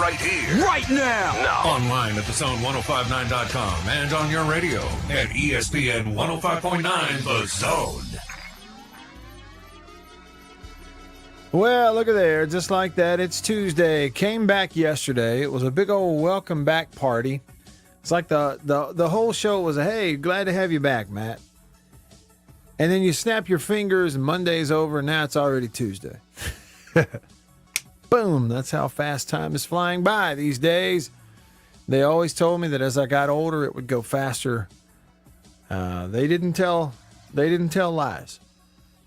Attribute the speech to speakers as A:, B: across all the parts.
A: right here.
B: Right now.
A: Online at thezone1059.com and on your radio at ESPN 105.9 The Zone.
C: Well, look at there. Just like that, it's Tuesday. Came back yesterday. It was a big old welcome back party. It's like the whole show was a, hey, glad to have you back, Matt. And then you snap your fingers and Monday's over and now it's already Tuesday. Boom. That's how fast time is flying by these days. They always told me that as I got older, it would go faster. They didn't tell lies.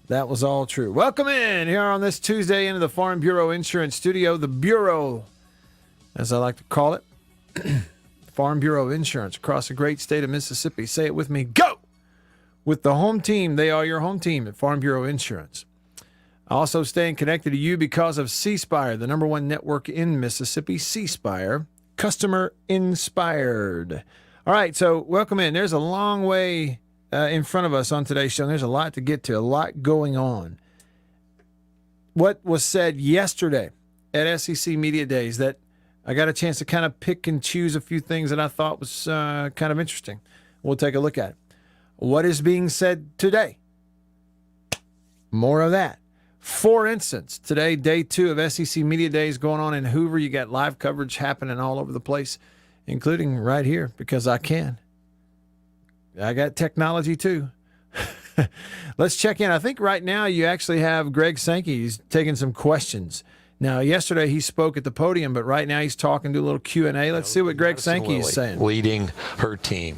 C: That was all true. Welcome in here on this Tuesday into the Farm Bureau Insurance Studio. The Bureau, as I like to call it. Farm Bureau Insurance across the great state of Mississippi. Say it with me. Go! With the home team. They are your home team at Farm Bureau Insurance. Also staying connected to you because of C Spire, the number one network in Mississippi. C Spire, customer inspired. All right, so welcome in. There's a long way in front of us on today's show. There's a lot to get to, a lot going on. What was said yesterday at SEC Media Days that I got a chance to kind of pick and choose a few things that I thought was kind of interesting. We'll take a look at it. What is being said today? More of that. For instance, today, day 2 of SEC Media Days going on in Hoover. You got live coverage happening all over the place, including right here, because I can. I got technology too. Let's check in. I think right now you actually have Greg Sankey. He's taking some questions. Now, yesterday he spoke at the podium, but right now he's talking to a little Q&A. Let's see what Greg Sankey is saying.
D: Leading her team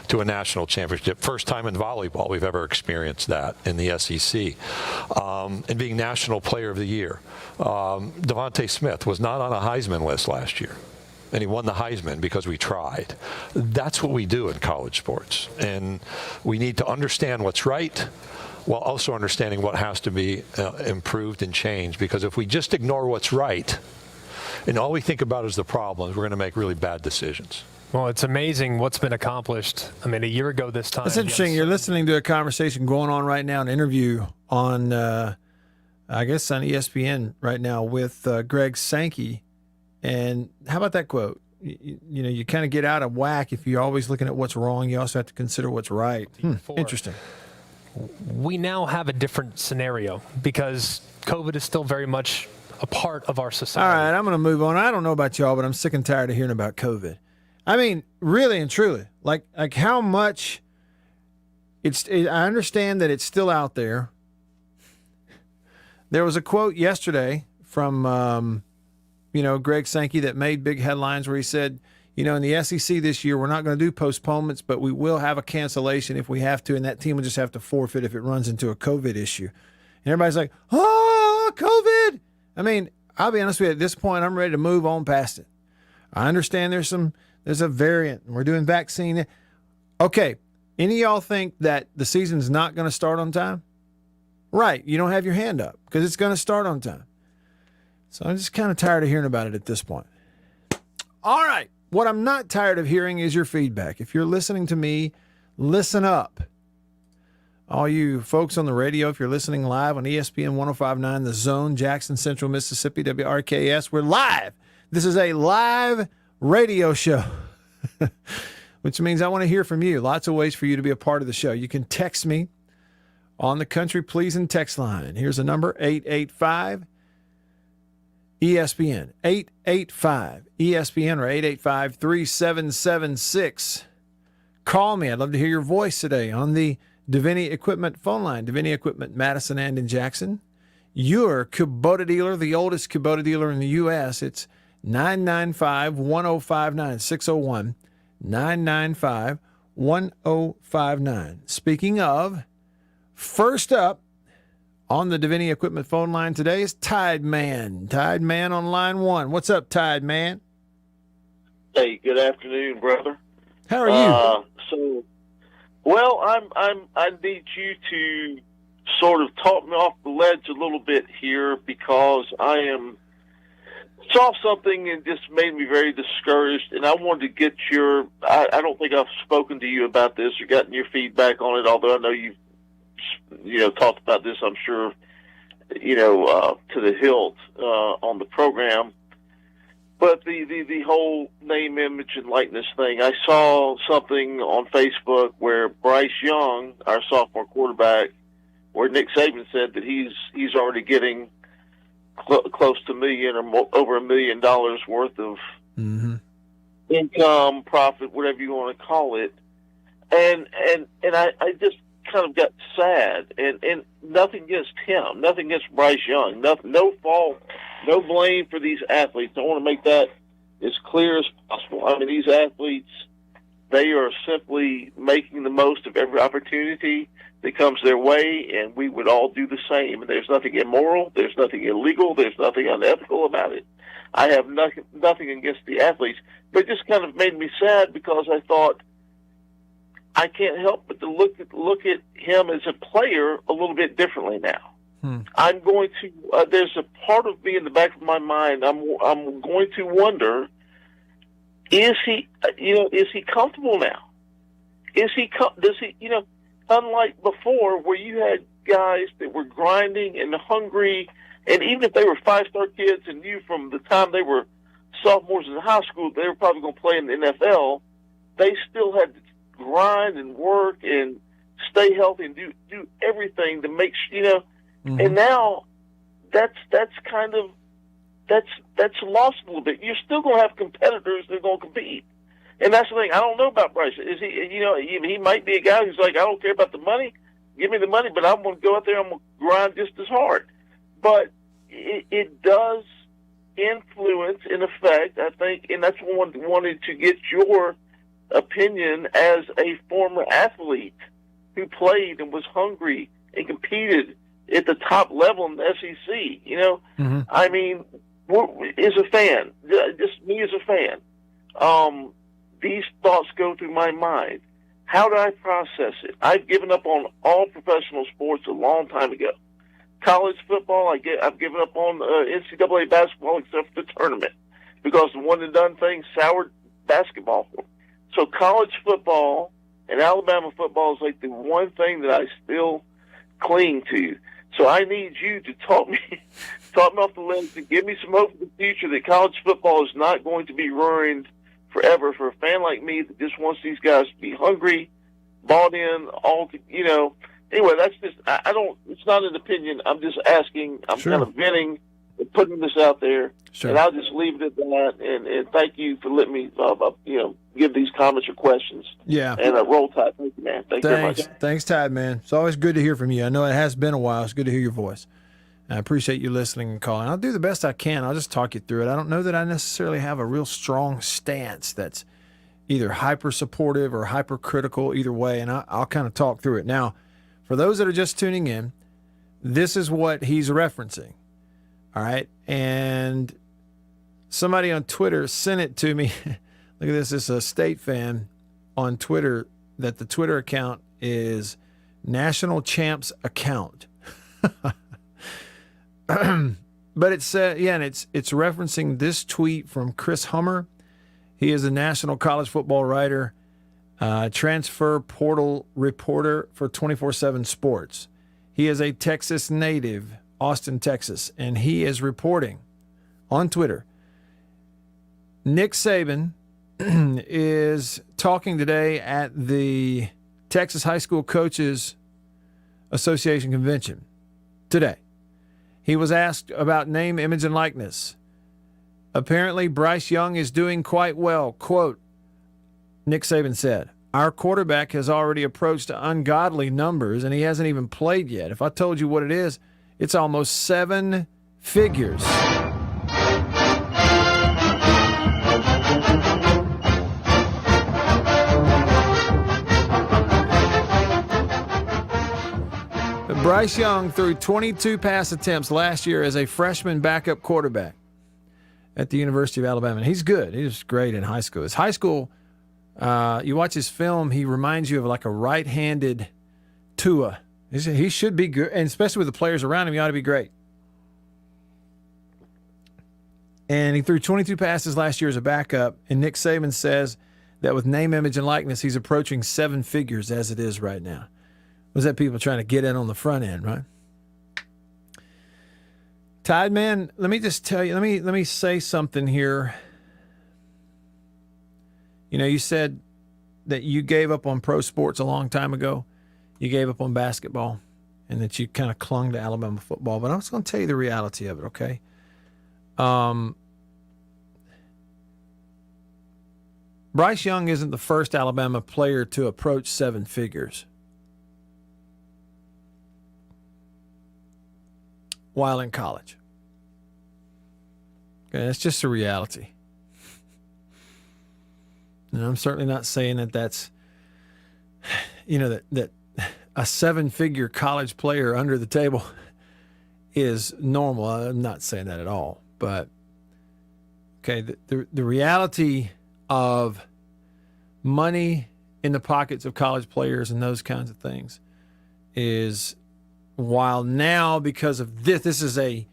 D: to a national championship. First time in volleyball we've ever experienced that in the SEC. And being National Player of the Year. Devontae Smith was not on a Heisman list last year. And he won the Heisman because we tried. That's what we do in college sports. And we need to understand what's right while also understanding what has to be improved and changed. Because if we just ignore what's right and all we think about is the problems, we're going to make really bad decisions.
E: Well, it's amazing what's been accomplished. I mean, a year ago this time.
C: It's interesting. Yes. You're listening to a conversation going on right now, an interview on, I guess, on ESPN right now with Greg Sankey. And how about that quote? You know, you kind of get out of whack if you're always looking at what's wrong. You also have to consider what's right. Interesting.
E: We now have a different scenario because COVID is still very much a part of our society.
C: All right, I'm going to move on. I don't know about y'all, but I'm sick and tired of hearing about COVID. I mean, really and truly, like how much I understand that it's still out there. There was a quote yesterday from, Greg Sankey that made big headlines where he said, in the SEC this year, we're not going to do postponements, but we will have a cancellation if we have to, and that team will just have to forfeit if it runs into a COVID issue. And everybody's like, oh, COVID. I mean, I'll be honest with you, at this point, I'm ready to move on past it. I understand there's a variant, and we're doing vaccine. Okay, any of y'all think that the season's not going to start on time? Right, you don't have your hand up because it's going to start on time. So I'm just kind of tired of hearing about it at this point. All right. What I'm not tired of hearing is your feedback. If you're listening to me, listen up. All you folks on the radio, if you're listening live on ESPN 105.9 The Zone, Jackson Central, Mississippi, WRKS, we're live. This is a live radio show, which means I want to hear from you. Lots of ways for you to be a part of the show. You can text me on the Country Pleasing text line. Here's a number, 885 ESPN, 885 ESPN or 885-3776. Call me. I'd love to hear your voice today on the Davini Equipment phone line. Davini Equipment, Madison and in Jackson. Your Kubota dealer, the oldest Kubota dealer in the U.S. It's 995-1059, 601-995-1059. Speaking of, first up, on the Davini Equipment phone line today is Tide Man. Tide Man on line 1. What's up, Tide Man?
F: Hey, good afternoon, brother.
C: How are you?
F: I need you to sort of talk me off the ledge a little bit here because I saw something and just made me very discouraged, and I wanted to get I don't think I've spoken to you about this or gotten your feedback on it, although I know you've talked about this, I'm sure, to the hilt on the program. But the whole name, image, and likeness thing, I saw something on Facebook where Bryce Young, our sophomore quarterback, where Nick Saban said that he's already getting close to $1 million or more, over $1 million worth of income, profit, whatever you want to call it. And I just kind of got sad, and nothing against him, nothing against Bryce Young, no fault, no blame for these athletes. I want to make that as clear as possible. I mean, these athletes, they are simply making the most of every opportunity that comes their way, and we would all do the same. And there's nothing immoral, there's nothing illegal, there's nothing unethical about it. I have nothing against the athletes, but it just kind of made me sad because I thought, I can't help but to look at him as a player a little bit differently now. I'm going to. There's a part of me in the back of my mind. I'm going to wonder: is he? Is he comfortable now? Does he? Unlike before, where you had guys that were grinding and hungry, and even if they were 5-star kids and knew from the time they were sophomores in high school they were probably going to play in the NFL, they still had to grind and work and stay healthy and do everything to make And now that's lost a little bit. You're still going to have competitors that are going to compete, and that's the thing. I don't know about Bryce. Is he? He might be a guy who's like, I don't care about the money. Give me the money, but I'm going to go out there. I'm going to grind just as hard. But it does influence, in effect, I think, and that's what I wanted to get your opinion as a former athlete who played and was hungry and competed at the top level in the SEC. I mean, as a fan, just me as a fan, these thoughts go through my mind. How do I process it? I've given up on all professional sports a long time ago. College football, I've given up on NCAA basketball except for the tournament because the one and done thing soured basketball for me. So college football and Alabama football is like the one thing that I still cling to. So I need you to talk me off the ledge and give me some hope for the future that college football is not going to be ruined forever for a fan like me that just wants these guys to be hungry, bought in, Anyway, that's just, I don't, it's not an opinion. I'm just asking, I'm kind of venting and putting this out there. Sure. And I'll just leave it at that. And thank you for letting me, give these comments or questions.
C: Yeah.
F: And roll tide. Thank you, man. Thank you very much.
C: Thanks, Todd, man. It's always good to hear from you. I know it has been a while. It's good to hear your voice. I appreciate you listening and calling. I'll do the best I can. I'll just talk you through it. I don't know that I necessarily have a real strong stance that's either hyper supportive or hyper critical, either way. And I'll kind of talk through it. Now, for those that are just tuning in, this is what he's referencing. All right. And somebody on Twitter sent it to me. Look at this. It's a State fan on Twitter that the Twitter account is National Champs Account. But it said, and it's referencing this tweet from Chris Hummer. He is a national college football writer, transfer portal reporter for 24/7 Sports. He is a Texas native, Austin, Texas, and he is reporting on Twitter. Nick Saban is talking today at the Texas High School Coaches Association convention today. He was asked about name, image, and likeness. Apparently, Bryce Young is doing quite well. Quote, Nick Saban said, "Our quarterback has already approached ungodly numbers, and he hasn't even played yet. If I told you what it is, it's almost 7 figures." Bryce Young threw 22 pass attempts last year as a freshman backup quarterback at the University of Alabama. And he's good. He was great in high school. His high school, you watch his film, he reminds you of like a right-handed Tua. He should be good, and especially with the players around him, he ought to be great. And he threw 22 passes last year as a backup, and Nick Saban says that with name, image, and likeness, he's approaching 7 figures as it is right now. Was that people trying to get in on the front end, right? Tide man, let me just tell you, let me say something here You said that you gave up on pro sports a long time ago. You gave up on basketball, and that you kind of clung to Alabama football. But I was going to tell you the reality of it, okay? Bryce Young isn't the first Alabama player to approach 7 figures while in college. Okay, that's just a reality. And I'm certainly not saying that that's, that a 7-figure college player under the table is normal. I'm not saying that at all. But, okay, the reality of money in the pockets of college players and those kinds of things is, while now, because of this is a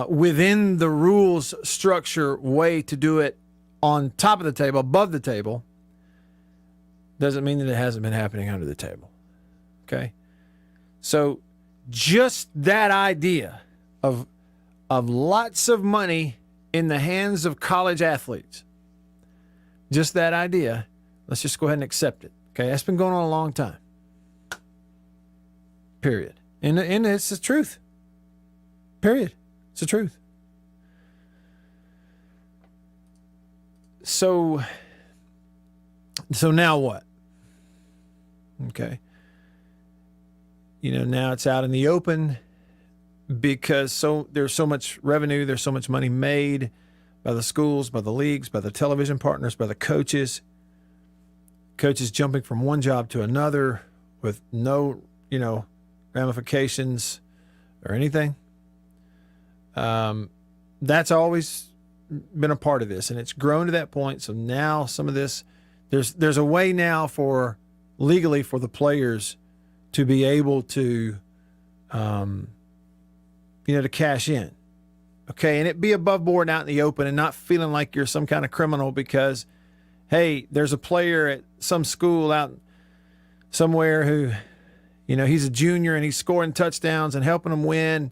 C: within the rules structure way to do it on top of the table, above the table, doesn't mean that it hasn't been happening under the table. Okay? So just that idea of lots of money in the hands of college athletes, just that idea, let's just go ahead and accept it. Okay? That's been going on a long time. Period. And it's the truth. Period. It's the truth. So now what? Okay. Now it's out in the open because there's so much revenue, there's so much money made by the schools, by the leagues, by the television partners, by the coaches. Coaches jumping from one job to another with no, ramifications or anything. That's always been a part of this, and it's grown to that point. So now some of this, there's a way now legally for the players to be able to, to cash in. Okay. And it be above board and out in the open and not feeling like you're some kind of criminal because, hey, there's a player at some school out somewhere who, he's a junior and he's scoring touchdowns and helping them win,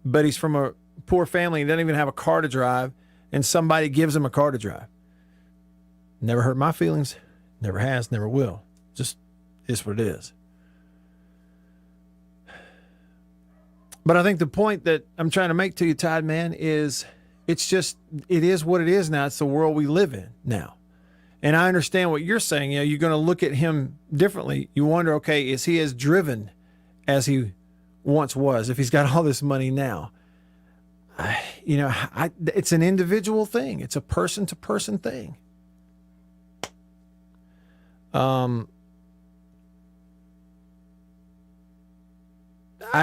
C: but he's from a poor family and doesn't even have a car to drive, and somebody gives him a car to drive. Never hurt my feelings, never has, never will. Just is what it is. But I think the point that I'm trying to make to you, Tide Man, is it is what it is now. It's the world we live in now. And I understand what you're saying. You're going to look at him differently. You wonder, okay, is he as driven as he once was if he's got all this money now? It's an individual thing. It's a person-to-person thing. I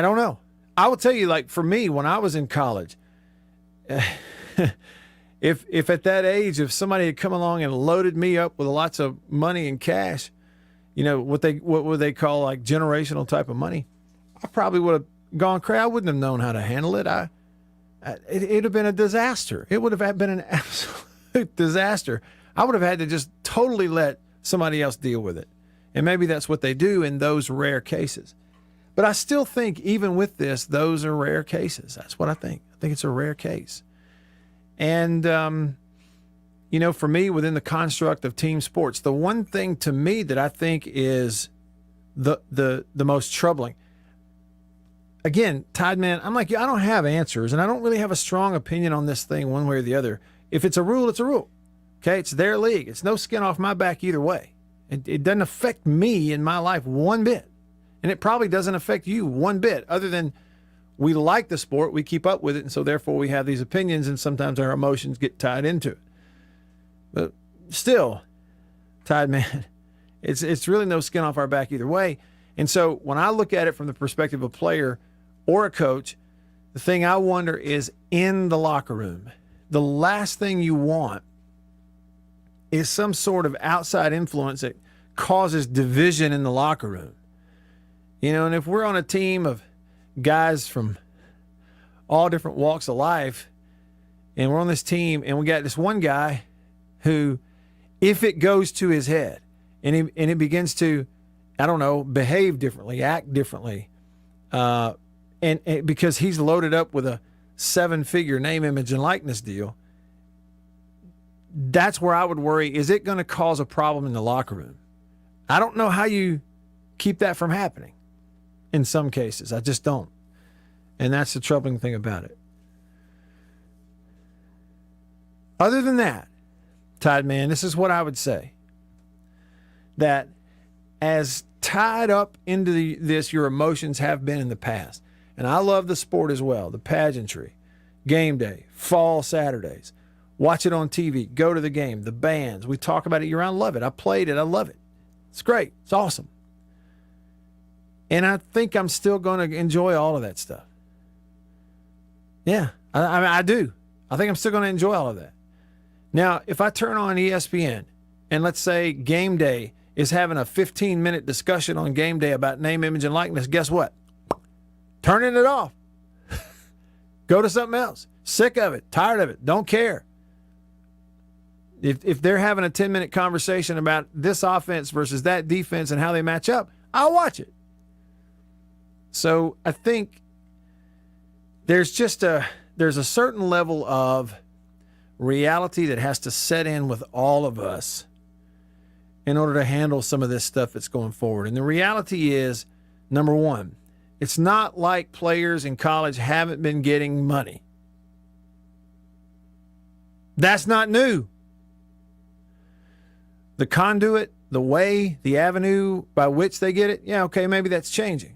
C: don't know. I will tell you, like, for me, when I was in college, if at that age, if somebody had come along and loaded me up with lots of money and cash, what would they call like generational type of money, I probably would have gone crazy. I wouldn't have known how to handle it. It'd have been a disaster. It would have been an absolute disaster. I would have had to just totally let somebody else deal with it. And maybe that's what they do in those rare cases. But I still think even with this, those are rare cases. That's what I think. I think it's a rare case. And, for me, within the construct of team sports, the one thing to me that I think is the most troubling, again, Tide Man, I'm like, I don't have answers, and I don't really have a strong opinion on this thing one way or the other. If it's a rule, it's a rule. Okay, it's their league. It's no skin off my back either way. It doesn't affect me in my life one bit. And it probably doesn't affect you one bit, other than we like the sport, we keep up with it, and so therefore we have these opinions, and sometimes our emotions get tied into it. But still, Tide Man, it's really no skin off our back either way. And so when I look at it from the perspective of a player or a coach, the thing I wonder is in the locker room, the last thing you want is some sort of outside influence that causes division in the locker room. And if we're on a team of guys from all different walks of life, and we're on this team, and we got this one guy who, if it goes to his head and he begins to, behave differently, act differently, and because he's loaded up with a 7-figure name, image, and likeness deal, that's where I would worry. Is it going to cause a problem in the locker room? I don't know how you keep that from happening in some cases. I just don't. And that's the troubling thing about it. Other than that, Tide Man, this is what I would say. That as tied up into this your emotions have been in the past, and I love the sport as well, the pageantry, game day, fall Saturdays, watch it on TV, go to the game, the bands, we talk about it year-round, love it. I played it, I love it. It's great, it's awesome. And I think I'm still going to enjoy all of that stuff. Yeah, I do. I think I'm still going to enjoy all of that. Now, if I turn on ESPN and let's say game day is having a 15-minute discussion on game day about name, image, and likeness, guess what? Turning it off. Go to something else. Sick of it. Tired of it. Don't care. If they're having a 10-minute conversation about this offense versus that defense and how they match up, I'll watch it. So I think there's a certain level of reality that has to set in with all of us in order to handle some of this stuff that's going forward. And the reality is, number one, it's not like players in college haven't been getting money. That's not new. The conduit, the way, the avenue by which they get it, yeah, okay, maybe that's changing.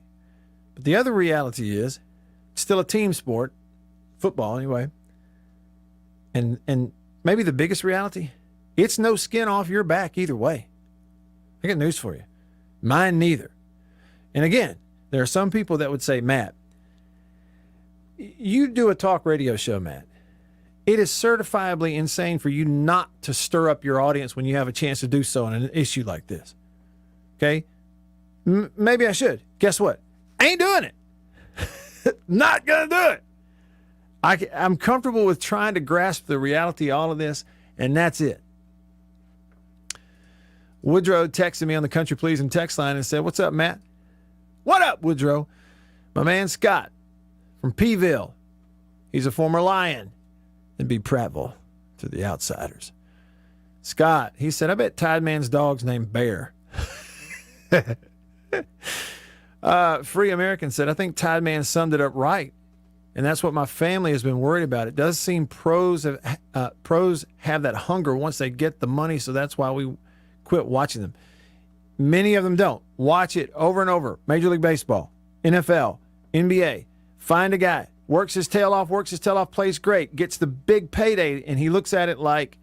C: But the other reality is, it's still a team sport, football anyway. And maybe the biggest reality, it's no skin off your back either way. I got news for you. Mine neither. And again, there are some people that would say, Matt, you do a talk radio show, Matt. It is certifiably insane for you not to stir up your audience when you have a chance to do so on an issue like this. Okay? Maybe I should. Guess what? I ain't doing it. Not going to do it. I'm comfortable with trying to grasp the reality of all of this, and that's it. Woodrow texted me on the Country Pleasing text line and said, "What's up, Matt?" "What up, Woodrow?" "My man Scott from Peeville. He's a former Lion." And be Prattville to the outsiders. Scott, he said, "I bet Tide Man's dog's named Bear." Free American said, "I think Tide Man summed it up right. And that's what my family has been worried about. It does seem pros have that hunger once they get the money, so that's why we quit watching them." Many of them don't. Watch it over and over. Major League Baseball, NFL, NBA. Find a guy, works his tail off, plays great, gets the big payday, and he looks at it like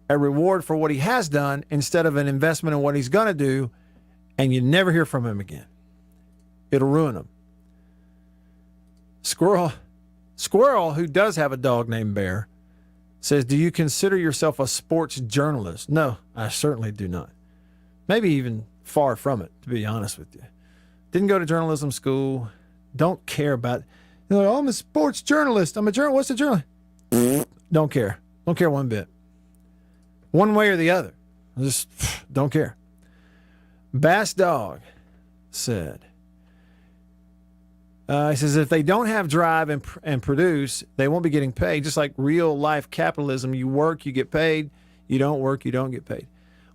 C: a reward for what he has done instead of an investment in what he's going to do, and you never hear from him again. It'll ruin him. Squirrel, who does have a dog named Bear, says, "Do you consider yourself a sports journalist?" No, I certainly do not. Maybe even far from it, to be honest with you. Didn't go to journalism school. Don't care about it. You're like, "Oh, I'm a sports journalist. I'm a journalist. What's a journalist?" Don't care. Don't care one bit. One way or the other. I just don't care. Bass Dog said, he says, if they don't have drive and produce, they won't be getting paid. Just like real life capitalism, you work, you get paid. You don't work, you don't get paid.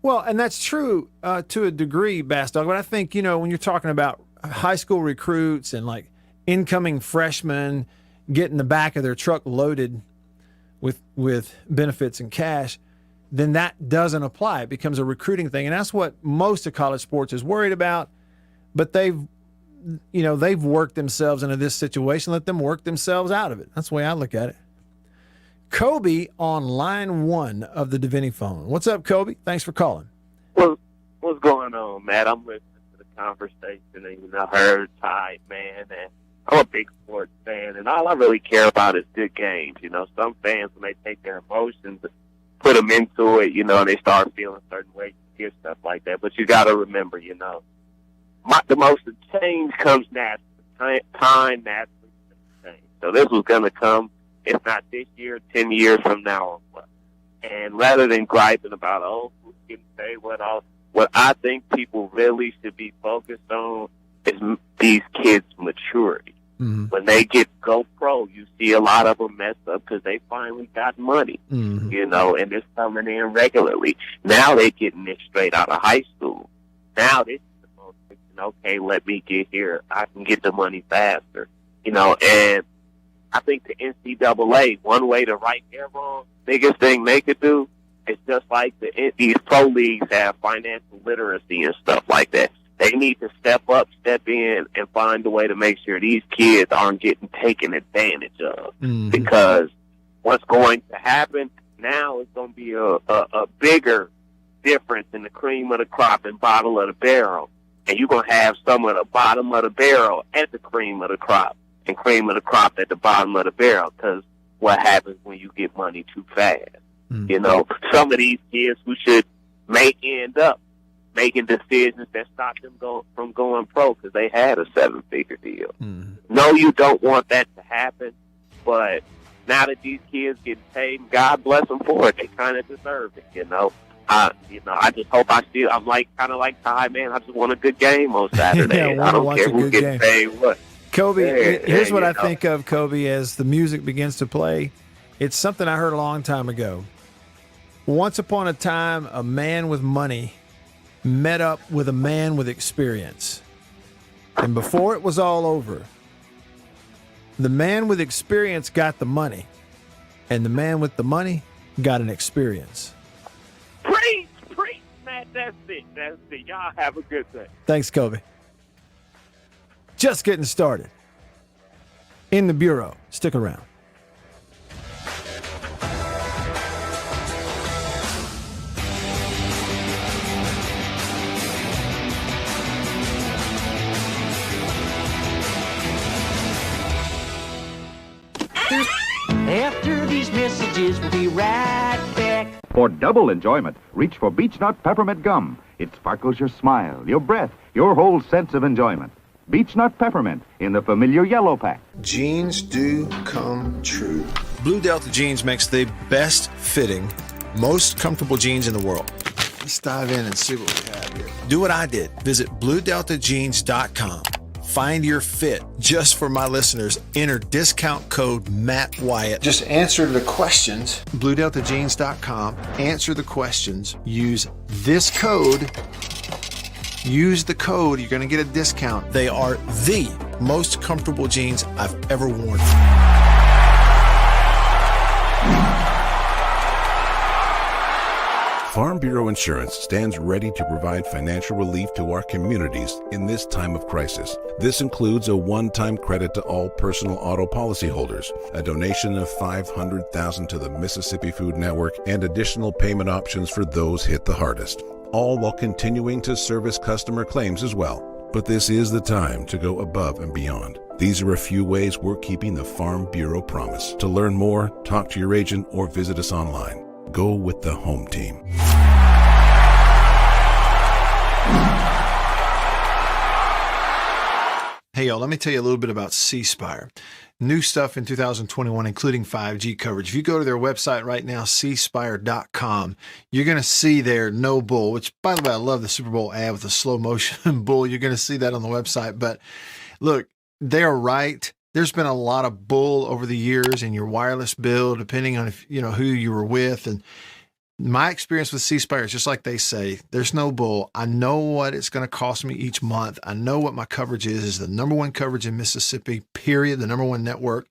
C: Well, and that's true to a degree, Bass Dog. But I think, when you're talking about high school recruits and like incoming freshmen getting the back of their truck loaded with benefits and cash, then that doesn't apply. It becomes a recruiting thing. And that's what most of college sports is worried about. But they've worked themselves into this situation. Let them work themselves out of it. That's the way I look at it. Kobe on line 1 of the Davini phone. What's up, Kobe? Thanks for calling.
B: What's going on, Matt? I'm listening to the conversation, and I heard Tide Man, and I'm a big sports fan, and all I really care about is good games. Some fans, when they take their emotions, put them into it, and they start feeling certain ways, hear stuff like that. But you got to remember, the most of change comes naturally. Time naturally change. So this was going to come, if not this year, 10 years from now on. And rather than griping about, who can say what I think people really should be focused on is these kids' maturity. When they go pro, you see a lot of them mess up because they finally got money, and it's coming in regularly. Now they getting it straight out of high school. Now this is the most thinking, okay, let me get here. I can get the money faster, and I think the NCAA, one way to right their wrong, biggest thing they could do is just like these pro leagues have financial literacy and stuff like that. They need to step up, step in, and find a way to make sure these kids aren't getting taken advantage of. Because what's going to happen now is going to be a bigger difference in the cream of the crop and bottom of the barrel. And you're going to have some of the bottom of the barrel at the cream of the crop and cream of the crop at the bottom of the barrel. Because what happens when you get money too fast? Some of these kids who may end up making decisions that stop them from going pro because they had a 7-figure deal. No, you don't want that to happen, but now that these kids get paid, God bless them for it. They kind of deserve it, I just hope I'm kind of like Ty, man. I just want a good game on Saturday. I don't care who gets paid what.
C: Kobe, here's what I think of, Kobe, as the music begins to play. It's something I heard a long time ago. Once upon a time, a man with money met up with a man with experience. And before it was all over, the man with experience got the money, and the man with the money got an experience.
B: Preach, Matt. That's it. Y'all have a good day.
C: Thanks, Kobe. Just getting started. In the Bureau. Stick around.
G: After these messages, we'll be right back.
H: For double enjoyment, reach for Beech-Nut Peppermint Gum. It sparkles your smile, your breath, your whole sense of enjoyment. Beech-Nut Peppermint in the familiar yellow pack.
C: Jeans do come true. Blue Delta Jeans makes the best fitting, most comfortable jeans in the world. Let's dive in and see what we have here. Do what I did. Visit BlueDeltaJeans.com. Find your fit. Just for my listeners, enter discount code Matt Wyatt. Just answer the questions. BlueDeltaJeans.com. Answer the questions. Use this code. Use the code. You're going to get a discount. They are the most comfortable jeans I've ever worn.
I: Farm Bureau Insurance stands ready to provide financial relief to our communities in this time of crisis. This includes a one-time credit to all personal auto policyholders, a donation of $500,000 to the Mississippi Food Network, and additional payment options for those hit the hardest, all while continuing to service customer claims as well. But this is the time to go above and beyond. These are a few ways we're keeping the Farm Bureau promise. To learn more, talk to your agent or visit us online. Go with the home team.
C: Hey, y'all, let me tell you a little bit about C Spire. New stuff in 2021, including 5G coverage. If you go to their website right now, cspire.com, you're going to see their no bull, which, by the way, I love the Super Bowl ad with the slow motion bull. You're going to see that on the website. But look, they're right. There's been a lot of bull over the years in your wireless bill, depending on if who you were with. And my experience with C Spire is just like they say, there's no bull. I know what it's going to cost me each month. I know what my coverage is the number one coverage in Mississippi, period, the number one network.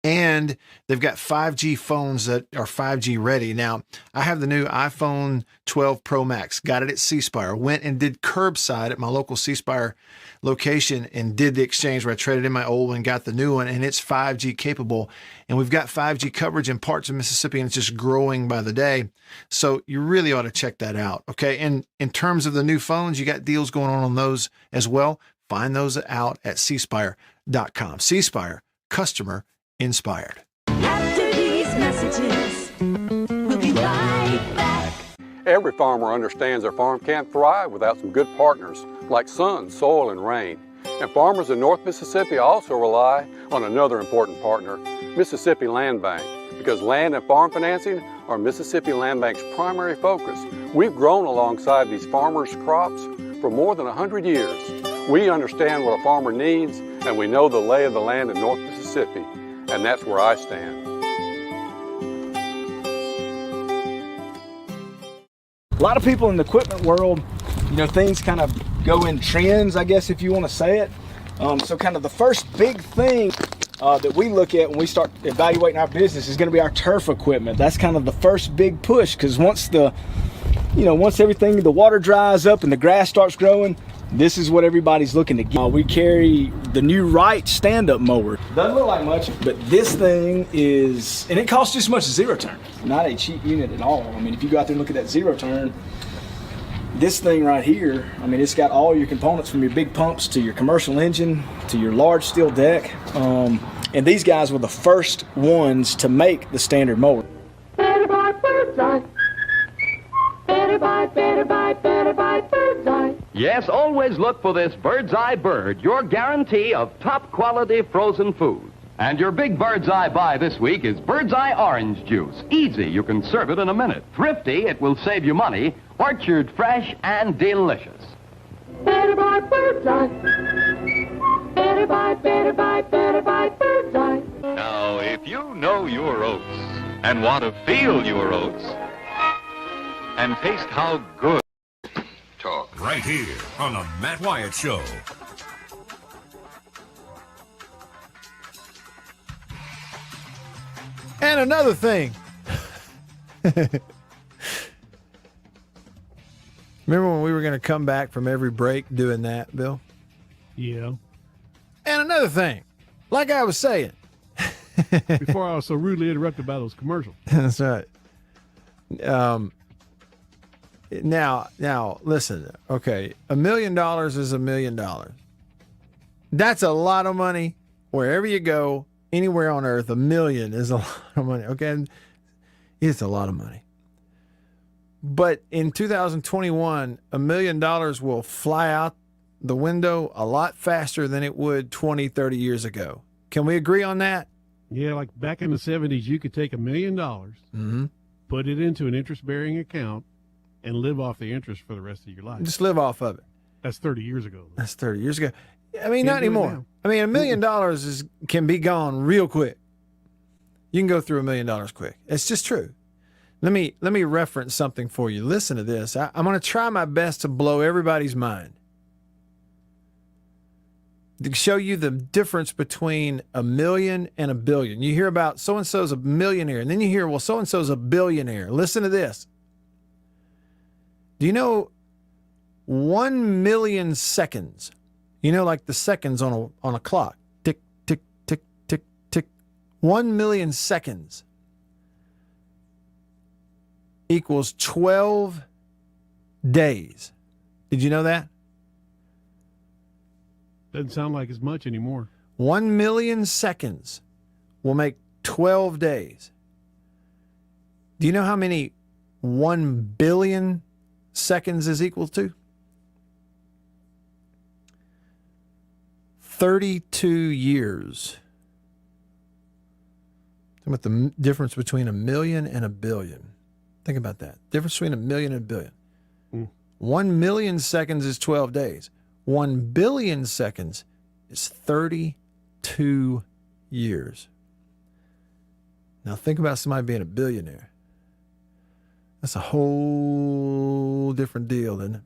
C: And they've got 5G phones that are 5G ready. Now, I have the new iPhone 12 Pro Max, got it at C Spire, went and did curbside at my local C Spire location and did the exchange where I traded in my old one, got the new one, and it's 5G capable. And we've got 5G coverage in parts of Mississippi, and it's just growing by the day. So you really ought to check that out, okay? And in terms of the new phones, you got deals going on those as well. Find those out at cspire.com. C Spire, customer inspired.
G: After these messages, we'll be right back.
J: Every farmer understands their farm can't thrive without some good partners like sun, soil, and rain. And farmers in North Mississippi also rely on another important partner, Mississippi Land Bank, because land and farm financing are Mississippi Land Bank's primary focus. We've grown alongside these farmers' crops for more than 100 years. We understand what a farmer needs and we know the lay of the land in North Mississippi, and that's where I stand.
K: A lot of people in the equipment world, things kind of go in trends, I guess, if you want to say it. So kind of the first big thing that we look at when we start evaluating our business is going to be our turf equipment. That's kind of the first big push, because once everything, the water dries up and the grass starts growing, this is what everybody's looking to get. We carry the new Wright stand-up mower. Doesn't look like much, but this thing is, and it costs just as much as zero turn. Not a cheap unit at all. I mean, if you go out there and look at that zero turn, this thing right here, I mean, it's got all your components from your big pumps to your commercial engine to your large steel deck. And these guys were the first ones to make the standard mower.
G: Better buy Bird's Eye. Better buy Bird's Eye.
L: Yes, always look for this Bird's Eye Bird, your guarantee of top quality frozen food. And your big Bird's Eye buy this week is Bird's Eye Orange Juice. Easy, you can serve it in a minute. Thrifty, it will save you money. Orchard fresh and delicious.
G: Better buy Bird's Eye. Better buy Bird's Eye.
M: Now, if you know your oats and want to feel your oats and taste how good talk
A: right here on the Matt Wyatt Show.
C: And another thing. Remember when we were going to come back from every break doing that, Bill?
N: Yeah.
C: And another thing, like I was saying.
N: Before I was so rudely interrupted by those commercials.
C: That's right. Now, listen. Okay, $1 million is $1 million. That's a lot of money. Wherever you go, anywhere on earth, $1 million is a lot of money. Okay, it's a lot of money. But in 2021, $1 million will fly out the window a lot faster than it would 20, 30 years ago. Can we agree on that?
N: Yeah, like back in the 70s, you could take $1 million, put it into an interest-bearing account, and live off the interest for the rest of your life.
C: Just live off of it.
N: That's 30 years ago.
C: That's 30 years ago. I mean, not anymore. I mean, $1 million can be gone real quick. You can go through $1 million quick. It's just true. Let me reference something for you. Listen to this. I'm going to try my best to blow everybody's mind, to show you the difference between $1 million and $1 billion. You hear about so-and-so's a millionaire, and then you hear, well, so-and-so's a billionaire. Listen to this. Do you know 1 million seconds? You know, like the seconds on a clock. Tick, tick, tick, tick, tick. 1 million seconds equals 12 days. Did you know that?
N: Doesn't sound like as much anymore.
C: 1 million seconds will make 12 days. Do you know how many 1 billion seconds is equal to? 32 years. Think about the difference between $1 million and $1 billion. Think about that. Difference between $1 million and $1 billion. 1 million seconds is 12 days. 1 billion seconds is 32 years. Now think about somebody being a billionaire. That's a whole different deal, isn't it?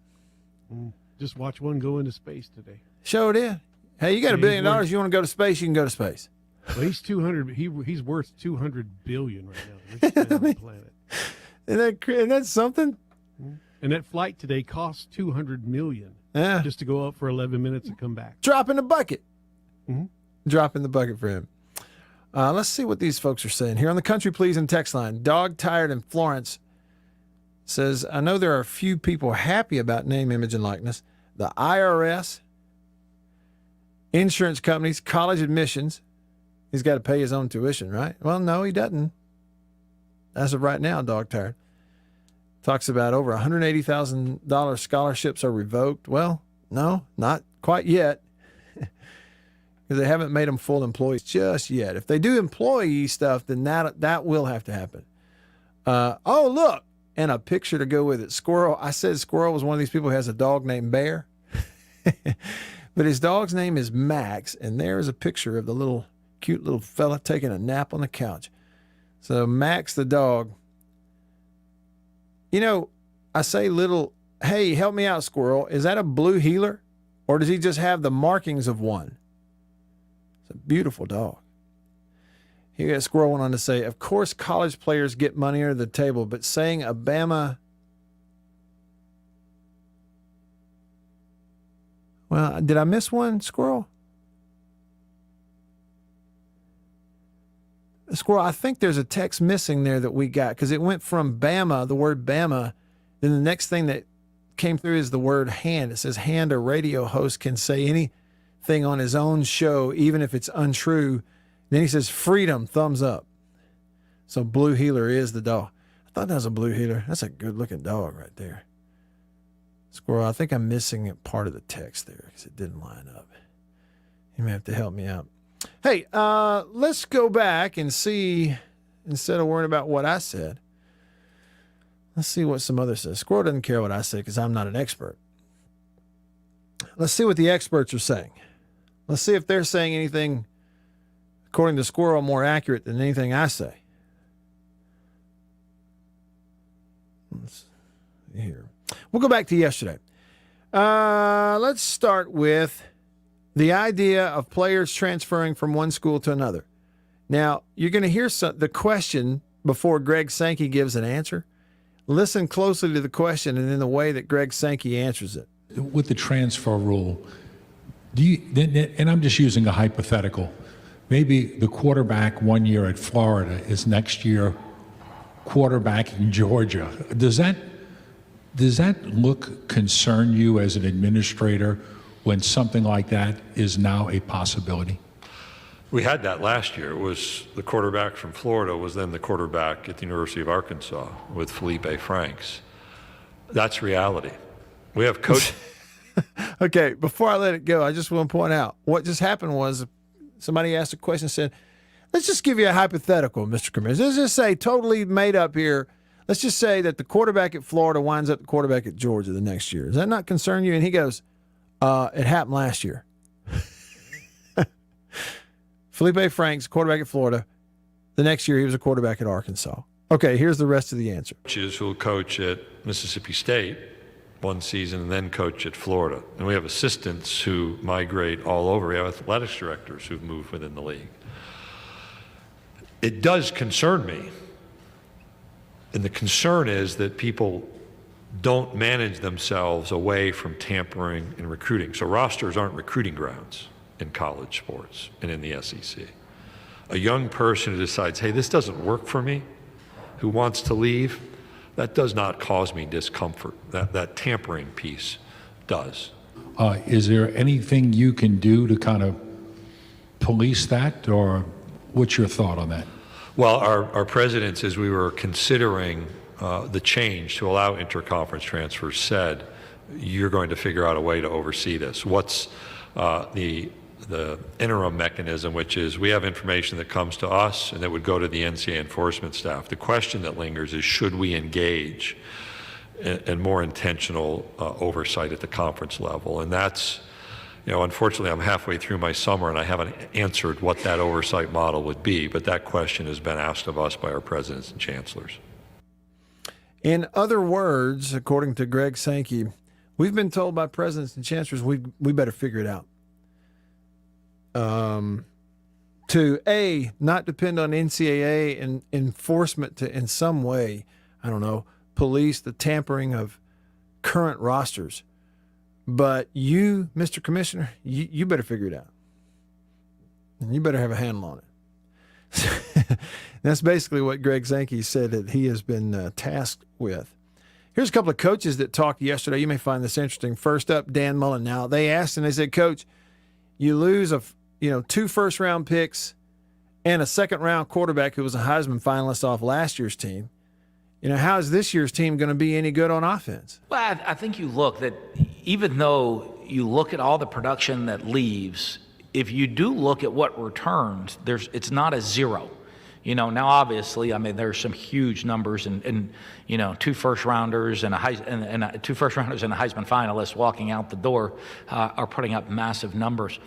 N: Just watch one go into space today.
C: Sure did. Hey, you got $1 billion. You want to go to space? You can go to space.
N: Well, he's 200. He's worth 200 billion right now. The richest man on the planet.
C: Isn't that something?
N: And that flight today costs $200 million.
C: Yeah.
N: Just to go up for 11 minutes and come back.
C: Drop in the bucket. Drop in the bucket for him. Let's see what these folks are saying here on the Country Pleasing text line. Dog Tired in Florence says, I know there are a few people happy about name, image, and likeness. The IRS, insurance companies, college admissions. He's got to pay his own tuition, right? Well, no, he doesn't. As of right now, Dog Tired talks about over $180,000 scholarships are revoked. Well, no, not quite yet, because they haven't made them full employees just yet. If they do employee stuff, then that will have to happen. Oh, look, and a picture to go with it. Squirrel. I said Squirrel was one of these people who has a dog named Bear. But his dog's name is Max, and there is a picture of the cute little fella taking a nap on the couch. So Max the dog. You know, I say hey, help me out, Squirrel. Is that a blue heeler? Or does he just have the markings of one? It's a beautiful dog. Here, Squirrel went on to say, of course, college players get money under the table, but saying Obama. Well, did I miss one, Squirrel? Squirrel, I think there's a text missing there that we got because it went from Bama, the word Bama, then the next thing that came through is the word hand. It says hand, a radio host can say anything on his own show, even if it's untrue. Then he says freedom, thumbs up. So Blue Heeler is the dog. I thought that was a Blue Heeler. That's a good looking dog right there. Squirrel, I think I'm missing a part of the text there because it didn't line up. You may have to help me out. Hey, let's go back and see, instead of worrying about what I said, let's see what some others say. Squirrel doesn't care what I say because I'm not an expert. Let's see what the experts are saying. Let's see if they're saying anything, according to Squirrel, more accurate than anything I say. Let's see here. We'll go back to yesterday. Let's start with the idea of players transferring from one school to another. Now, you're going to hear the question before Greg Sankey gives an answer. Listen closely to the question and then the way that Greg Sankey answers it.
O: With the transfer rule, and I'm just using a hypothetical, maybe the quarterback 1 year at Florida is next year quarterback in Georgia. Does that concern you as an administrator when something like that is now a possibility?
D: We had that last year. It was the quarterback from Florida was then the quarterback at the University of Arkansas with Felipe Franks. That's reality. We have coach.
C: Okay, before I let it go, I just want to point out what just happened was somebody asked a question and said, let's just give you a hypothetical, Mr. Commissioner. Let's just say, totally made up here, let's just say that the quarterback at Florida winds up the quarterback at Georgia the next year. Does that not concern you? And he goes, it happened last year. Felipe Franks, quarterback at Florida. The next year, he was a quarterback at Arkansas. Okay, here's the rest of the answer.
D: Coaches who will coach at Mississippi State one season and then coach at Florida. And we have assistants who migrate all over. We have athletics directors who've moved within the league. It does concern me. And the concern is that people don't manage themselves away from tampering and recruiting. So rosters aren't recruiting grounds in college sports and in the SEC. A young person who decides, hey, this doesn't work for me, who wants to leave, that does not cause me discomfort. That tampering piece does.
O: Is there anything you can do to kind of police that, or what's your thought on that?
D: Well, our presidents, as we were considering the change to allow interconference transfers, said, you're going to figure out a way to oversee this. What's the interim mechanism, which is we have information that comes to us and that would go to the NCAA enforcement staff. The question that lingers is, should we engage in more intentional oversight at the conference level? And that's, unfortunately, I'm halfway through my summer and I haven't answered what that oversight model would be, but that question has been asked of us by our presidents and chancellors.
C: In other words, according to Greg Sankey, we've been told by presidents and chancellors we better figure it out. To not depend on NCAA and enforcement to, in some way, police the tampering of current rosters. But you, Mr. Commissioner, you better figure it out. And you better have a handle on it. That's basically what Greg Sankey said that he has been tasked with. Here's a couple of coaches that talked yesterday. You may find this interesting. First up, Dan Mullen. Now, they asked and they said, Coach, you lose 2 first-round picks and a second-round quarterback who was a Heisman finalist off last year's team. How is this year's team going to be any good on offense?
P: Well, I think you look that even though you look at all the production that leaves, if you do look at what returns, it's not a zero. You know, now obviously, I mean, there's some huge numbers, and you know, 2 first-rounders and two first-rounders and a Heisman finalist walking out the door are putting up massive numbers.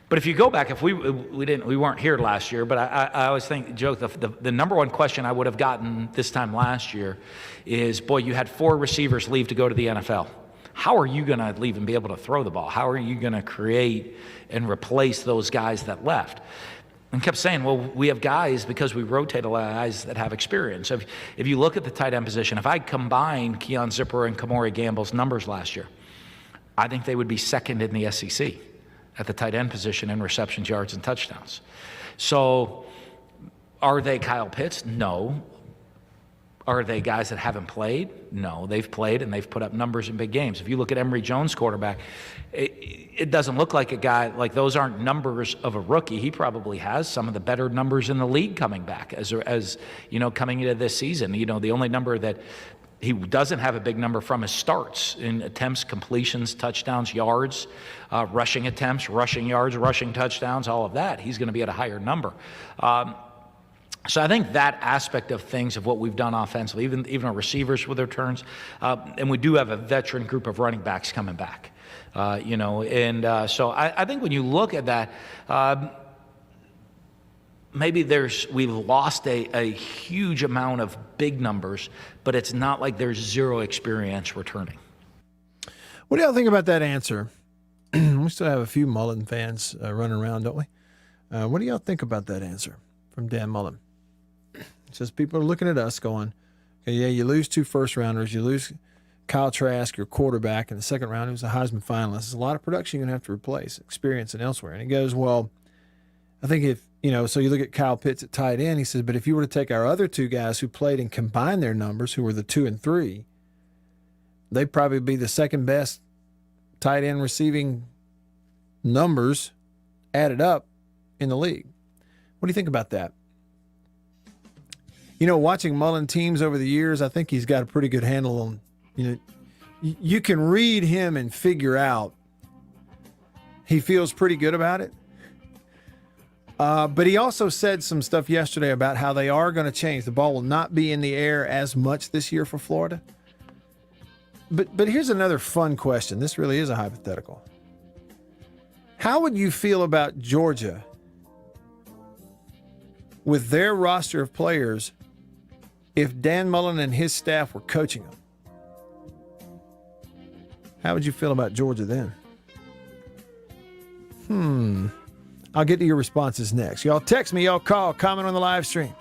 P: But if you go back, if we weren't here last year, but I always think, Joe, the number one question I would have gotten this time last year is, boy, you had 4 receivers leave to go to the NFL. How are you going to leave and be able to throw the ball? How are you going to create and replace those guys that left? And kept saying, well, we have guys, because we rotate a lot of guys that have experience. So if you look at the tight end position, if I combine Keon Zipper and Kamori Gamble's numbers last year, I think they would be second in the SEC at the tight end position in receptions, yards, and touchdowns. So are they Kyle Pitts? No. Are they guys that haven't played? No. They've played, and they've put up numbers in big games. If you look at Emory Jones, quarterback, it doesn't look like a guy, like those aren't numbers of a rookie. He probably has some of the better numbers in the league coming back as you know, coming into this season. You know, the only number that he doesn't have a big number from his starts in attempts, completions, touchdowns, yards, rushing attempts, rushing yards, rushing touchdowns, all of that. He's going to be at a higher number. So I think that aspect of things, of what we've done offensively, even our receivers with their turns, and we do have a veteran group of running backs coming back, you know, and so I think when you look at that, maybe we've lost a huge amount of big numbers, but it's not like there's zero experience returning.
C: What do y'all think about that answer? We still have a few Mullen fans running around, don't we? What do y'all think about that answer from Dan Mullen? It says people are looking at us going, okay, yeah, you lose 2 first-rounders, you lose Kyle Trask, your quarterback, in the second round, who's a Heisman finalist. There's a lot of production you're going to have to replace, experience, and elsewhere. And he goes, well, I think if, you know, so you look at Kyle Pitts at tight end, he says, but if you were to take our other 2 guys who played and combine their numbers, who were the 2 and 3, they'd probably be the second best tight end receiving numbers added up in the league. What do you think about that? You know, watching Mullen teams over the years, I think he's got a pretty good handle on, you know, you can read him and figure out he feels pretty good about it. But he also said some stuff yesterday about how they are going to change. The ball will not be in the air as much this year for Florida. But here's another fun question. This really is a hypothetical. How would you feel about Georgia with their roster of players if Dan Mullen and his staff were coaching them? How would you feel about Georgia then? I'll get to your responses next. Y'all text me, y'all call, comment on the live stream.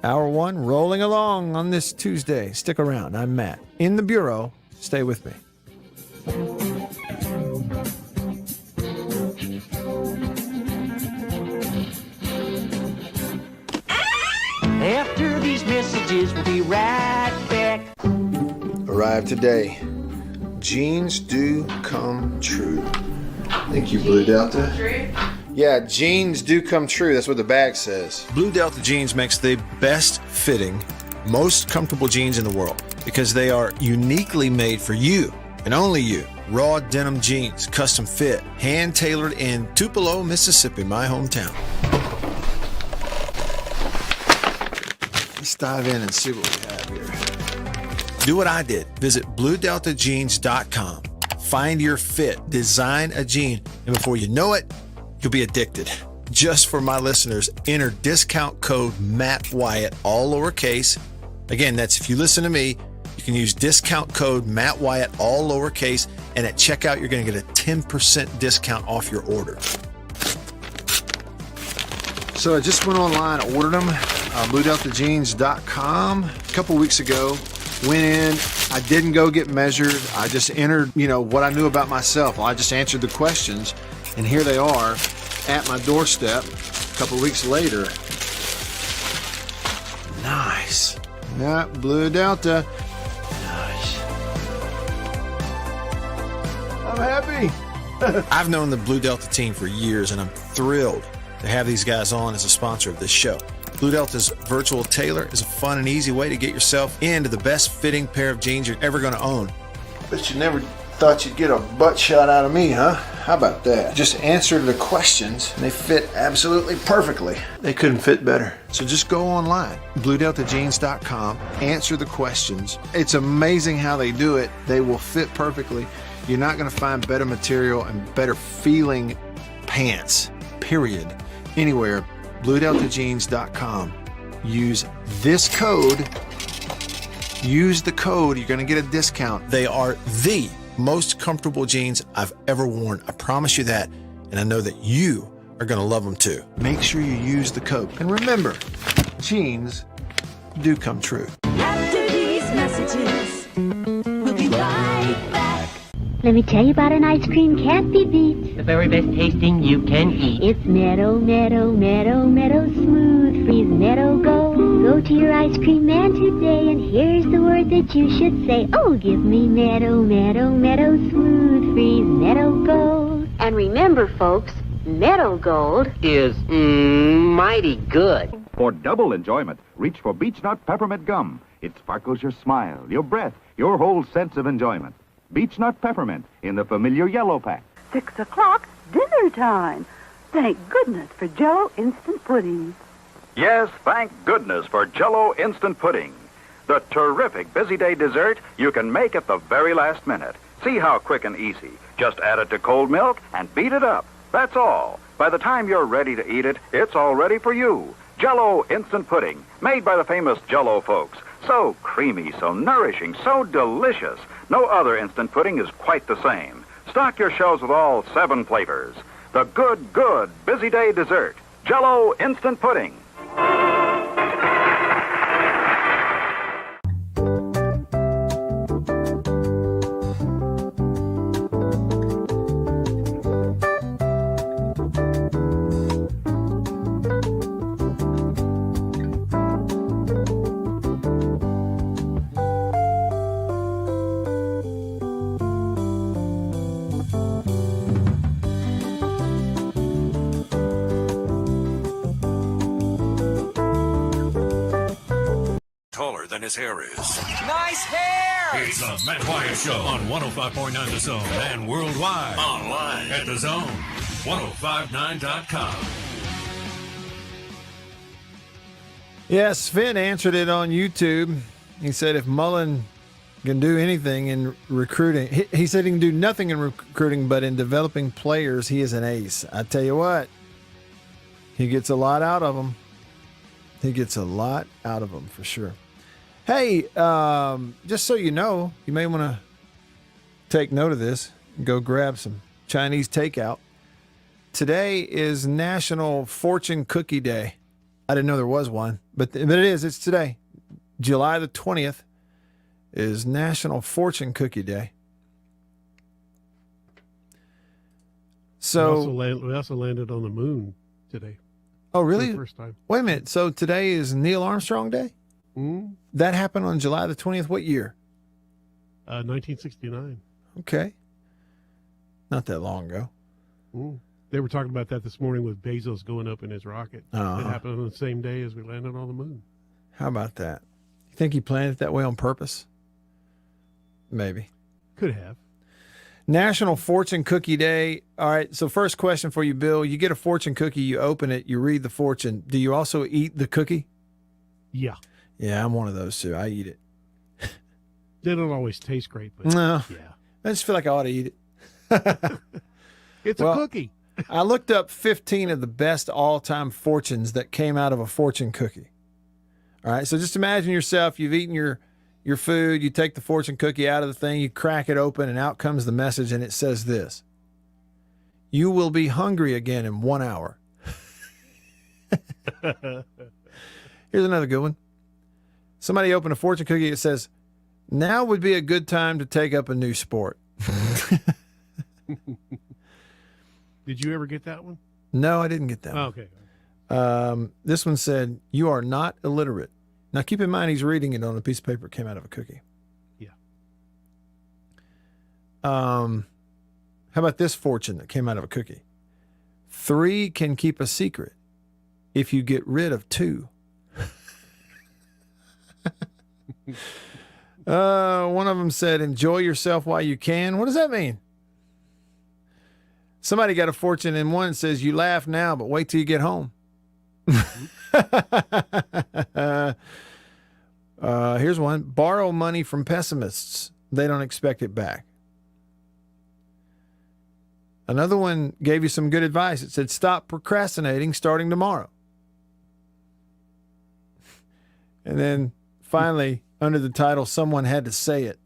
C: Hour 1 rolling along on this Tuesday. Stick around. I'm Matt. In the Bureau. Stay with me.
G: After these messages, we'll be right back.
C: Arrived today. Jeans do come true. Thank you, Blue Delta. Yeah, jeans do come true. That's what the bag says. Blue Delta Jeans makes the best fitting, most comfortable jeans in the world because they are uniquely made for you and only you. Raw denim jeans, custom fit, hand tailored in Tupelo, Mississippi, my hometown. Let's dive in and see what we have here. Do what I did. Visit BlueDeltaJeans.com. Find your fit, design a jean, and before you know it, you'll be addicted. Just for my listeners, enter discount code Matt Wyatt, all lowercase. Again, that's if you listen to me, you can use discount code Matt Wyatt, all lowercase, and at checkout, you're going to get a 10% discount off your order. So I just went online, ordered them, BlueDeltaJeans.com a couple weeks ago. Went in, I didn't go get measured. I just entered, what I knew about myself. I just answered the questions, and here they are at my doorstep a couple weeks later. Nice. Yeah, Blue Delta. Nice. I'm happy. I've known the Blue Delta team for years, and I'm thrilled to have these guys on as a sponsor of this show. Blue Delta's virtual tailor is a fun and easy way to get yourself into the best fitting pair of jeans you're ever going to own. Bet you never thought you'd get a butt shot out of me, huh? How about that? Just answered the questions and they fit absolutely perfectly. They couldn't fit better. So just go online, BlueDeltaJeans.com, answer the questions. It's amazing how they do it. They will fit perfectly. You're not going to find better material and better feeling pants, period, anywhere. BlueDeltaJeans.com. Use this code. Use the code. You're going to get a discount. They are the most comfortable jeans I've ever worn. I promise you that. And I know that you are going to love them too. Make sure you use the code. And remember, jeans do come true.
G: After these messages, we'll be right back.
Q: Let me tell you about an ice cream can't be beat.
R: The very best tasting you can eat.
Q: It's Meadow, Meadow, Meadow, Meadow Smooth Freeze Meadow Gold. Go to your ice cream man today and here's the word that you should say. Oh, give me Meadow, Meadow, Meadow Smooth Freeze Meadow Gold. And remember, folks, Meadow Gold
R: is mighty good.
H: For double enjoyment, reach for Beech Nut Peppermint Gum. It sparkles your smile, your breath, your whole sense of enjoyment. Beech Nut Peppermint in the familiar yellow pack.
S: 6 o'clock, dinner time. Thank goodness for Jell-O Instant Pudding.
T: Yes, thank goodness for Jell-O Instant Pudding. The terrific busy day dessert you can make at the very last minute. See how quick and easy. Just add it to cold milk and beat it up. That's all. By the time you're ready to eat it, it's all ready for you. Jell-O Instant Pudding, made by the famous Jell-O folks. So creamy, so nourishing, so delicious. No other instant pudding is quite the same. Stock your shelves with all 7 flavors. The good, busy day dessert. Jell-O Instant Pudding.
A: Taller than his hair is.
U: Nice hair!
A: It's the Matt Wyatt Show on 105.9 The Zone and worldwide online at thezone1059.com.
C: Yes, Finn answered it on YouTube. He said if Mullen can do anything in recruiting, he said he can do nothing in recruiting, but in developing players, he is an ace. I tell you what, he gets a lot out of them. He gets a lot out of them for sure. Hey, just so you know, you may want to take note of this and go grab some Chinese takeout. Today is National Fortune Cookie Day. I didn't know there was one, but it is. It's today. July the 20th is National Fortune Cookie Day. So
N: we also landed on the moon today.
C: Oh, really?
N: For the first time.
C: Wait a minute. So today is Neil Armstrong Day?
N: Mm.
C: That happened on July the 20th. What year?
N: 1969.
C: Okay. Not that long ago.
N: Mm. They were talking about that this morning with Bezos going up in his rocket.
C: Uh-huh.
N: It happened on the same day as we landed on the moon.
C: How about that? You think he planned it that way on purpose? Maybe.
N: Could have.
C: National Fortune Cookie Day. All right, so first question for you, Bill. You get a fortune cookie, you open it, you read the fortune. Do you also eat the cookie?
N: Yeah.
C: Yeah, I'm one of those too. I eat it.
N: They don't always taste great, but
C: no.
N: Yeah.
C: I just feel like I ought to eat it.
N: It's a cookie.
C: I looked up 15 of the best all-time fortunes that came out of a fortune cookie. All right, so just imagine yourself, you've eaten your food, you take the fortune cookie out of the thing, you crack it open, and out comes the message, and it says this: you will be hungry again in 1 hour. Here's another good one. Somebody opened a fortune cookie, it says, now would be a good time to take up a new sport.
N: Did you ever get that one?
C: No, I didn't get that one.
N: Okay.
C: This one said, you are not illiterate. Now, keep in mind, he's reading it on a piece of paper. It came out of a cookie.
N: Yeah.
C: How about this fortune that came out of a cookie? 3 can keep a secret if you get rid of 2. One of them said, enjoy yourself while you can. What does that mean? Somebody got a fortune in one that says you laugh now, but wait till you get home. Here's one. Borrow money from pessimists. They don't expect it back. Another one gave you some good advice. It said, stop procrastinating starting tomorrow. And then finally, under the title, someone had to say it,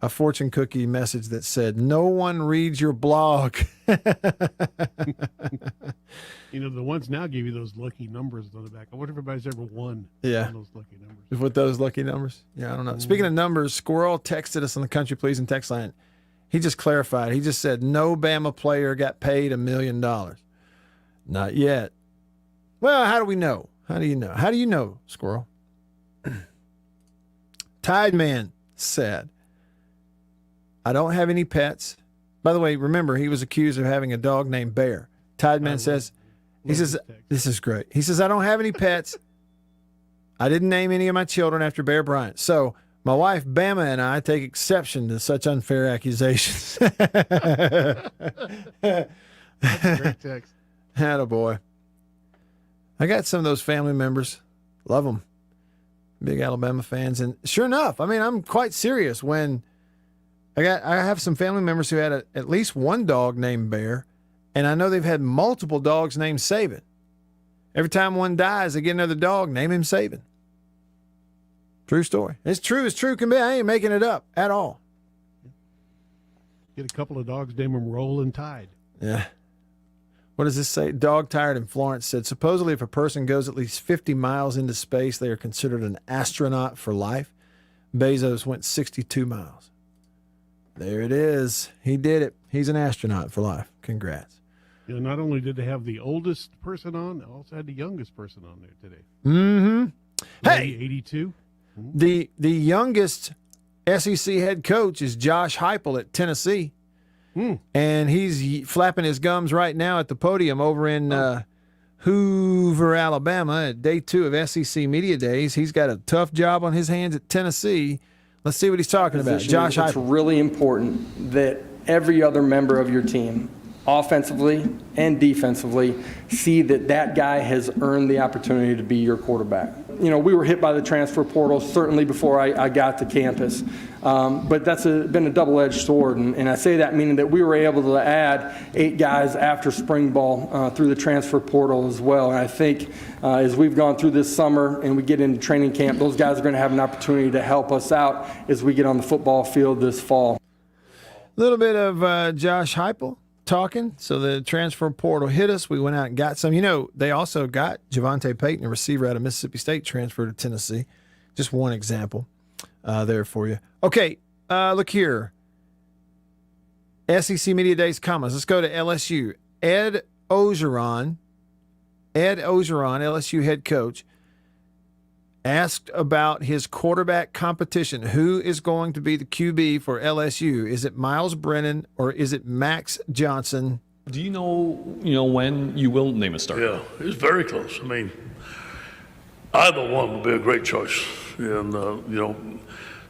C: a fortune cookie message that said, no one reads your blog.
N: You know, the ones now give you those lucky numbers on the back. I wonder if everybody's ever won
C: Yeah.
N: those lucky numbers.
C: With those lucky numbers? Yeah, I don't know. Speaking of numbers, Squirrel texted us on the Country Pleasing text line. He just clarified. He just said, no Bama player got paid $1 million. Not yet. Well, how do we know? How do you know? How do you know, Squirrel? Tide Man said, I don't have any pets. By the way, remember, he was accused of having a dog named Bear. Tide Man says, this is great. He says, I don't have any pets. I didn't name any of my children after Bear Bryant. So my wife, Bama, and I take exception to such unfair accusations.
N: That's a great text.
C: Attaboy. I got some of those family members. Love them. Big Alabama fans. And sure enough, I mean, I'm quite serious when I have some family members who had at least one dog named Bear, and I know they've had multiple dogs named Saban. Every time one dies, they get another dog, name him Saban. True story. It's true as true can be. I ain't making it up at all.
N: Get a couple of dogs, name them Roll and Tide.
C: Yeah. What does this say? Dog Tired in Florence said, supposedly if a person goes at least 50 miles into space, they are considered an astronaut for life. Bezos went 62 miles. There it is. He did it. He's an astronaut for life. Congrats.
N: You know, not only did they have the oldest person on, they also had the youngest person on there today.
C: Mm-hmm. Hey,
N: 82.
C: The youngest SEC head coach is Josh Heupel at Tennessee. And he's flapping his gums right now at the podium over in Hoover, Alabama at day 2 of SEC Media Days. He's got a tough job on his hands at Tennessee. Let's see what he's talking about. Josh Heupel.
E: It's really important that every other member of your team, offensively and defensively, see that that guy has earned the opportunity to be your quarterback. You know, we were hit by the transfer portal certainly before I got to campus, but that's been a double-edged sword, and I say that meaning that we were able to add 8 guys after spring ball through the transfer portal as well. And I think as we've gone through this summer and we get into training camp, those guys are going to have an opportunity to help us out as we get on the football field this fall.
C: A little bit of Josh Heupel talking. So the transfer portal hit us. We went out and got some. You know, they also got Javonte Payton, a receiver out of Mississippi State, transferred to Tennessee. Just one example there for you. Okay, look here. SEC Media Days comments. Let's go to LSU. Ed Ogeron, LSU head coach, asked about his quarterback competition. Who is going to be the QB for LSU? Is it Miles Brennan or is it Max Johnson?
V: Do you know when you will name a starter?
W: Yeah, it's very close. I mean, either one would be a great choice. And,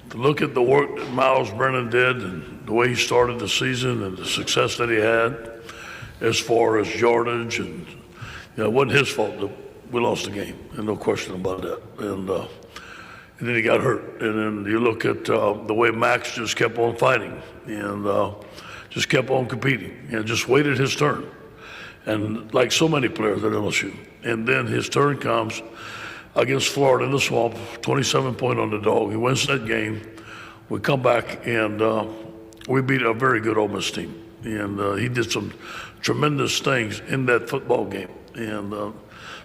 W: to look at the work that Miles Brennan did and the way he started the season and the success that he had as far as yardage, and, it wasn't his fault that we lost the game, and no question about that. And then he got hurt. And then you look at the way Max just kept on fighting and just kept on competing and just waited his turn. And like so many players at LSU. And then his turn comes against Florida in the Swamp, 27-point underdog. He wins that game. We come back and we beat a very good Ole Miss team. And he did some tremendous things in that football game. And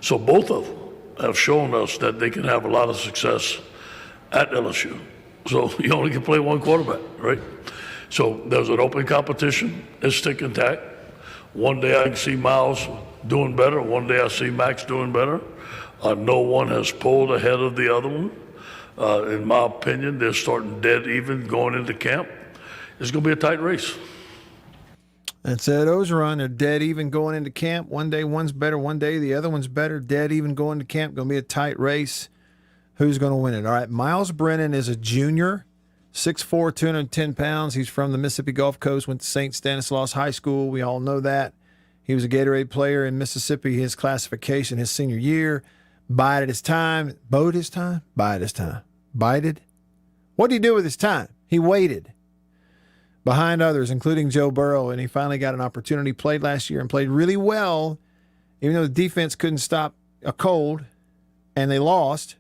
W: so both of them have shown us that they can have a lot of success at LSU. So you only can play one quarterback, right? So there's an open competition. It's stick and tack. One day I can see Miles doing better. One day I see Max doing better. No one has pulled ahead of the other one. In my opinion, they're starting dead even going into camp. It's going to be a tight race.
C: That's Ed Ogeron. They're dead even going into camp. One day one's better, one day the other one's better. Dead even going to camp. Going to be a tight race. Who's going to win it? All right, Miles Brennan is a junior. 6'4", 210 pounds. He's from the Mississippi Gulf Coast, went to St. Stanislaus High School. We all know that. He was a Gatorade player in Mississippi, his classification, his senior year. Bided his time. Bided his time? Bided? What did he do with his time? He waited behind others, including Joe Burrow, and he finally got an opportunity. Played last year and played really well, even though the defense couldn't stop a cold, and they lost.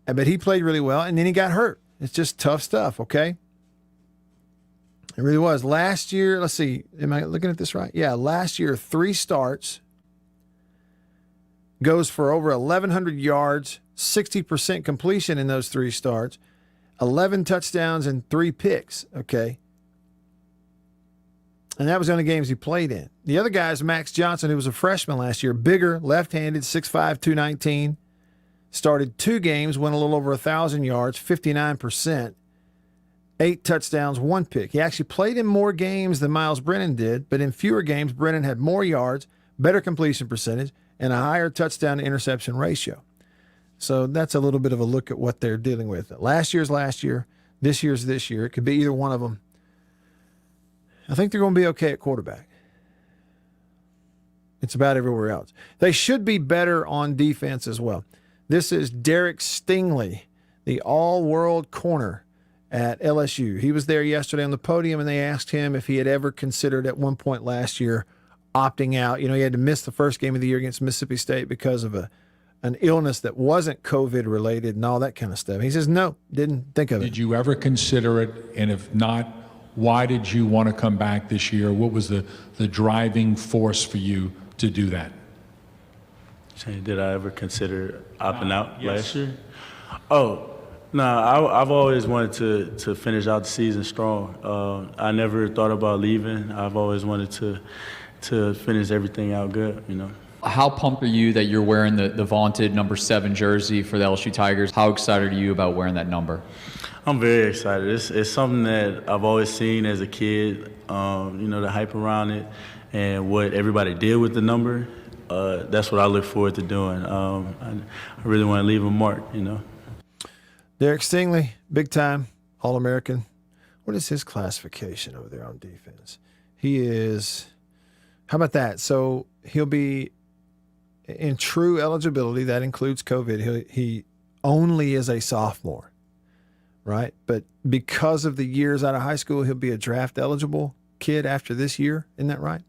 C: But he played really well, and then he got hurt. It's just tough stuff, okay? It really was. Last year, let's see, am I looking at this right? Yeah, last year, 3 starts, goes for over 1,100 yards, 60% completion in those 3 starts, 11 touchdowns and 3 picks, okay? And that was the only games he played in. The other guy is Max Johnson, who was a freshman last year, bigger, left-handed, 6'5", 219, started 2 games, went a little over 1,000 yards, 59%, 8 touchdowns, 1 pick. He actually played in more games than Miles Brennan did, but in fewer games, Brennan had more yards, better completion percentage, and a higher touchdown to interception ratio. So that's a little bit of a look at what they're dealing with. Last year's last year, this year's this year. It could be either one of them. I think they're going to be okay at quarterback. It's about everywhere else. They should be better on defense as well. This is Derek Stingley, the all-world corner at LSU. He was there yesterday on the podium, and they asked him if he had ever considered at one point last year opting out. You know, he had to miss the first game of the year against Mississippi State because of an illness that wasn't COVID-related and all that kind of stuff. He says, no, didn't think of it.
O: Did you ever consider it? And if not, why did you want to come back this year? What was the driving force for you to do that?
B: Did I ever consider opting out last year? Oh, no, I've always wanted to finish out the season strong. I never thought about leaving. I've always wanted to finish everything out good, you know.
F: How pumped are you that you're wearing the vaunted number 7 jersey for the LSU Tigers? How excited are you about wearing that number?
B: I'm very excited. It's something that I've always seen as a kid, you know, the hype around it and what everybody did with the number. That's what I look forward to doing. I really want to leave a mark, you know.
C: Derek Stingley, big time, All-American. What is his classification over there on defense? He is, how about that? So he'll be in true eligibility. That includes COVID. He only is a sophomore, right? But because of the years out of high school, he'll be a draft eligible kid after this year. Isn't that right?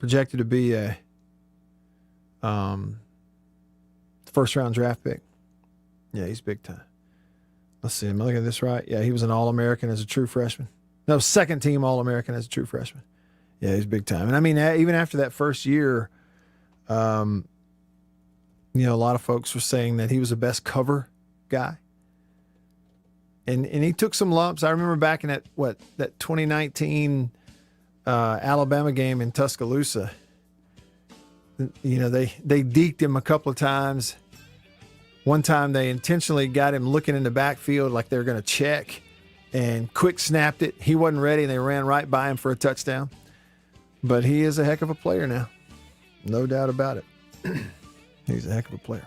C: Projected to be a first-round draft pick. Yeah, he's big time. Let's see. Am I looking at this right? Yeah, he was an All-American as a true freshman. No, second-team All-American as a true freshman. Yeah, he's big time. And, I mean, even after that first year, you know, a lot of folks were saying that he was the best cover guy. And he took some lumps. I remember back in that 2019 Alabama game in Tuscaloosa, you know, they deked him a couple of times. One time they intentionally got him looking in the backfield like they were going to check and quick snapped it. He wasn't ready, and they ran right by him for a touchdown. But he is a heck of a player now. No doubt about it. He's a heck of a player.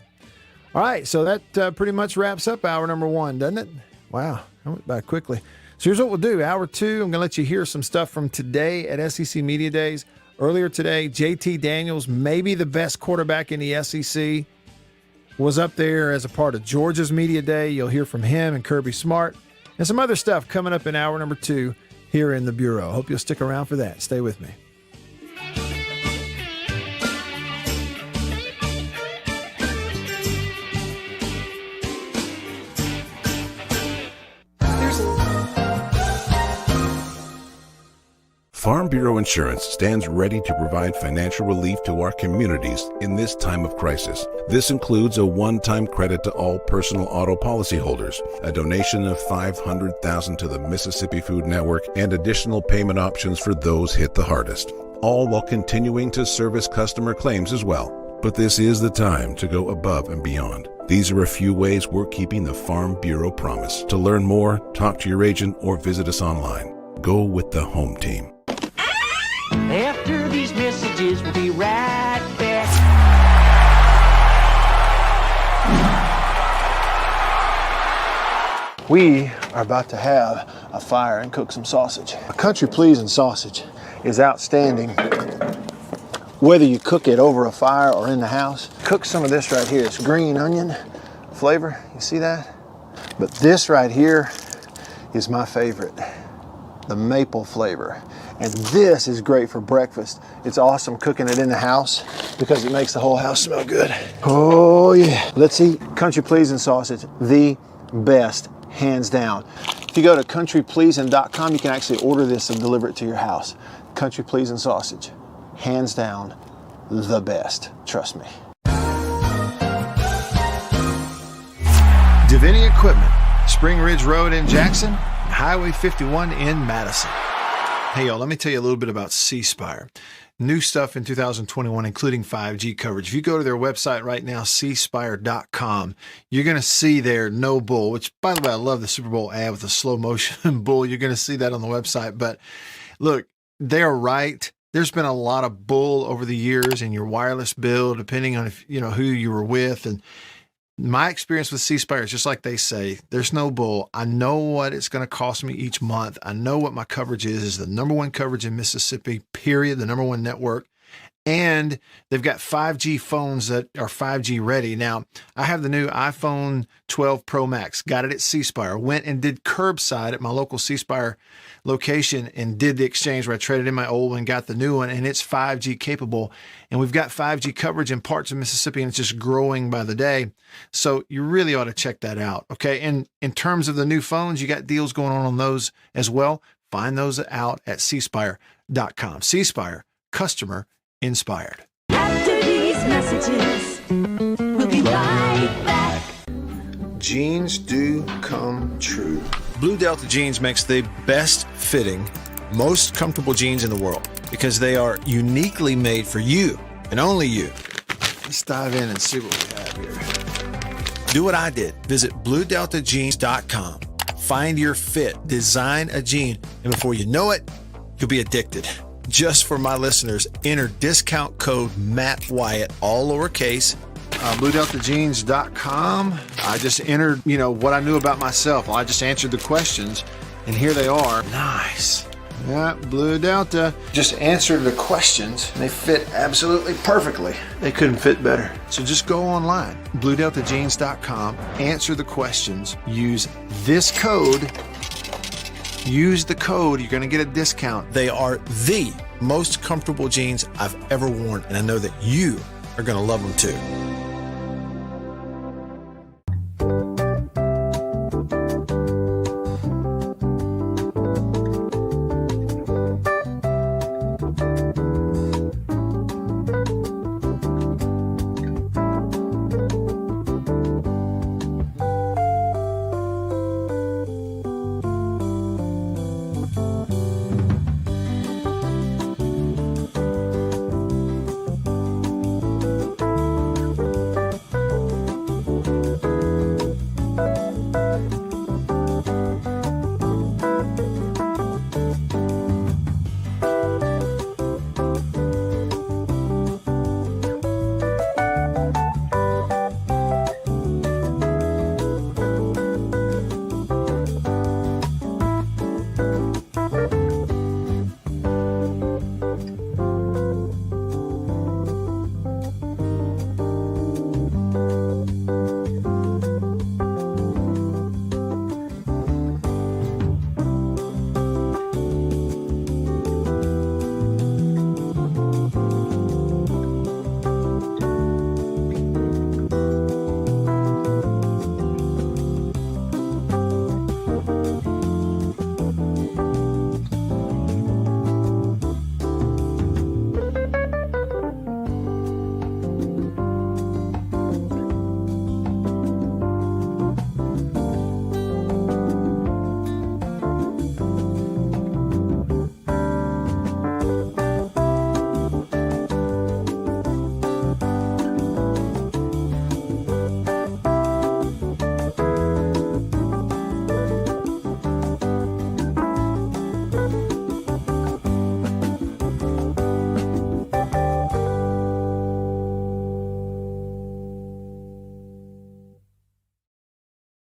C: All right, so that pretty much wraps up hour number 1, doesn't it? Wow, that went by quickly. So here's what we'll do. Hour 2, I'm going to let you hear some stuff from today at SEC Media Days. Earlier today, JT Daniels, maybe the best quarterback in the SEC, was up there as a part of Georgia's Media Day. You'll hear from him and Kirby Smart and some other stuff coming up in hour number 2 here in the Bureau. Hope you'll stick around for that. Stay with me.
I: Farm Bureau Insurance stands ready to provide financial relief to our communities in this time of crisis. This includes a one-time credit to all personal auto policyholders, a donation of $500,000 to the Mississippi Food Network, and additional payment options for those hit the hardest, all while continuing to service customer claims as well. But this is the time to go above and beyond. These are a few ways we're keeping the Farm Bureau promise. To learn more, talk to your agent or visit us online. Go with the home team.
R: After these messages, we'll be right back.
C: We are about to have a fire and cook some sausage. A country pleasing sausage is outstanding whether you cook it over a fire or in the house. Cook some of this right here. It's green onion flavor. You see that? But this right here is my favorite, the maple flavor. And this is great for breakfast. It's awesome cooking it in the house because it makes the whole house smell good. Oh yeah. Let's eat country pleasing sausage, the best, hands down. If you go to countrypleasing.com, you can actually order this and deliver it to your house. Country pleasing sausage, hands down, the best. Trust me. Davini Equipment, Spring Ridge Road in Jackson, Highway 51 in Madison. Hey y'all, let me tell you a little bit about C Spire. New stuff in 2021, including 5G coverage. If you go to their website right now, cspire.com, you're going to see their no bull, which, by the way, I love the Super Bowl ad with the slow motion bull. You're going to see that on the website. But look, they're right. There's been a lot of bull over the years in your wireless bill, depending on if, who you were with. And my experience with C Spire is just like they say, there's no bull. I know what it's going to cost me each month. I know what my coverage is the number one coverage in Mississippi, period, the number one network. And they've got 5G phones that are 5G ready. Now, I have the new iPhone 12 Pro Max, got it at C Spire, went and did curbside at my local C Spire location and did the exchange where I traded in my old one, got the new one, and it's 5G capable. And we've got 5G coverage in parts of Mississippi, and it's just growing by the day. So you really ought to check that out, okay? And in terms of the new phones, you got deals going on those as well. Find those out at cspire.com. C Spire, customer inspired.
G: After these messages, we'll be right back.
C: Jeans do come true. Blue Delta Jeans makes the best fitting, most comfortable jeans in the world because they are uniquely made for you and only you. Let's dive in and see what we have here. Do what I did. Visit BlueDeltaJeans.com. Find your fit, design a jean, and before you know it, you'll be addicted. Just for my listeners, enter discount code Matt Wyatt, all lowercase, BlueDeltaJeans.com. I just entered, what I knew about myself. I just answered the questions, and here they are. Nice. Yeah, Blue Delta. Just answered the questions, and they fit absolutely perfectly. They couldn't fit better. So just go online, BlueDeltaJeans.com, answer the questions, use this code. Use the code, you're going to get a discount. They are the most comfortable jeans I've ever worn, and I know that you are going to love them too.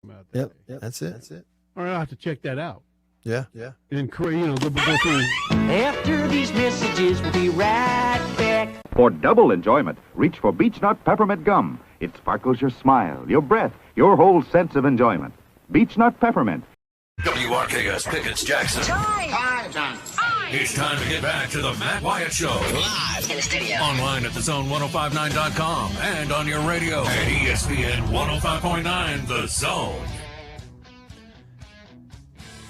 N: come out there.
C: Yep. That's it.
N: All right, I'll have to check that out.
C: Yeah.
N: And go through.
R: After these messages, we'll be right back.
H: For double enjoyment, reach for Beech Nut Peppermint Gum. It sparkles your smile, your breath, your whole sense of enjoyment. Beech Nut Peppermint.
A: WRKS Pickens Jackson.
G: Time.
A: It's time to get back to the Matt Wyatt Show.
G: Live in the studio.
A: Online at thezone1059.com and on your radio at ESPN 105.9 The Zone.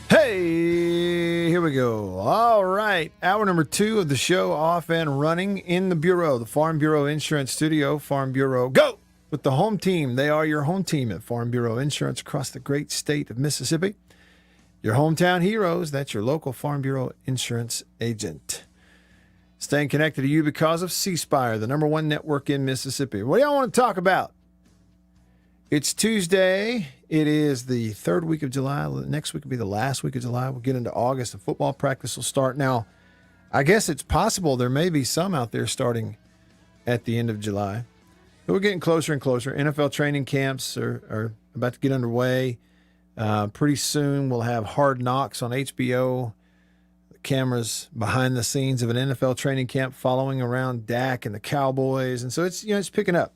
C: Hey, here we go. All right. Hour number 2 of the show off and running in the Bureau, the Farm Bureau Insurance Studio. Farm Bureau, go with the home team. They are your home team at Farm Bureau Insurance across the great state of Mississippi. Your hometown heroes, that's your local Farm Bureau Insurance agent. Staying connected to you because of C Spire, the #1 network in Mississippi. What do y'all want to talk about? It's Tuesday. It is the 3rd week of July. Next week will be the last week of July. We'll get into August and football practice will start. Now, I guess it's possible there may be some out there starting at the end of July. But we're getting closer and closer. NFL training camps are about to get underway. Pretty soon we'll have Hard Knocks on HBO. The cameras behind the scenes of an NFL training camp following around Dak and the Cowboys. And so it's picking up.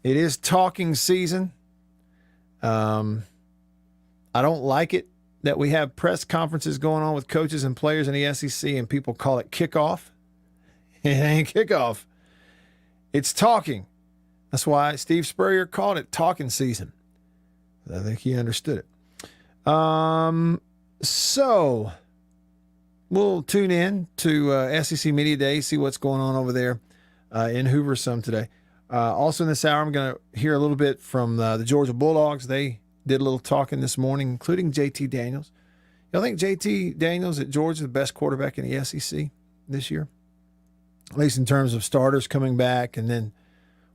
C: It is talking season. I don't like it that we have press conferences going on with coaches and players in the SEC and people call it kickoff. It ain't kickoff. It's talking. That's why Steve Spurrier called it talking season. I think he understood it. So we'll tune in to SEC Media Day, see what's going on over there in Hoover some today. Also in this hour, I'm going to hear a little bit from the Georgia Bulldogs. They did a little talking this morning, including JT Daniels. Y'all think JT Daniels at Georgia is the best quarterback in the SEC this year? At least in terms of starters coming back, and then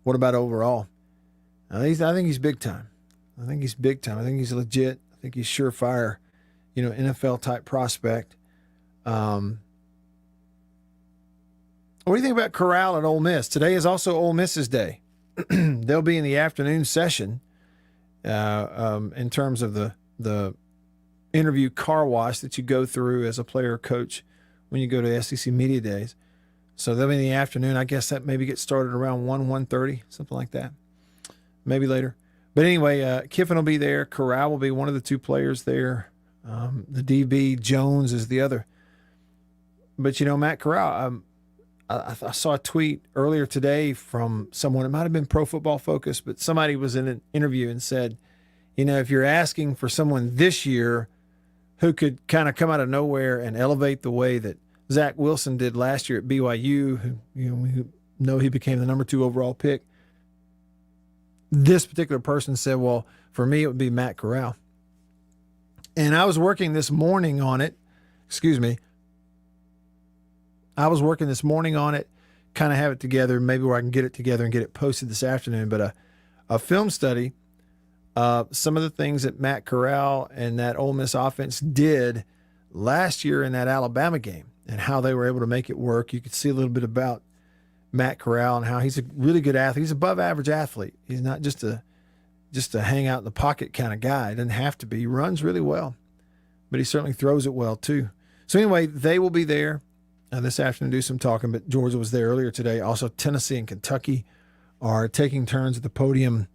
C: what about overall? I think he's big time. I think he's big time. I think he's legit. I think he's surefire, NFL-type prospect. What do you think about Corral at Ole Miss? Today is also Ole Miss's day. They'll be in the afternoon session in terms of the interview car wash that you go through as a player or coach when you go to SEC Media Days. So they'll be in the afternoon. I guess that maybe gets started around 1:30, something like that. Maybe later. But anyway, Kiffin will be there. Corral will be one of the two players there. The DB, Jones, is the other. But, Matt Corral, I saw a tweet earlier today from someone. It might have been Pro Football Focus, but somebody was in an interview and said, if you're asking for someone this year who could kind of come out of nowhere and elevate the way that Zach Wilson did last year at BYU, who we know he became the number 2 overall pick, this particular person said, well, for me, it would be Matt Corral. And I was working this morning on it. I was working this morning on it, kind of have it together, maybe where I can get it together and get it posted this afternoon. But a film study, some of the things that Matt Corral and that Ole Miss offense did last year in that Alabama game and how they were able to make it work. You could see a little bit about Matt Corral and how he's a really good athlete. He's above average athlete. He's not just a hang out in the pocket kind of guy. He doesn't have to be. He runs really well, but he certainly throws it well too. So anyway, they will be there this afternoon to do some talking, but Georgia was there earlier today. Also, Tennessee and Kentucky are taking turns at the podium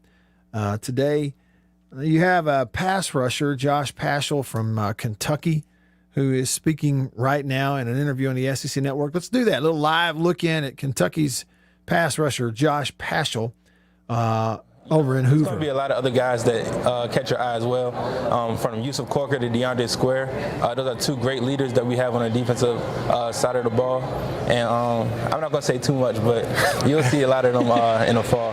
C: today. You have a pass rusher, Josh Paschal from Kentucky, who is speaking right now in an interview on the SEC Network. Let's do that. A little live look in at Kentucky's pass rusher, Josh Paschal, over in Hoover.
J: There's going to be a lot of other guys that catch your eye as well, from Yusuf Corker to DeAndre Square. Those are 2 great leaders that we have on the defensive side of the ball. And I'm not going to say too much, but you'll see a lot of them in the fall.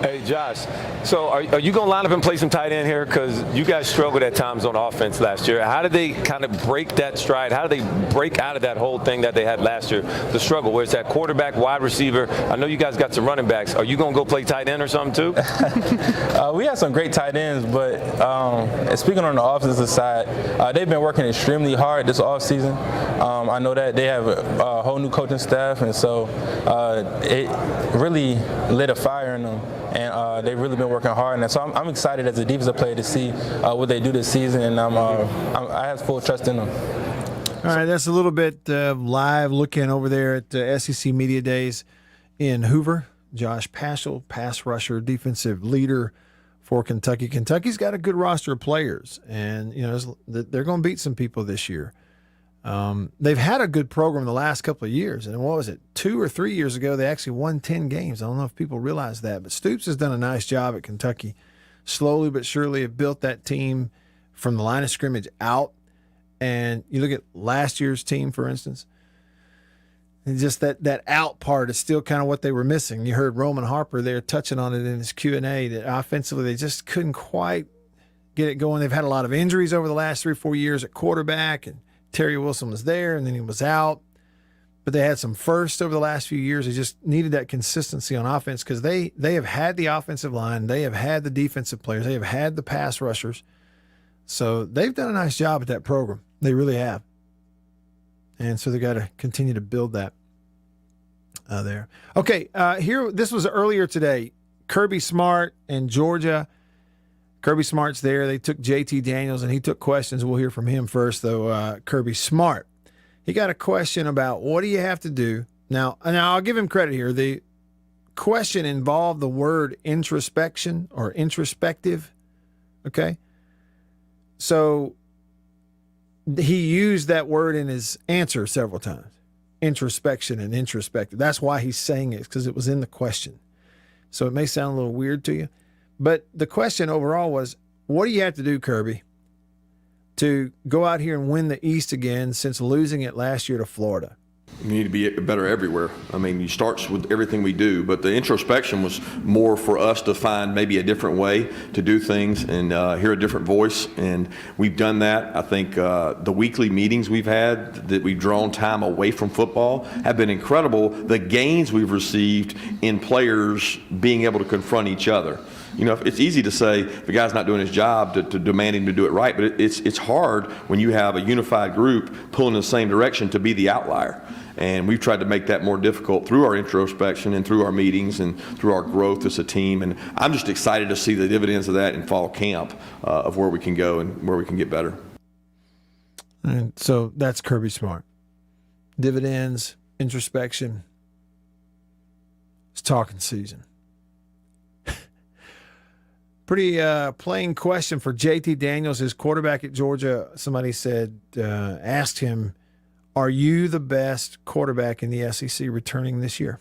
K: Hey, Josh, so are you going to line up and play some tight end here? Because you guys struggled at times on offense last year. How did they kind of break that stride? How did they break out of that whole thing that they had last year, the struggle, where it's that quarterback, wide receiver? I know you guys got some running backs. Are you going to go play tight end or something too?
J: We have some great tight ends, but speaking on the offensive side, they've been working extremely hard this offseason. I know that they have a whole new coaching staff, and so it really lit a fire in them. and they've really been working hard. And so I'm excited as a defensive player to see what they do this season, and I have full trust in them.
C: All right, that's a little bit live looking over there at SEC Media Days in Hoover. Josh Paschal, pass rusher, defensive leader for Kentucky. Kentucky's got a good roster of players, and they're going to beat some people this year. They've had a good program the last couple of years, and what was it, 2 or 3 years ago, they actually won 10 games. I don't know if people realize that, but Stoops has done a nice job at Kentucky. Slowly but surely have built that team from the line of scrimmage out. And you look at last year's team, for instance, and just that out part is still kind of what they were missing. You heard Roman Harper there touching on it in his Q&A, that offensively they just couldn't quite get it going. They've had a lot of injuries over the last 3 or 4 years at quarterback, and Terry Wilson was there, and then he was out. But they had some firsts over the last few years. They just needed that consistency on offense because they have had the offensive line. They have had the defensive players. They have had the pass rushers. So they've done a nice job at that program. They really have. And so they got to continue to build that there. Okay, here, this was earlier today. Kirby Smart and Georgia. Kirby Smart's there. They took JT Daniels, and he took questions. We'll hear from him first, though. Kirby Smart. He got a question about what do you have to do. Now I'll give him credit here. The question involved the word introspection or introspective. Okay? So he used that word in his answer several times. Introspection and introspective. That's why he's saying it, because it was in the question. So it may sound a little weird to you. But the question overall was, what do you have to do, Kirby, to go out here and win the East again since losing it last year to Florida?
D: You need to be better everywhere. I mean, you start with everything we do, but the introspection was more for us to find maybe a different way to do things and hear a different voice, and we've done that. I think the weekly meetings we've had that we've drawn time away from football have been incredible. The gains we've received in players being able to confront each other. You know, it's easy to say if a guy's not doing his job to demand him to do it right, but it's hard when you have a unified group pulling in the same direction to be the outlier. And we've tried to make that more difficult through our introspection and through our meetings and through our growth as a team. And I'm just excited to see the dividends of that in fall camp of where we can go and where we can get better.
C: And so that's Kirby Smart. Dividends, introspection. It's talking season. Pretty plain question for JT Daniels, his quarterback at Georgia. Somebody said, asked him, are you the best quarterback in the SEC returning this year?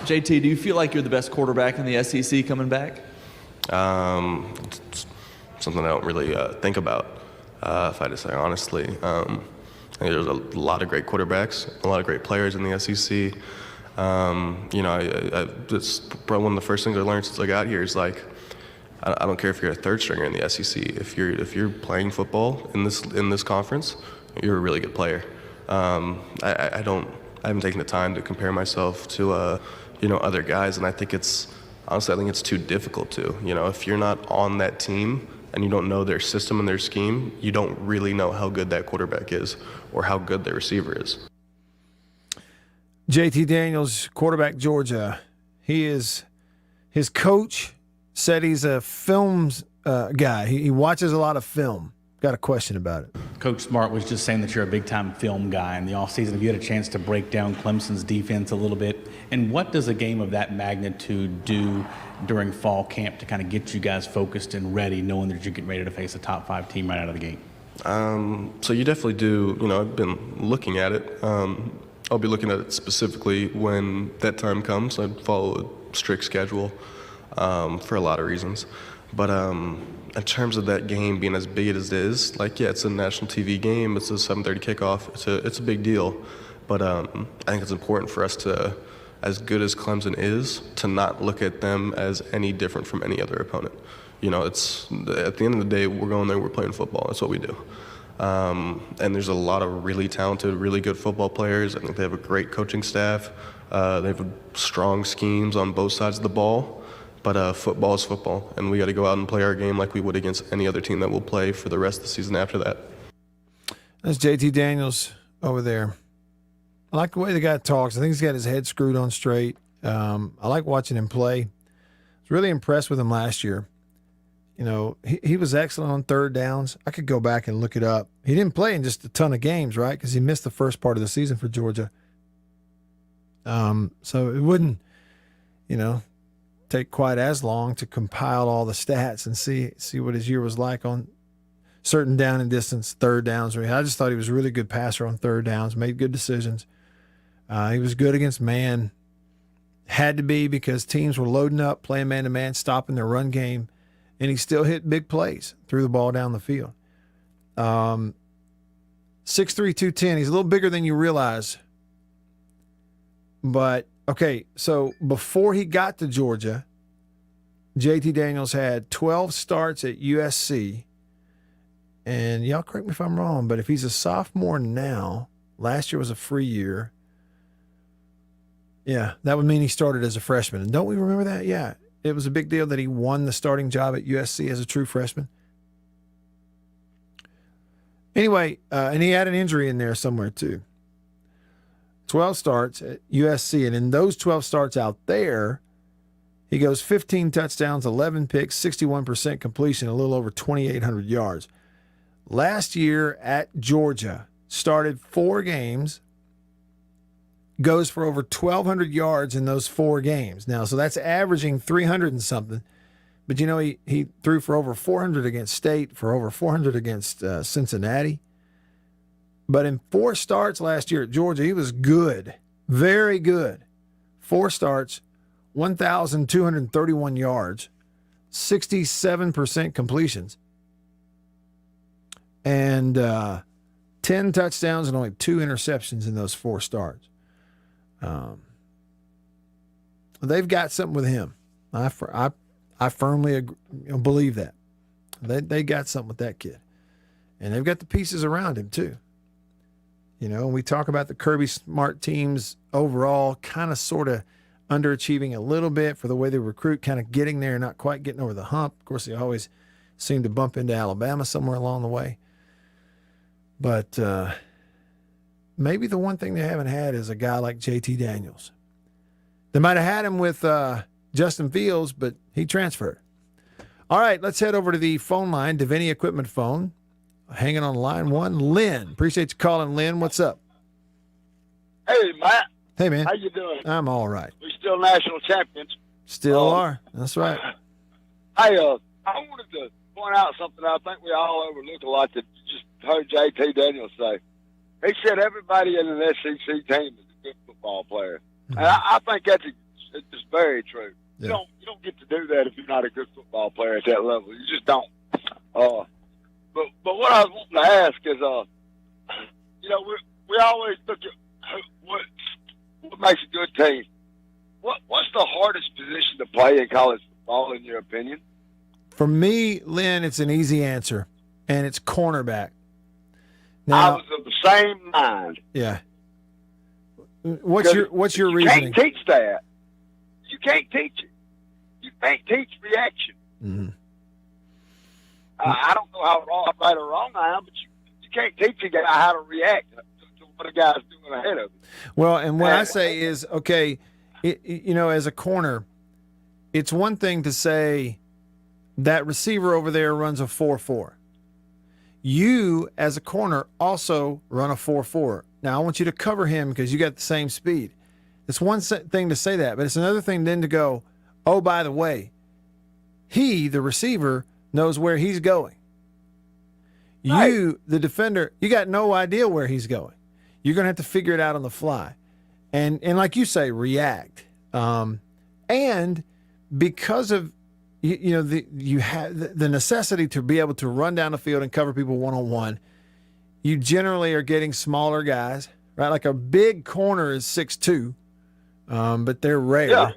L: JT, do you feel like you're the best quarterback in the SEC coming back?
M: It's something I don't really think about, if I had to say honestly. I think there's a lot of great quarterbacks, a lot of great players in the SEC. It's probably one of the first things I learned since I got here is like, I don't care if you're a third stringer in the SEC. If you're playing football in this conference, you're a really good player. I haven't taken the time to compare myself to other guys, and I think it's too difficult to. If you're not on that team and you don't know their system and their scheme, you don't really know how good that quarterback is or how good their receiver is.
C: JT Daniels, quarterback Georgia. His coach said he's a films guy. He watches a lot of film. Got a question about it.
X: Coach Smart was just saying that you're a big-time film guy in the offseason. Have you had a chance to break down Clemson's defense a little bit? And what does a game of that magnitude do during fall camp to kind of get you guys focused and ready, knowing that you're getting ready to face a top-5 team right out of the gate?
M: So you definitely do. I've been looking at it. I'll be looking at it specifically when that time comes. I follow a strict schedule for a lot of reasons. But in terms of that game being as big as it is, it's a national TV game. It's a 7:30 kickoff. It's a big deal. But I think it's important for us to, as good as Clemson is, to not look at them as any different from any other opponent. It's at the end of the day, we're going there, we're playing football. That's what we do. And there's a lot of really talented, really good football players. I think they have a great coaching staff. They have strong schemes on both sides of the ball. But football is football, and we got to go out and play our game like we would against any other team that will play for the rest of the season after that.
C: That's JT Daniels over there. I like the way the guy talks. I think he's got his head screwed on straight. I like watching him play. It's really impressed with him last year. You know, he was excellent on third downs. I could go back and look it up. He didn't play in just a ton of games, right? Because he missed the first part of the season for Georgia. So it wouldn't, take quite as long to compile all the stats and see what his year was like on certain down and distance third downs. I just thought he was a really good passer on third downs, made good decisions. He was good against man. Had to be because teams were loading up, playing man-to-man, stopping their run game, and he still hit big plays, threw the ball down the field. 6'3", 210. He's a little bigger than you realize. But, okay, so before he got to Georgia, JT Daniels had 12 starts at USC. And y'all correct me if I'm wrong, but if he's a sophomore now, last year was a free year. Yeah, that would mean he started as a freshman. And don't we remember that? Yeah, it was a big deal that he won the starting job at USC as a true freshman. Anyway, and he had an injury in there somewhere too. 12 starts at USC, and in those 12 starts out there, he goes 15 touchdowns, 11 picks, 61% completion, a little over 2,800 yards. Last year at Georgia, started 4 games, goes for over 1,200 yards in those 4 games. Now, so that's averaging 300 and something. But, he threw for over 400 against State, for over 400 against Cincinnati. But in 4 starts last year at Georgia, he was good, very good. 4 starts, 1,231 yards, 67% completions, and 10 touchdowns and only 2 interceptions in those 4 starts. They've got something with him. I firmly believe that. They got something with that kid. And they've got the pieces around him, too. We talk about the Kirby Smart teams overall kind of sort of underachieving a little bit for the way they recruit, kind of getting there, not quite getting over the hump. Of course, they always seem to bump into Alabama somewhere along the way. But maybe the one thing they haven't had is a guy like JT Daniels. They might have had him with Justin Fields, but he transferred. All right, let's head over to the phone line, Davini Equipment phone. Hanging on line 1, Lynn. Appreciate you calling, Lynn. What's up?
P: Hey, Matt.
C: Hey, man.
P: How you doing?
C: I'm all right.
P: We're still national champions.
C: Still are. That's right.
P: Hey, I wanted to point out something I think we all overlook a lot that you just heard J.T. Daniels say. He said everybody in an SEC team is a good football player. Mm-hmm. And I think that's just very true.
C: Yeah.
P: You don't get to do that if you're not a good football player at that level. You just don't. But what I was wanting to ask is, we always look at what makes a good team. What's the hardest position to play in college football, in your opinion?
C: For me, Lynn, it's an easy answer, and it's cornerback. Now,
P: I was of the same mind.
C: Yeah. What's your reasoning?
P: You can't teach that. You can't teach it. You can't teach reaction.
C: Mm-hmm.
P: I don't know how right or wrong I am, but you can't teach a guy how to react to what a guy's doing ahead of him.
C: Well, and what I say is, okay, as a corner, it's one thing to say that receiver over there runs a 4.4. You, as a corner, also run a 4.4. Now, I want you to cover him because you got the same speed. It's one thing to say that, but it's another thing then to go, oh, by the way, he, the receiver, knows where he's going. You, the defender, you got no idea where he's going. You're going to have to figure it out on the fly. And like you say, react. And because of, you have the necessity to be able to run down the field and cover people one-on-one, you generally are getting smaller guys, right? Like a big corner is 6'2", but they're rare.
P: Yeah.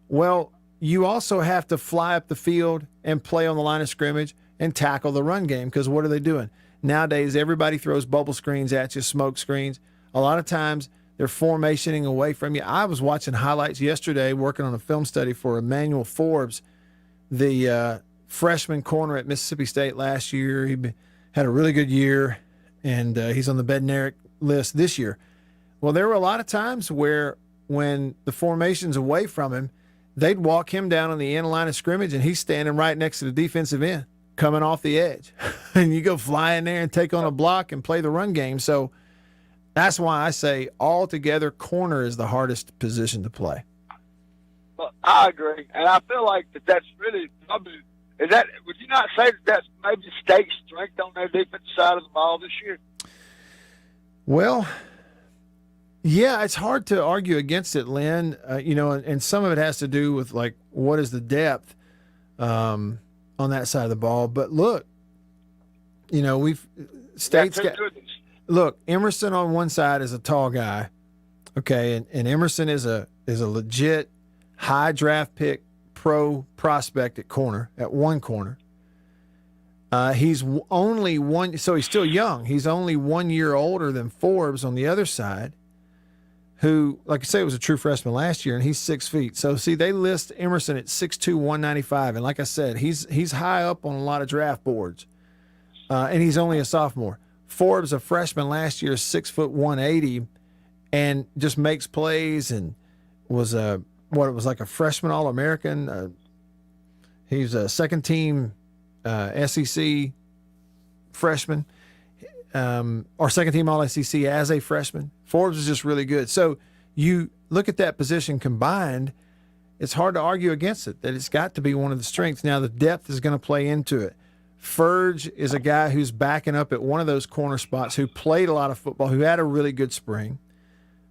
C: Well, you also have to fly up the field and play on the line of scrimmage and tackle the run game because what are they doing? Nowadays, everybody throws bubble screens at you, smoke screens. A lot of times, they're formationing away from you. I was watching highlights yesterday working on a film study for Emmanuel Forbes, the freshman corner at Mississippi State last year. He had a really good year, and he's on the Bednarik list this year. Well, there were a lot of times where when the formation's away from him, they'd walk him down on the end line of scrimmage, and he's standing right next to the defensive end, coming off the edge. And you go fly in there and take on a block and play the run game. So that's why I say altogether corner is the hardest position to play.
P: Well, I agree, and I feel like that's really probably – would you not say that that's maybe State's strength on their defensive side of the ball this year?
C: Well, yeah, it's hard to argue against it, Lynn. And some of it has to do with, like, what is the depth on that side of the ball. But look, State's got – look, Emerson on one side is a tall guy, okay, and Emerson is a legit high draft pick pro prospect at one corner. He's only one, so he's still young. He's only 1 year older than Forbes on the other side, who, like I say, was a true freshman last year, and he's 6 feet. So, see, they list Emerson at 6'2", 195, and like I said, he's high up on a lot of draft boards, and he's only a sophomore. Forbes, a freshman last year, 6 foot 180, and just makes plays and was it was like a freshman All-American. He's a second-team SEC freshman, or second-team All-SEC as a freshman. Forbes is just really good. So you look at that position combined, it's hard to argue against it, that it's got to be one of the strengths. Now, the depth is going to play into it. Ferge is a guy who's backing up at one of those corner spots, who played a lot of football, who had a really good spring.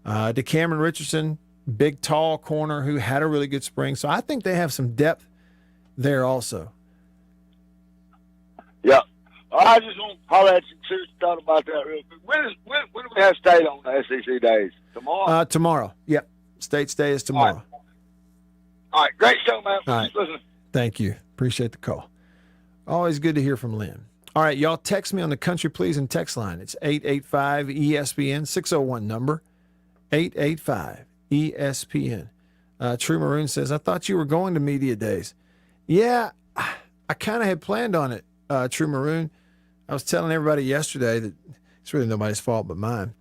C: DeCameron Richardson, big, tall corner who had a really good spring. So I think they have some depth there also.
P: Yeah. I just want to holler at you and see what you thought about that real quick. When do we have State on the SEC days? Tomorrow?
C: Tomorrow. Yep. State's Day is tomorrow.
P: All right. Great show, man.
C: All right.
P: Listen.
C: Thank you. Appreciate the call. Always good to hear from Lynn. All right, y'all text me on the Country Pleasing text line. It's 885-ESPN, 601 number, 885-ESPN. True Maroon says, I thought you were going to media days. Yeah, I kind of had planned on it, True Maroon. I was telling everybody yesterday that it's really nobody's fault but mine.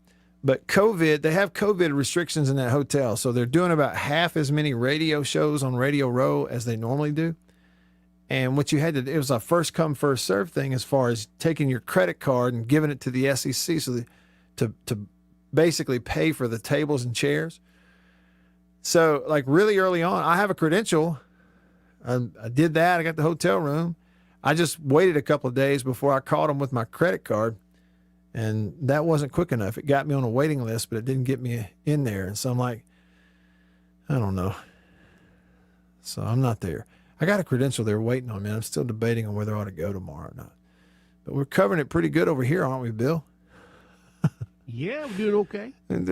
C: But they have COVID restrictions in that hotel, so they're doing about half as many radio shows on Radio Row as they normally do. And what you had to do, it was a first come, first serve thing as far as taking your credit card and giving it to the SEC to basically pay for the tables and chairs. So, like, really early on, I have a credential. I did that. I got the hotel room. I just waited a couple of days before I called them with my credit card, and that wasn't quick enough. It got me on a waiting list, but it didn't get me in there. And so I'm like, I don't know. So I'm not there. I got a credential there waiting on me. I'm still debating on whether I ought to go tomorrow or not. But we're covering it pretty good over here, aren't we, Bill?
N: Yeah, we're doing okay.
C: And,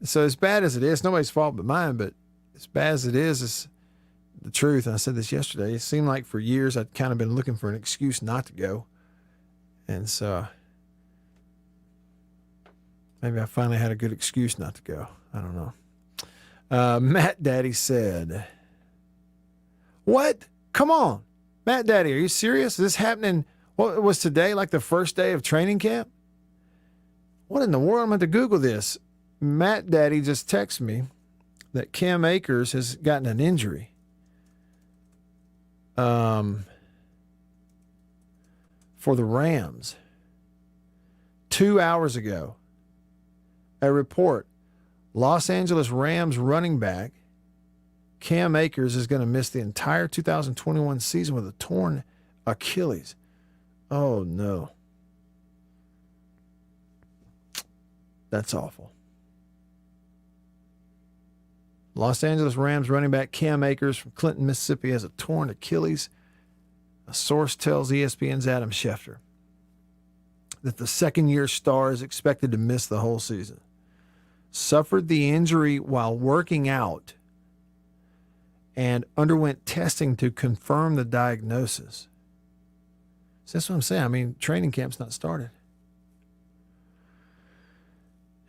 C: so as bad as it is, nobody's fault but mine, but as bad as it is, it's the truth. And I said this yesterday. It seemed like for years I'd kind of been looking for an excuse not to go. And so maybe I finally had a good excuse not to go. I don't know. Matt Daddy said, what? Come on. Matt Daddy, are you serious? Is this happening? What was today, like the first day of training camp? What in the world? I'm going to Google this. Matt Daddy just texted me that Cam Akers has gotten an injury. For the Rams. 2 hours ago, a report. Los Angeles Rams running back Cam Akers is going to miss the entire 2021 season with a torn Achilles. Oh, no. That's awful. Los Angeles Rams running back Cam Akers from Clinton, Mississippi has a torn Achilles. A source tells ESPN's Adam Schefter that the second-year star is expected to miss the whole season. Suffered the injury while working out and underwent testing to confirm the diagnosis. So that's what I'm saying. I mean, training camp's not started.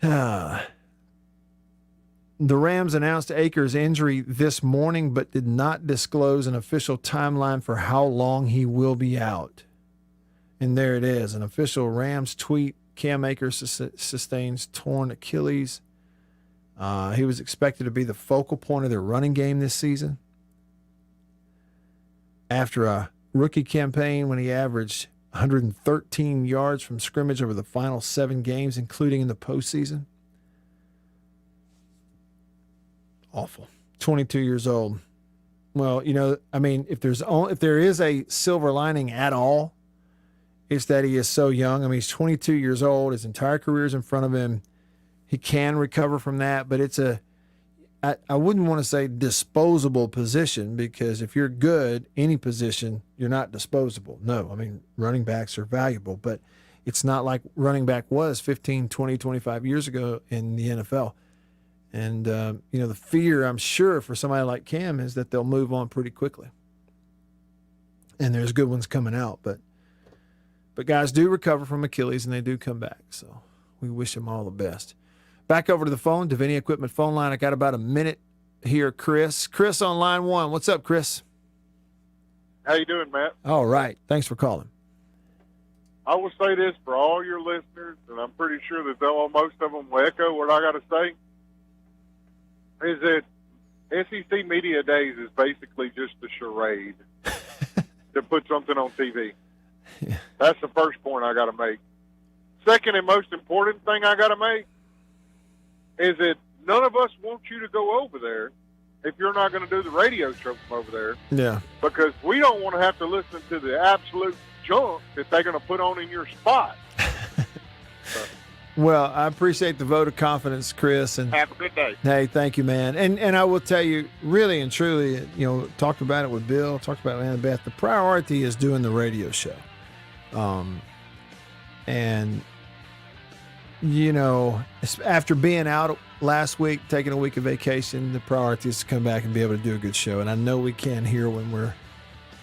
C: The Rams announced Akers' injury this morning, but did not disclose an official timeline for how long he will be out. And there it is, an official Rams tweet. Cam Akers sustains torn Achilles. He was expected to be the focal point of their running game this season. After a rookie campaign when he averaged 113 yards from scrimmage over the final 7 games, including in the postseason. Awful. 22 years old. Well, if there is a silver lining at all, it's that he is so young. He's 22 years old. His entire career is in front of him. He can recover from that, but it's I wouldn't want to say disposable position, because if you're good, any position, you're not disposable. No, running backs are valuable, but it's not like running back was 15, 20, 25 years ago in the NFL. And, the fear, I'm sure, for somebody like Cam is that they'll move on pretty quickly. And there's good ones coming out, but guys do recover from Achilles and they do come back. So we wish them all the best. Back over to the phone, Davini Equipment phone line. I got about a minute here, Chris. Chris on line 1. What's up, Chris?
Q: How you doing, Matt?
C: All right. Thanks for calling.
Q: I will say this for all your listeners, and I'm pretty sure that most of them will echo what I got to say, is that SEC Media Days is basically just a charade to put something on TV. Yeah. That's the first point I got to make. Second and most important thing I got to make is that none of us want you to go over there if you're not going to do the radio show from over there.
C: Yeah.
Q: Because we don't want to have to listen to the absolute junk that they're going to put on in your spot.
C: Well, I appreciate the vote of confidence, Chris. And
Q: have a good day.
C: Hey, thank you, man. And I will tell you, really and truly, talked about it with Bill, talked about it with Annabeth. The priority is doing the radio show. After being out last week, taking a week of vacation, the priority is to come back and be able to do a good show. And I know we can here when we're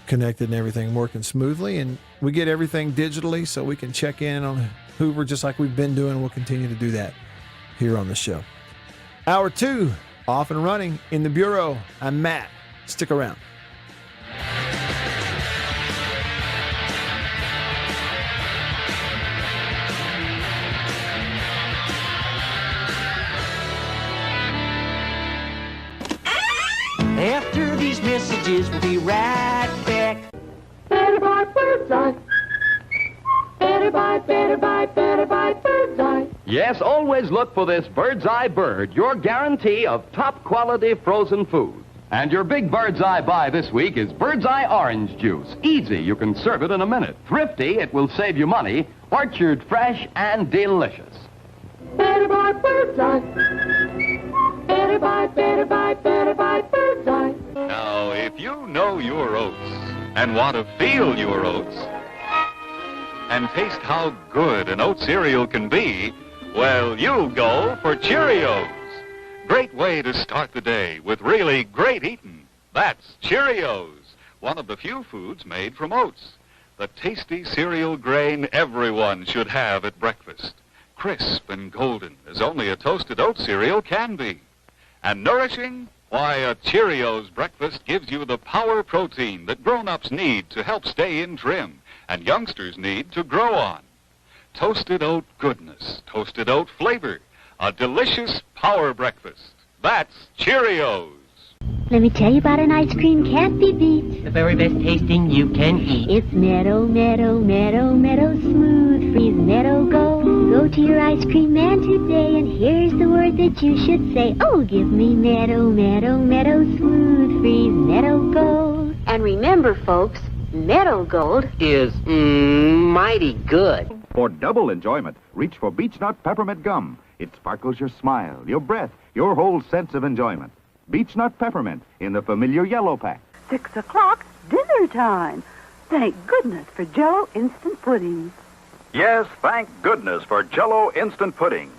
C: connected and everything working smoothly. And we get everything digitally so we can check in on Hoover just like we've been doing. We'll continue to do that here on the show. Hour 2, off and running in the Bureau. I'm Matt. Stick around.
R: After these messages, we'll be right back.
G: Better buy Birdseye. Better buy Birdseye.
S: Yes, always look for this Birdseye Bird, your guarantee of top quality frozen food. And your big Birdseye buy this week is Birdseye Orange Juice. Easy, you can serve it in a minute. Thrifty, it will save you money. Orchard fresh and delicious.
G: Better buy Birdseye. Better buy Birdseye.
T: Now, if you know your oats and want to feel your oats and taste how good an oat cereal can be, well, you'll go for Cheerios. Great way to start the day with really great eating. That's Cheerios, one of the few foods made from oats. The tasty cereal grain everyone should have at breakfast. Crisp and golden as only a toasted oat cereal can be. And nourishing? Why, a Cheerios breakfast gives you the power protein that grown-ups need to help stay in trim and youngsters need to grow on. Toasted oat goodness, toasted oat flavor, a delicious power breakfast. That's Cheerios.
G: Let me tell you about an ice cream can't be beat.
R: The very best tasting you can eat.
G: It's Meadow Smooth Freeze Meadow Gold. Go to your ice cream man today and here's the word that you should say. Oh, give me Meadow Smooth Freeze Meadow Gold. And remember, folks, Meadow Gold
R: is mighty good.
H: For double enjoyment, reach for Beech Nut Peppermint Gum. It sparkles your smile, your breath, your whole sense of enjoyment. Beech Nut Peppermint in the familiar yellow pack.
U: 6 o'clock, dinner time. Thank goodness for Jell-O Instant Pudding.
H: Yes, thank goodness for Jell-O Instant Pudding.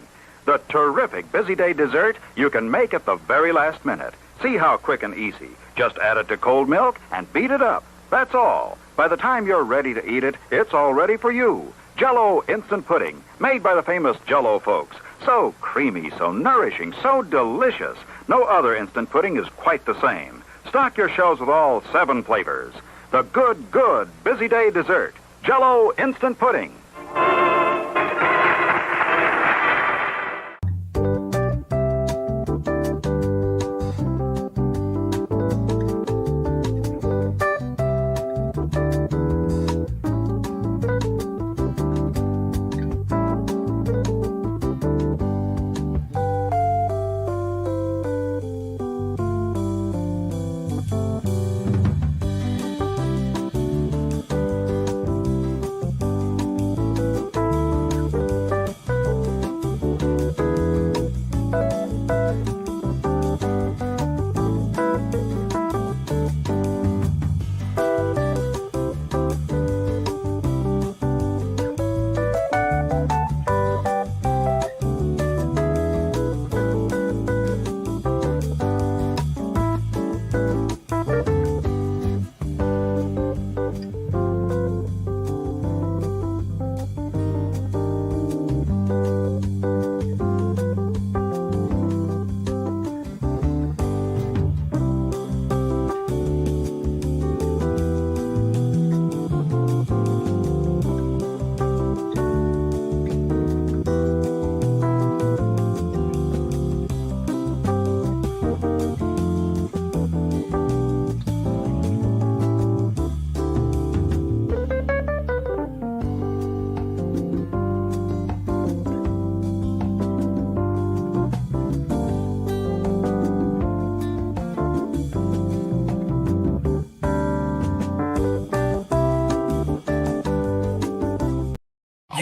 H: The terrific busy day dessert you can make at the very last minute. See how quick and easy. Just add it to cold milk and beat it up. That's all. By the time you're ready to eat it, it's all ready for you. Jell-O Instant Pudding, made by the famous Jell-O folks. So creamy, so nourishing, so delicious. No other instant pudding is quite the same. Stock your shelves with all 7 flavors. The good busy day dessert. Jell-O Instant Pudding.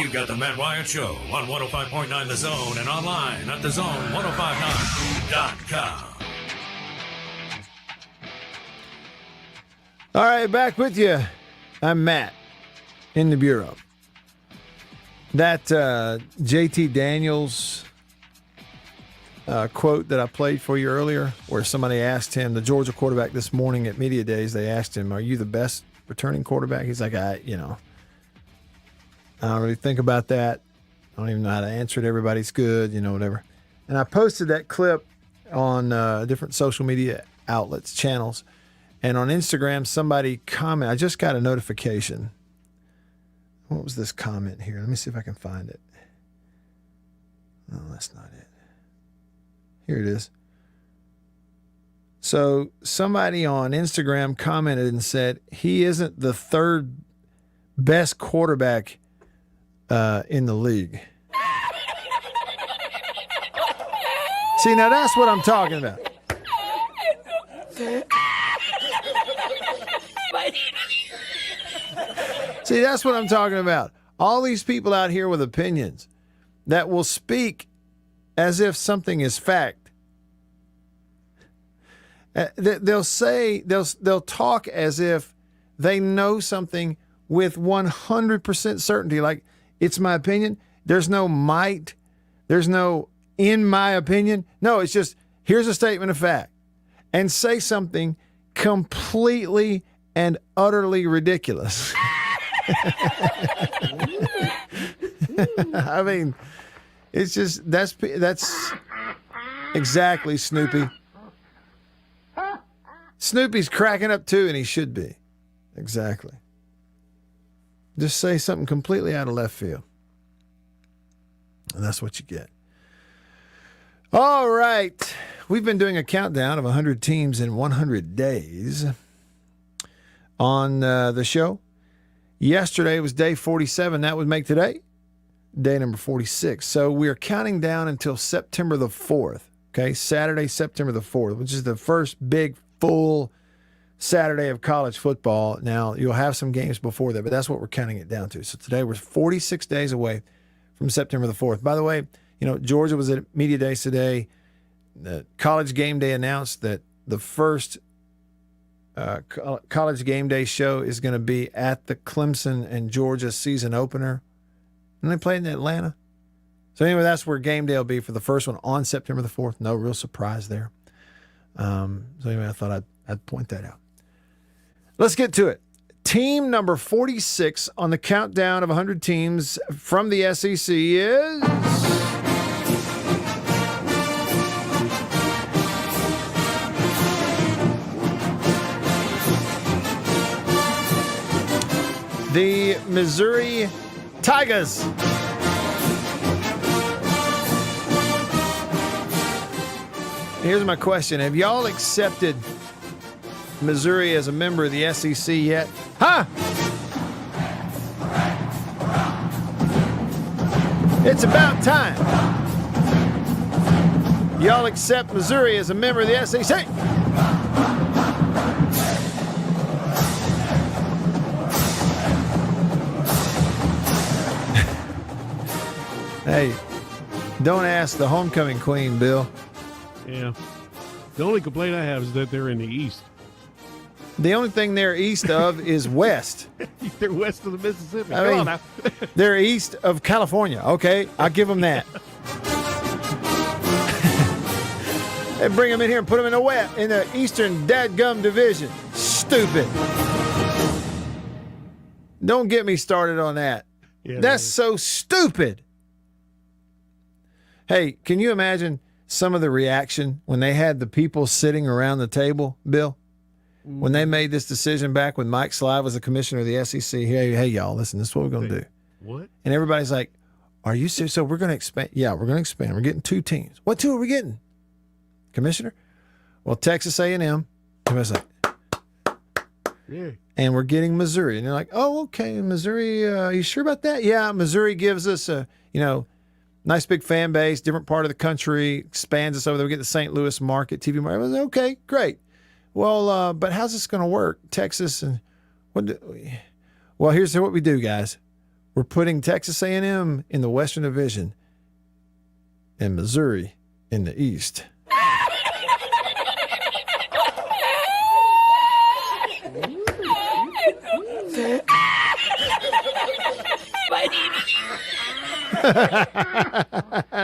A: You've got the Matt Wyatt Show on 105.9 The Zone and online at thezone1059.com.
C: All right, back with you. I'm Matt in the Bureau. That JT Daniels quote that I played for you earlier, where somebody asked him, the Georgia quarterback this morning at Media Days, they asked him, are you the best returning quarterback? He's like, I don't really think about that. I don't even know how to answer it. Everybody's good, whatever. And I posted that clip on different social media outlets, channels. And on Instagram, somebody commented. I just got a notification. What was this comment here? Let me see if I can find it. No, that's not it. Here it is. So somebody on Instagram commented and said, he isn't the third best quarterback in the league. See, now that's what I'm talking about. See, that's what I'm talking about. All these people out here with opinions that will speak as if something is fact. They'll talk as if they know something with 100% certainty. Like, it's my opinion. There's no might. There's no in my opinion. No, it's just, here's a statement of fact. And say something completely and utterly ridiculous. I mean, it's just, that's exactly Snoopy. Snoopy's cracking up too, and he should be. Exactly. Just say something completely out of left field. And that's what you get. All right. We've been doing a countdown of 100 teams in 100 days on the show. Yesterday was day 47. That would make today day number 46. So we're counting down until September the 4th. Okay, Saturday, September the 4th, which is the first big full Saturday of college football. Now, you'll have some games before that, but that's what we're counting it down to. So today we're 46 days away from September the 4th. By the way, Georgia was at Media Days today. The College Game Day announced that the first College Game Day show is going to be at the Clemson and Georgia season opener. And they played in Atlanta. So anyway, that's where Game Day will be for the first one on September the 4th. No real surprise there. So anyway, I thought I'd point that out. Let's get to it. Team number 46 on the countdown of 100 teams from the SEC is... the Missouri Tigers. Here's my question. Have y'all accepted Missouri as a member of the SEC yet? Huh? It's about time. Y'all accept Missouri as a member of the SEC. Hey, don't ask the homecoming queen, Bill.
N: Yeah. The only complaint I have is that they're in the East.
C: The only thing they're east of is west.
N: They're west of the Mississippi.
C: I
N: Come
C: mean,
N: on now.
C: They're east of California. Okay, I'll give them that. They bring them in here and put them in the Eastern Dadgum Division. Stupid. Don't get me started on that.
N: Yeah,
C: that's so stupid. Hey, can you imagine some of the reaction when they had the people sitting around the table, Bill? When they made this decision back when Mike Sly was the commissioner of the SEC, hey, y'all, listen, this is what we're going to do.
N: What?
C: And everybody's like, are you serious? So we're going to expand. Yeah, we're going to expand. We're getting 2 teams. What 2 are we getting? Commissioner? Well, Texas A&M. Everybody's like,
N: yeah.
C: And we're getting Missouri. And they're like, oh, okay, Missouri, are you sure about that? Yeah, Missouri gives us a, nice big fan base, different part of the country, expands us over there. We get the St. Louis market, TV market. I was like, okay, great. Well, but how's this going to work? Texas and well, here's what we do, guys. We're putting Texas A&M in the Western Division and Missouri in the East.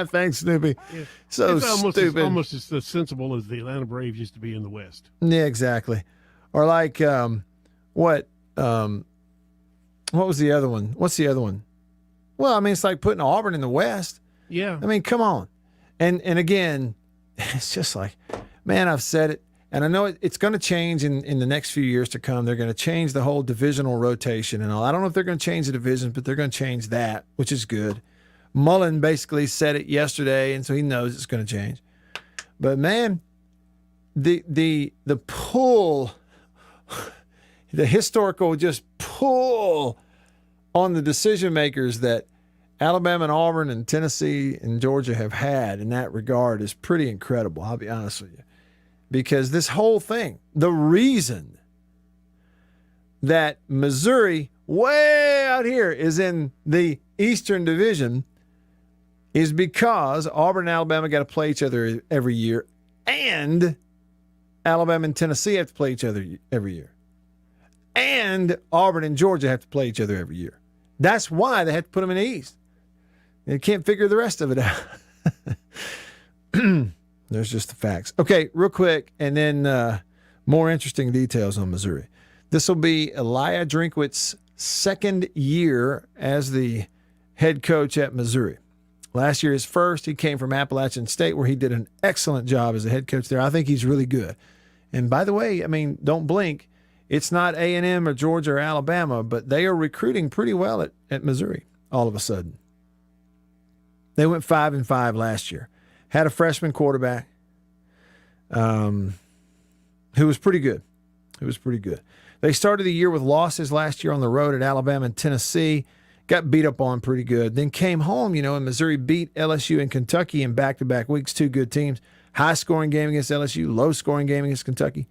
C: Thanks, Snoopy. So
N: it's
C: stupid.
N: Almost as sensible as the Atlanta Braves used to be in the West.
C: Yeah, exactly. Or like what was the other one? What's the other one? Well, I mean, it's like putting Auburn in the West.
N: Yeah.
C: I mean, come on. And again, it's just like, man, I've said it, and I know it's going to change in the next few years to come. They're going to change the whole divisional rotation and all. I don't know if they're going to change the divisions, but they're going to change that, which is good. Mullen basically said it yesterday, and so he knows it's going to change. But man, the pull, the historical just pull on the decision makers that Alabama and Auburn and Tennessee and Georgia have had in that regard is pretty incredible. I'll be honest with you. Because this whole thing, the reason that Missouri, way out here, is in the Eastern Division is because Auburn and Alabama got to play each other every year, and Alabama and Tennessee have to play each other every year, and Auburn and Georgia have to play each other every year. That's why they have to put them in the East. They can't figure the rest of it out. There's just the facts. Okay, real quick, and then more interesting details on Missouri. This will be Elijah Drinkwitz's second year as the head coach at Missouri. Last year, his first. He came from Appalachian State, where he did an excellent job as a head coach there. I think he's really good. And by the way, I mean, don't blink. It's not A&M or Georgia or Alabama, but they are recruiting pretty well at Missouri all of a sudden. They went 5-5 last year. Had a freshman quarterback who was pretty good. They started the year with losses last year on the road at Alabama and Tennessee. Got beat up on pretty good. Then came home, and Missouri beat LSU and Kentucky in back-to-back weeks, two good teams. High-scoring game against LSU, low-scoring game against Kentucky.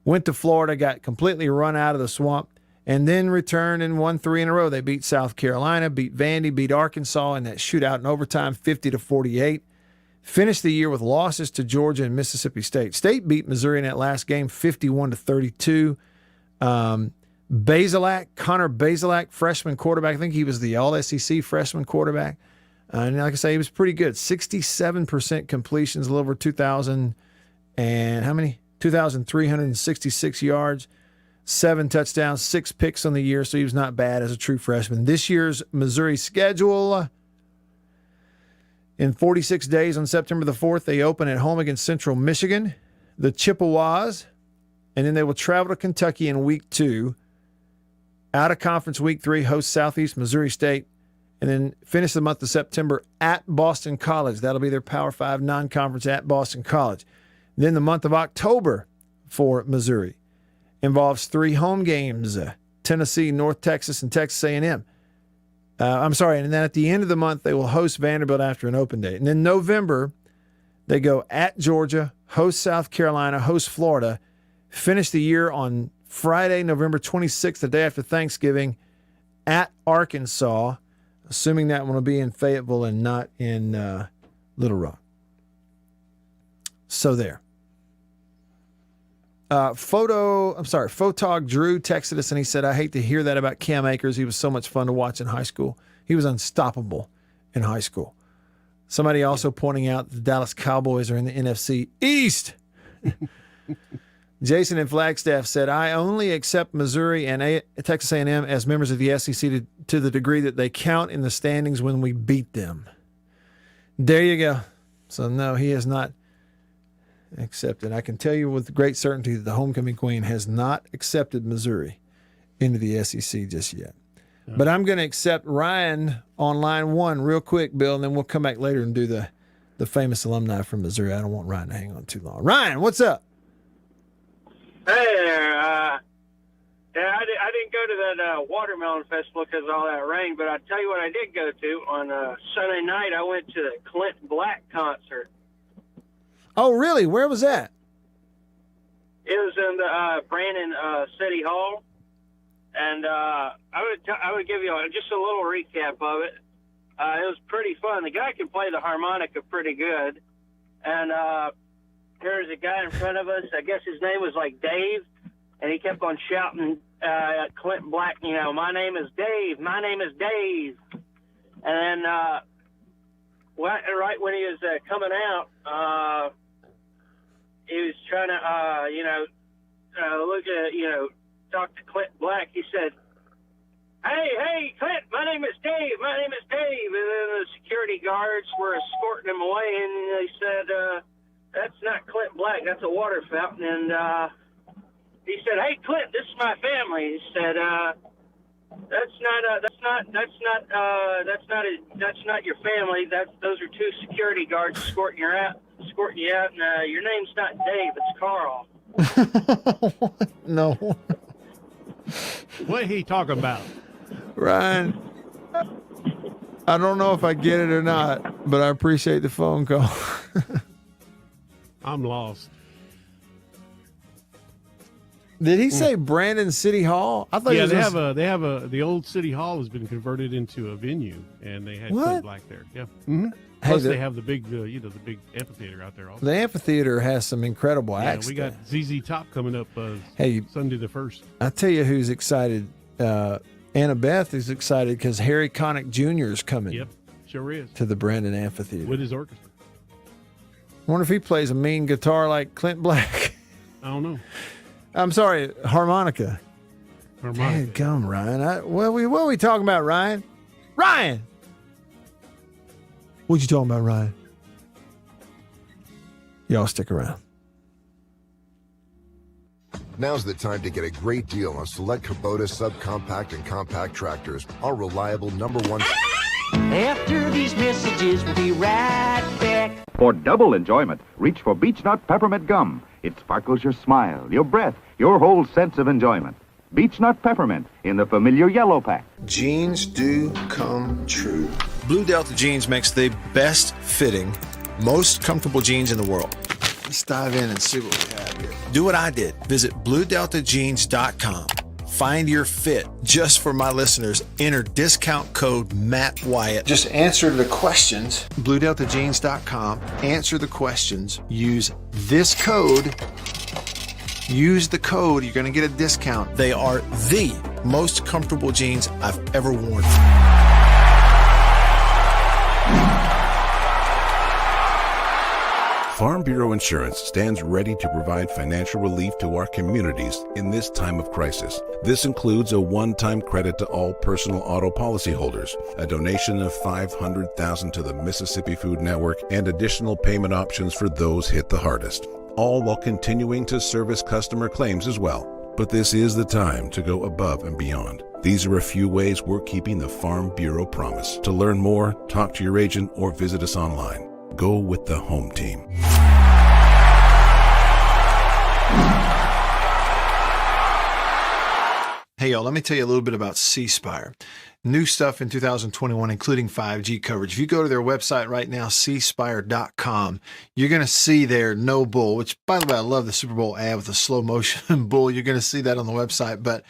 C: Went to Florida, got completely run out of the swamp, and then returned and won 3 in a row. They beat South Carolina, beat Vandy, beat Arkansas in that shootout in overtime, 50-48. Finished the year with losses to Georgia and Mississippi State. State beat Missouri in that last game, 51-32. Connor Bazelak, freshman quarterback. I think he was the All-SEC freshman quarterback. And like I say, he was pretty good. 67% completions, a little over 2,000 and how many? 2,366 yards, 7 touchdowns, 6 picks on the year, so he was not bad as a true freshman. This year's Missouri schedule, in 46 days on September the 4th, they open at home against Central Michigan, the Chippewas, and then they will travel to Kentucky in week 2. Out of conference week 3, host Southeast Missouri State, and then finish the month of September at Boston College. That'll be their Power 5 non-conference at Boston College. Then the month of October for Missouri involves 3 home games, Tennessee, North Texas, and Texas A&M. And then at the end of the month, they will host Vanderbilt after an open day. And then November, they go at Georgia, host South Carolina, host Florida, finish the year on Friday, November 26th, the day after Thanksgiving, at Arkansas, assuming that one will be in Fayetteville and not in Little Rock. So there. Photog Drew texted us and he said, I hate to hear that about Cam Akers. He was so much fun to watch in high school. He was unstoppable in high school. Somebody also pointing out the Dallas Cowboys are in the NFC East. Jason in Flagstaff said, I only accept Missouri and Texas A&M as members of the SEC to the degree that they count in the standings when we beat them. There you go. So no, he has not accepted. I can tell you with great certainty that the homecoming queen has not accepted Missouri into the SEC just yet. No. But I'm going to accept Ryan on line 1 real quick, Bill, and then we'll come back later and do the famous alumni from Missouri. I don't want Ryan to hang on too long. Ryan, what's up?
E: Hey there. I didn't go to that Watermelon Festival because of all that rain, but I'll tell you what I did go to. On Sunday night, I went to the Clint Black concert.
C: Oh, really? Where was that?
E: It was in the Brandon City Hall. And I would give you just a little recap of it. It was pretty fun. The guy can play the harmonica pretty good. And there's a guy in front of us. I guess his name was like Dave. And he kept on shouting at Clint Black, you know, my name is Dave. My name is Dave. And then right when he was coming out, he was trying to, talk to Clint Black. He said, hey, Clint, my name is Dave. My name is Dave. And then the security guards were escorting him away, and they said, that's not Clint Black. That's a water fountain. And he said, hey, Clint, this is my family. He said, that's not your family. Those are two security guards escorting you out, and your name's not Dave, it's Carl.
C: No.
N: What he talking about?
C: Ryan, I don't know if I get it or not, but I appreciate the phone call.
N: I'm lost.
C: Did he say Brandon City Hall? I thought
N: they have the old City Hall has been converted into a venue, and they had Clint Black there. Yeah. Mm-hmm. Plus, they have the big, the big amphitheater out there also.
C: The amphitheater has some incredible acts.
N: We got ZZ Top coming up Sunday the 1st.
C: I tell you who's excited. Anna Beth is excited because Harry Connick Jr. is coming.
N: Yep, sure is.
C: To the Brandon Amphitheater.
N: With his orchestra.
C: I wonder if he plays a mean guitar like Clint Black.
N: I don't know.
C: I'm sorry, harmonica. Hey, come, Ryan. What are we talking about, Ryan? Ryan! What you talking about, Ryan? Y'all stick around.
F: Now's the time to get a great deal on select Kubota subcompact and compact tractors. Our reliable #1.
R: After these messages, we'll be right back.
H: For double enjoyment, reach for Beech Nut Peppermint Gum. It sparkles your smile, your breath, your whole sense of enjoyment. Beech Nut Peppermint in the familiar yellow pack.
C: Jeans do come true. Blue Delta Jeans makes the best fitting, most comfortable jeans in the world. Let's dive in and see what we have here. Do what I did. Visit BlueDeltaJeans.com. Find your fit. Just for my listeners, enter discount code Matt Wyatt. Just answer the questions. BlueDeltaJeans.com. Answer the questions. Use this code. Use the code. You're going to get a discount. They are the most comfortable jeans I've ever worn.
I: Farm Bureau Insurance stands ready to provide financial relief to our communities in this time of crisis. This includes a one-time credit to all personal auto policyholders, a donation of $500,000 to the Mississippi Food Network, and additional payment options for those hit the hardest, all while continuing to service customer claims as well. But this is the time to go above and beyond. These are a few ways we're keeping the Farm Bureau promise. To learn more, talk to your agent or visit us online. Go with the home team.
C: Hey, y'all, let me tell you a little bit about C Spire. New stuff in 2021, including 5G coverage. If you go to their website right now, cspire.com, you're going to see their no bull, which, by the way, I love the Super Bowl ad with the slow motion bull. You're going to see that on the website. But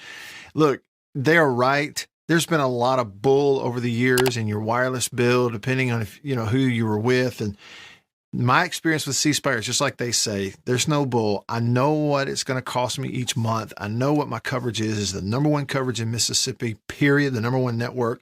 C: look, they're right. There's been a lot of bull over the years in your wireless bill, depending on if, who you were with. And my experience with C Spire is just like they say, there's no bull. I know what it's going to cost me each month. I know what my coverage is the #1 coverage in Mississippi, period, the #1 network.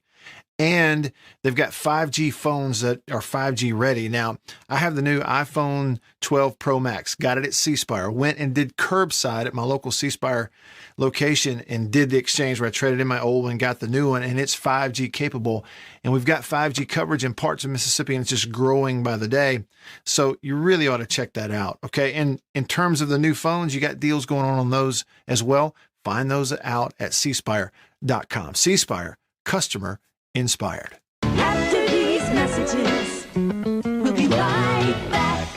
C: And they've got 5G phones that are 5G ready. Now, I have the new iPhone 12 Pro Max, got it at C Spire, went and did curbside at my local C Spire location and did the exchange where I traded in my old one, got the new one, and it's 5G capable. And we've got 5G coverage in parts of Mississippi, and it's just growing by the day. So you really ought to check that out, okay? And in terms of the new phones, you got deals going on those as well. Find those out at cspire.com. C Spire, customer inspired.
R: After these messages, we'll be right back.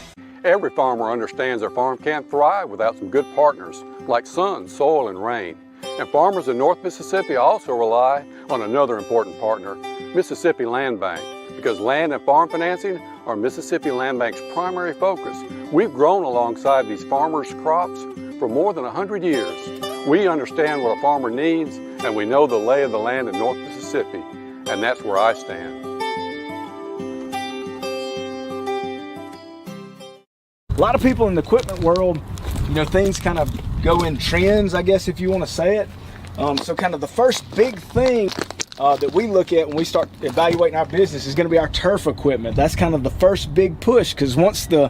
O: Every farmer understands their farm can't thrive without some good partners like sun, soil, and rain. And farmers in North Mississippi also rely on another important partner, Mississippi Land Bank, because land and farm financing are Mississippi Land Bank's primary focus. We've grown alongside these farmers' crops for more than 100 years. We understand what a farmer needs, and we know the lay of the land in North Mississippi, and that's where I stand.
B: A lot of people in the equipment world, things kind of go in trends, I guess, if you want to say it. So kind of the first big thing that we look at when we start evaluating our business is going to be our turf equipment. That's kind of the first big push, because once the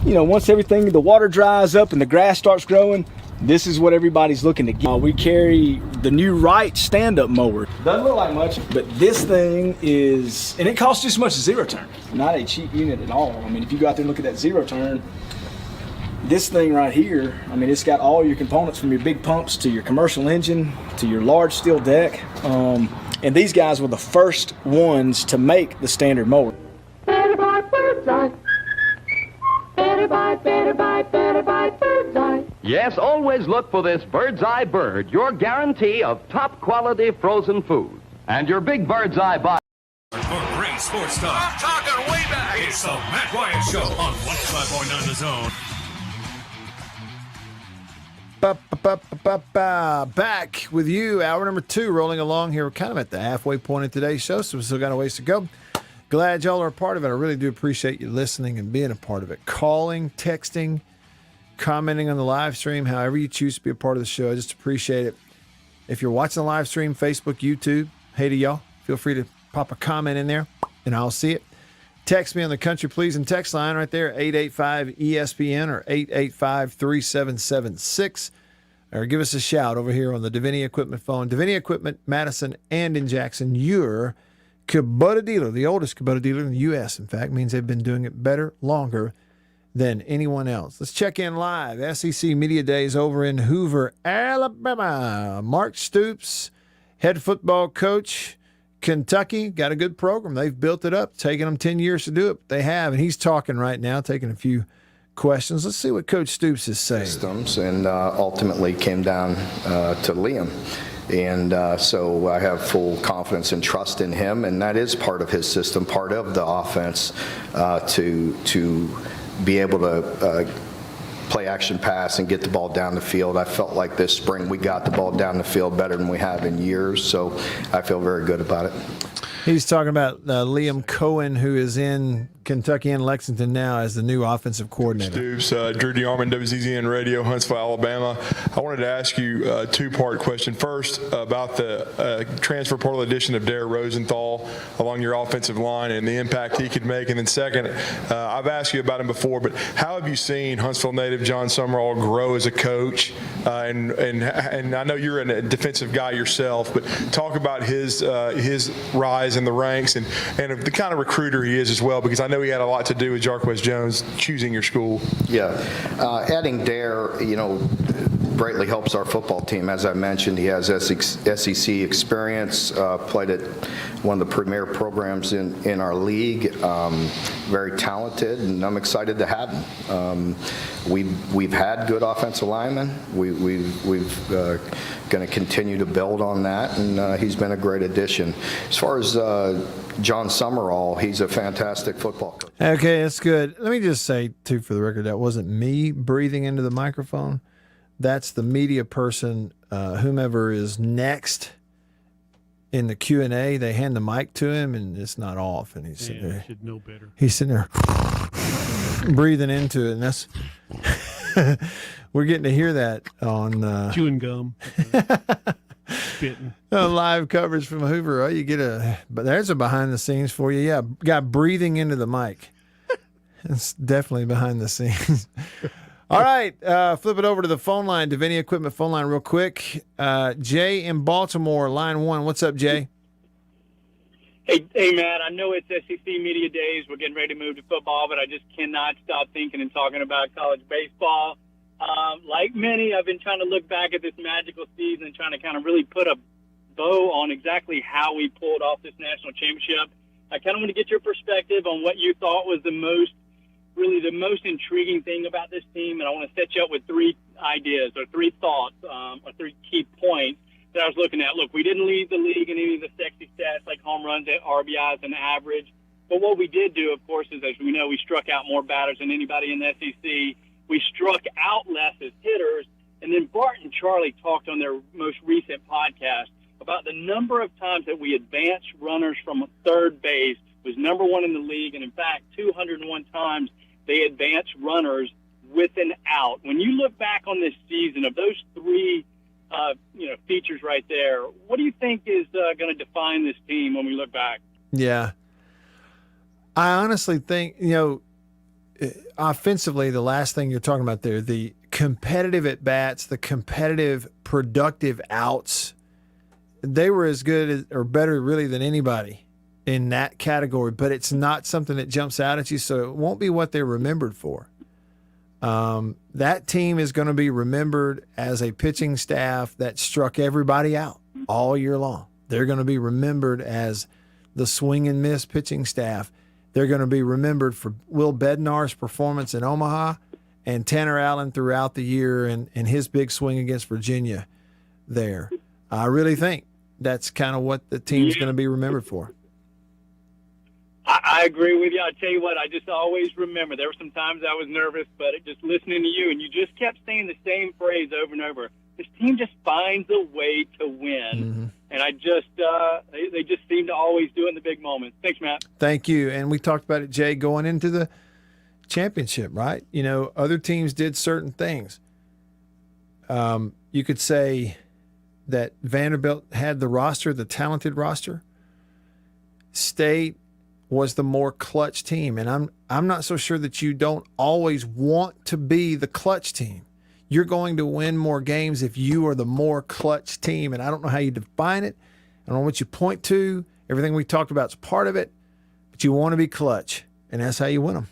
B: water dries up and the grass starts growing, this is what everybody's looking to get. We carry the new Wright stand-up mower. Doesn't look like much, but this thing is, and it costs just as much as zero turn. Not a cheap unit at all. I mean, if you go out there and look at that zero turn, this thing right here, I mean, it's got all your components from your big pumps to your commercial engine to your large steel deck. And these guys were the first ones to make the standard mower.
R: Better buy Bird's Eye. Better buy Bird's Eye.
S: Yes, always look for this Bird's Eye Bird, your guarantee of top quality frozen food. And your big Bird's Eye buy.
A: For great sports stuff. I'm talking way back. It's the Matt Wyatt Show on 105.9 The Zone.
C: Back with you, hour number 2, rolling along here. We're kind of at the halfway point of today's show, so we still got a ways to go. Glad y'all are a part of it. I really do appreciate you listening and being a part of it. Calling, texting, commenting on the live stream, however you choose to be a part of the show. I just appreciate it. If you're watching the live stream, Facebook, YouTube, hey to y'all. Feel free to pop a comment in there, and I'll see it. Text me on the Country Pleasing text line right there, 885-ESPN or 885-3776. Or give us a shout over here on the Davini Equipment phone. Davini Equipment, Madison and in Jackson, your Kubota dealer, the oldest Kubota dealer in the U.S. In fact, means they've been doing it better, longer than anyone else. Let's check in live. SEC Media Days over in Hoover, Alabama. Mark Stoops, head football coach, Kentucky, got a good program. They've built it up. Taken them 10 years to do it. They have, and he's talking right now, taking a few questions. Let's see what Coach Stoops is saying.
K: Systems, and ultimately came down to Liam. And so I have full confidence and trust in him, and that is part of his system, part of the offense, to be able to play action pass and get the ball down the field. I felt like this spring we got the ball down the field better than we have in years, so I feel very good about it.
C: He's talking about Liam Cohen, who is in Kentucky and Lexington now as the new offensive coordinator.
V: Stoops, Drew DeArmond, WZZN Radio, Huntsville, Alabama. I wanted to ask you a two-part question. First, about the transfer portal addition of Dare Rosenthal along your offensive line and the impact he could make. And then second, I've asked you about him before, but how have you seen Huntsville native John Summerall grow as a coach? And I know you're a defensive guy yourself, but talk about his rise in the ranks and the kind of recruiter he is as well, because I know he had a lot to do with Jarquez Jones choosing your school.
K: Yeah, adding Dare, greatly helps our football team. As I mentioned, he has SEC experience, played at one of the premier programs in our league, very talented, and I'm excited to have him. We've had good offensive linemen. We've going to continue to build on that, and he's been a great addition. As far as John Summerall, he's a fantastic football coach.
C: Okay, that's good. Let me just say, too, for the record, that wasn't me breathing into the microphone. That's the media person, whomever is next in the Q&A. They hand the mic to him, and it's not off. And he's sitting there.
N: Should know better.
C: He's sitting there breathing into it, and that's we're getting to hear that on
N: chewing gum, spitting.
C: Live coverage from Hoover. Oh, you get but there's a behind the scenes for you. Yeah, guy breathing into the mic. It's definitely behind the scenes. All right, flip it over to the phone line, Davini Equipment phone line real quick. Jay in Baltimore, line 1. What's up, Jay?
W: Hey, Matt, I know it's SEC Media Days. We're getting ready to move to football, but I just cannot stop thinking and talking about college baseball. Like many, I've been trying to look back at this magical season and trying to kind of really put a bow on exactly how we pulled off this national championship. I kind of want to get your perspective on what you thought was the most intriguing thing about this team, and I want to set you up with 3 ideas or 3 thoughts or 3 key points that I was looking at. Look, we didn't lead the league in any of the sexy stats like home runs, RBIs, and average. But what we did do, of course, is, as we know, we struck out more batters than anybody in the SEC. We struck out less as hitters, And then Bart and Charlie talked on their most recent podcast about the number of times that we advanced runners from third base was number one in the league. And in fact, 201 times they advanced runners with an out. When you look back on this season of those three, features right there, what do you think is going to define this team when we look back?
C: Yeah. I honestly think, offensively, the last thing you're talking about there, the competitive at-bats, the competitive, productive outs, they were as good as, or better really than anybody in that category, but it's not something that jumps out at you, so it won't be what they're remembered for. That team is going to be remembered as a pitching staff that struck everybody out all year long. They're going to be remembered as the swing and miss pitching staff. They're going to be remembered for Will Bednar's performance in Omaha and Tanner Allen throughout the year and his big swing against Virginia there. I really think that's kind of what the team's going to be remembered for.
W: I agree with you. I tell you what, I just always remember there were some times I was nervous, but just listening to you, and you just kept saying the same phrase over and over. This team just finds a way to win.
C: Mm-hmm.
W: And I just, they just seem to always do it in the big moments. Thanks, Matt.
C: Thank you. And we talked about it, Jay, going into the championship, right? Other teams did certain things. You could say that Vanderbilt had the roster, the talented roster. State was the more clutch team. And I'm not so sure that you don't always want to be the clutch team. You're going to win more games if you are the more clutch team. And I don't know how you define it. I don't know what you point to. Everything we talked about is part of it. But you want to be clutch. And that's how you win them.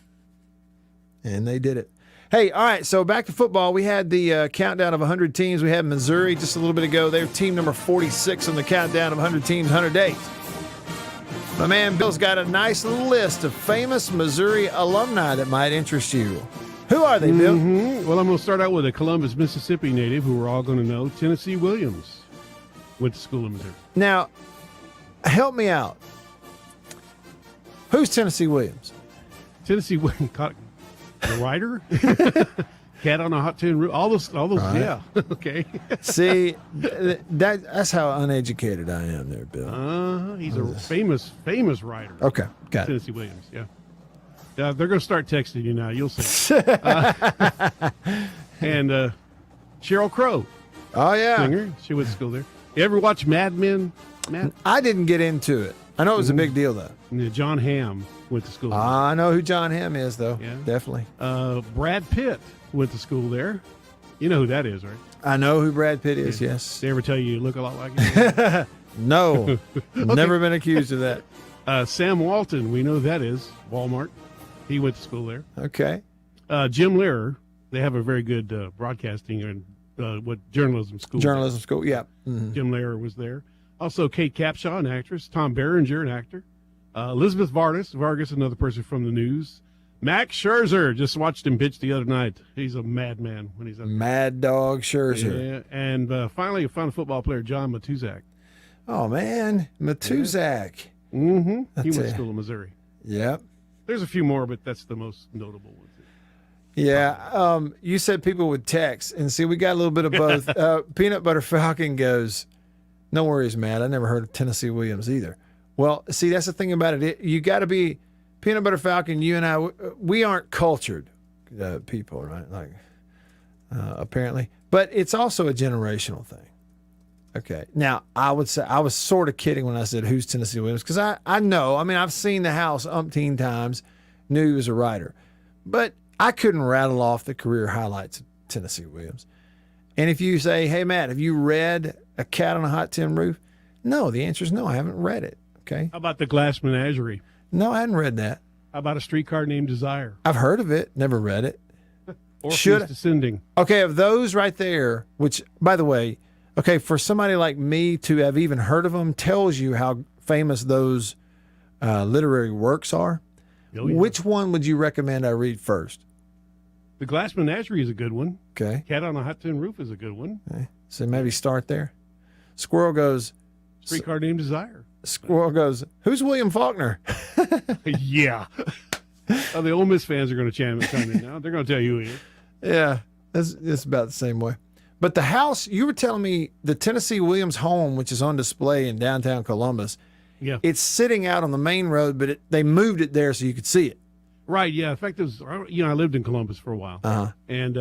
C: And they did it. Hey, all right, so back to football. We had the countdown of 100 teams. We had Missouri just a little bit ago. They're team number 46 on the countdown of 100 teams, 100 days. My man Bill's got a nice little list of famous Missouri alumni that might interest you. Who are they, Bill?
N: Mm-hmm. Well, I'm going to start out with a Columbus, Mississippi native who we're all going to know. Tennessee Williams went to school in Missouri.
C: Now, help me out. Who's Tennessee Williams?
N: Tennessee Williams, the writer? Cat on a Hot Tin Roof. All those, right. Yeah. Okay.
C: See, that's how uneducated I am there, Bill.
N: He's a famous writer.
C: Okay, got
N: Tennessee Williams, yeah. They're going to start texting you now. You'll see. And Sheryl Crow.
C: Oh, yeah.
N: Singer. She went to school there. You ever watch Mad Men, Matt?
C: I didn't get into it. I know it was a big deal, though.
N: Yeah, John Hamm went to school there.
C: I know who John Hamm is, though.
N: Yeah.
C: Definitely.
N: Brad Pitt went to school there. You know who that is, right?
C: I know who Brad Pitt is, yes.
N: They ever tell you look a lot like him?
C: No.
N: Okay.
C: Never been accused of that.
N: Sam Walton, we know who that is. Walmart. He went to school there.
C: Okay.
N: Jim Lehrer, they have a very good broadcasting and journalism school.
C: Journalism school, yeah. Mm-hmm.
N: Jim Lehrer was there. Also, Kate Capshaw, an actress. Tom Berenger, an actor. Elizabeth Vargas, another person from the news. Max Scherzer, just watched him pitch the other night. He's a madman when he's up.
C: Mad Dog Scherzer.
N: Yeah. And finally, a fun football player, John Matuzak.
C: Oh, man. Matuzak.
N: Yeah. Mm-hmm. He went to school in Missouri.
C: Yep.
N: There's a few more, but that's the most notable ones.
C: Yeah. You said people would text, and see, we got a little bit of both. Peanut Butter Falcon goes, no worries, Matt. I never heard of Tennessee Williams either. Well, see, that's the thing about it. You got to be Peanut Butter Falcon. You and I, we aren't cultured people, right? Like, apparently. But it's also a generational thing. Okay. Now, I would say I was sort of kidding when I said who's Tennessee Williams, because I know. I mean, I've seen the house umpteen times, knew he was a writer. But I couldn't rattle off the career highlights of Tennessee Williams. And if you say, hey, Matt, have you read A Cat on a Hot Tin Roof? No, the answer is no, I haven't read it. Okay.
N: How about The Glass Menagerie?
C: No, I hadn't read that.
N: How about A Streetcar Named Desire?
C: I've heard of it, never read it.
N: Orpheus Descending.
C: Okay, of those right there, which, by the way, okay, for somebody like me to have even heard of them tells you how famous those literary works are.
N: Oh, yeah.
C: Which one would you recommend I read first?
N: The Glass Menagerie is a good one.
C: Okay.
N: Cat on a Hot Tin Roof is a good one.
C: Okay. So maybe start there. Squirrel goes,
N: Streetcar Named Desire.
C: Squirrel goes, who's William Faulkner?
N: Yeah. Oh, the Ole Miss fans are going to chime in now. They're going to tell you who he is.
C: Yeah, it's about the same way. But the house, you were telling me the Tennessee Williams home, which is on display in downtown Columbus, it's sitting out on the main road, but they moved it there so you could see it.
N: Right, yeah. In fact, I lived in Columbus for a while. And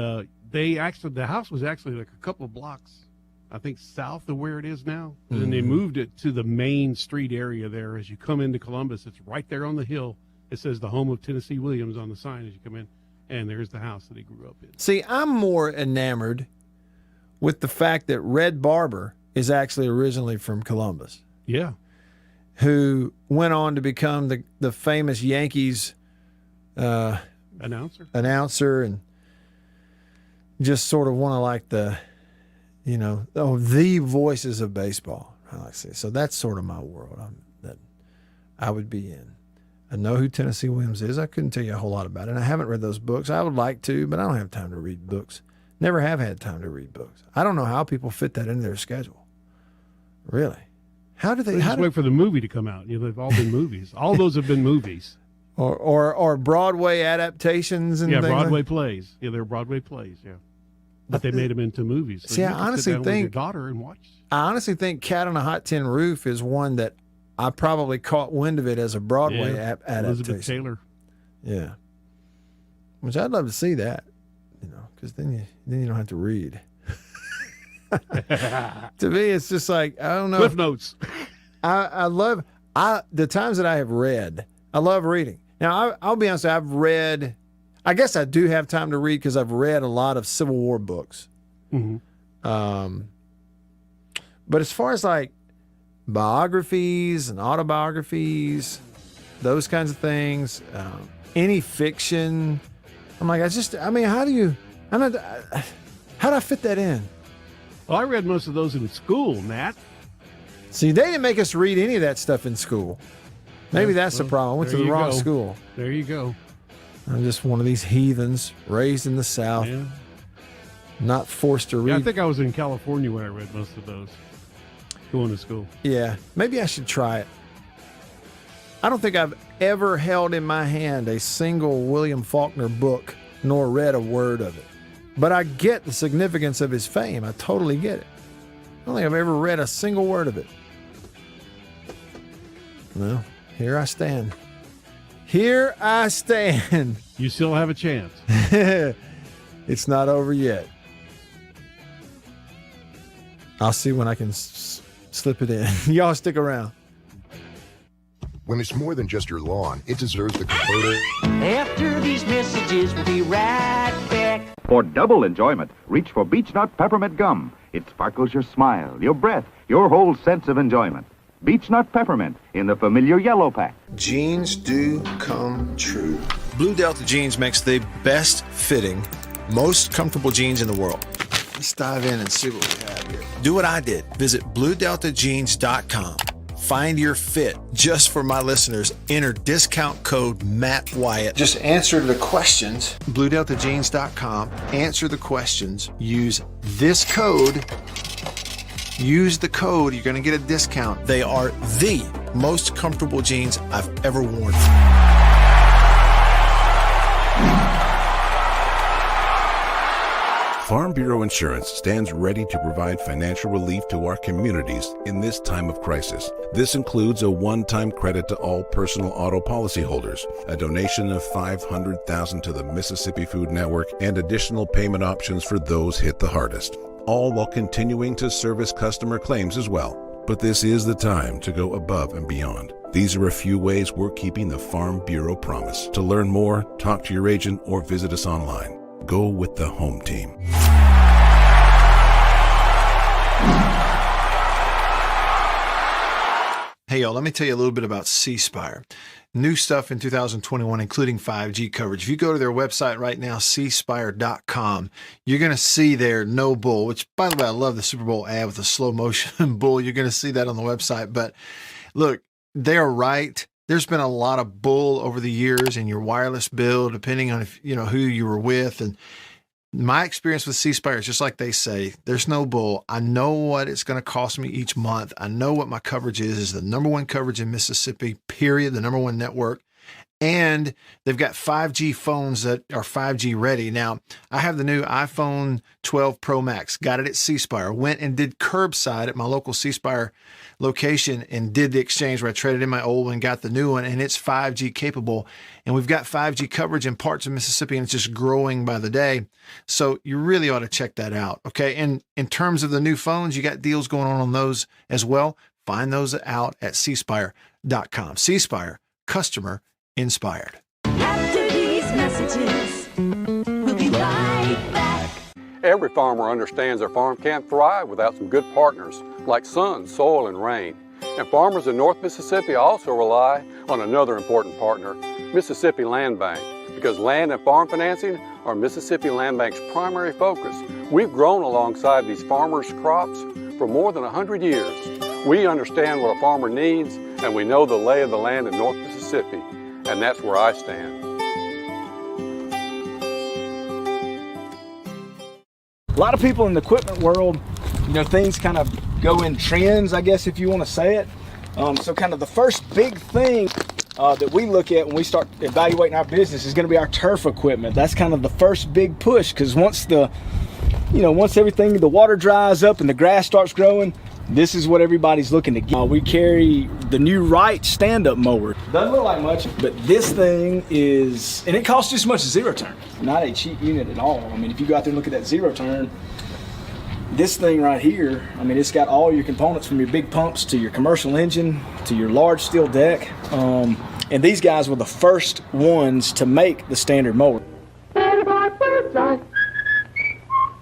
N: the house was actually like a couple of blocks, I think, south of where it is now. And then they moved it to the main street area there. As you come into Columbus, it's right there on the hill. It says the home of Tennessee Williams on the sign as you come in. And there's the house that he grew up in.
C: See, I'm more enamored with the fact that Red Barber is actually originally from Columbus.
N: Yeah.
C: Who went on to become the famous Yankees
N: announcer
C: and just sort of one of like the voices of baseball, I like to say. So that's sort of my world that I would be in. I know who Tennessee Williams is. I couldn't tell you a whole lot about it. And I haven't read those books. I would like to, but I don't have time to read books. Never have had time to read books. I don't know how people fit that into their schedule. Really. How do they
N: just wait for the movie to come out? They've all been movies. All those have been movies.
C: Or Broadway adaptations and things
N: Broadway
C: like
N: plays. Yeah, they're Broadway plays, yeah. But they made them into movies. So
C: see,
N: you
C: I
N: can
C: honestly
N: sit down with your
C: think
N: daughter and watch.
C: I honestly think Cat on a Hot Tin Roof is one that I probably caught wind of it as a Broadway adaptation.
N: Elizabeth Taylor.
C: Yeah. Which I'd love to see that, because then you don't have to read. To me, it's just like, I don't know.
N: Cliff Notes.
C: I love the times that I have read. I love reading. Now, I'll be honest, I've read, I guess I do have time to read because I've read a lot of Civil War books.
N: Mm-hmm.
C: But as far as like biographies and autobiographies, those kinds of things, any fiction, I'm like, how do I fit that in?
N: Well, I read most of those in school, Matt.
C: See, they didn't make us read any of that stuff in school. Maybe that's the problem. I went to the wrong school.
N: There you go.
C: I'm just one of these heathens raised in the South, not forced to read.
N: Yeah, I think I was in California when I read most of those, going to school.
C: Yeah, maybe I should try it. I don't think I've ever held in my hand a single William Faulkner book, nor read a word of it. But I get the significance of his fame. I totally get it. I don't think I've ever read a single word of it. Well, here I stand. Here I stand.
N: You still have a chance.
C: It's not over yet. I'll see when I can slip it in. Y'all stick around.
F: When it's more than just your lawn, it deserves the Kubota.
R: After these messages, we'll be right back.
H: For double enjoyment, reach for Beech Nut Peppermint Gum. It sparkles your smile, your breath, your whole sense of enjoyment. Beech Nut Peppermint in the familiar yellow pack.
C: Jeans do come true. Blue Delta Jeans makes the best fitting, most comfortable jeans in the world. Let's dive in and see what we have here. Do what I did. Visit BlueDeltaJeans.com. Find your fit. Just for my listeners, enter discount code Matt Wyatt. Just answer the questions. BlueDeltaJeans.com. Answer the questions. Use this code. Use the code. You're going to get a discount. They are the most comfortable jeans I've ever worn.
I: Farm Bureau Insurance stands ready to provide financial relief to our communities in this time of crisis. This includes a one-time credit to all personal auto policyholders, a donation of $500,000 to the Mississippi Food Network, and additional payment options for those hit the hardest, all while continuing to service customer claims as well. But this is the time to go above and beyond. These are a few ways we're keeping the Farm Bureau promise. To learn more, talk to your agent or visit us online. Go with the home team.
C: Hey, y'all, let me tell you a little bit about C Spire. New stuff in 2021, including 5G coverage. If you go to their website right now, cspire.com, you're going to see their no bull, which, by the way, I love the Super Bowl ad with the slow motion bull. You're going to see that on the website. But look, they're right. There's been a lot of bull over the years in your wireless bill, depending on if, who you were with. And my experience with C Spire is just like they say, there's no bull. I know what it's going to cost me each month. I know what my coverage is the number one coverage in Mississippi, period, the number one network. And they've got 5G phones that are 5G ready. Now, I have the new iPhone 12 Pro Max. Got it at C Spire. Went and did curbside at my local C Spire location and did the exchange where I traded in my old one, got the new one, and it's 5G capable. And we've got 5G coverage in parts of Mississippi, and it's just growing by the day. So you really ought to check that out. Okay. And in terms of the new phones, you got deals going on those as well. Find those out at cspire.com. C Spire, customer inspired.
R: After these messages, we'll be right back.
O: Every farmer understands their farm can't thrive without some good partners like sun, soil, and rain. And farmers in North Mississippi also rely on another important partner, Mississippi Land Bank, because land and farm financing are Mississippi Land Bank's primary focus. We've grown alongside these farmers' crops for more than 100 years. We understand what a farmer needs, and we know the lay of the land in North Mississippi, and that's where I stand.
B: A lot of people in the equipment world, things kind of go in trends, I guess, if you want to say it. So kind of the first big thing that we look at when we start evaluating our business is going to be our turf equipment. That's kind of the first big push, because once everything, the water dries up and the grass starts growing, this is what everybody's looking to get. We carry the new Wright stand-up mower. Doesn't look like much, but this thing is, and it costs just as much as zero turn. Not a cheap unit at all. I mean, if you go out there and look at that zero turn, this thing right here, I mean, it's got all your components from your big pumps to your commercial engine to your large steel deck. And these guys were the first ones to make the standard mower.
R: Better buy Bird's Eye.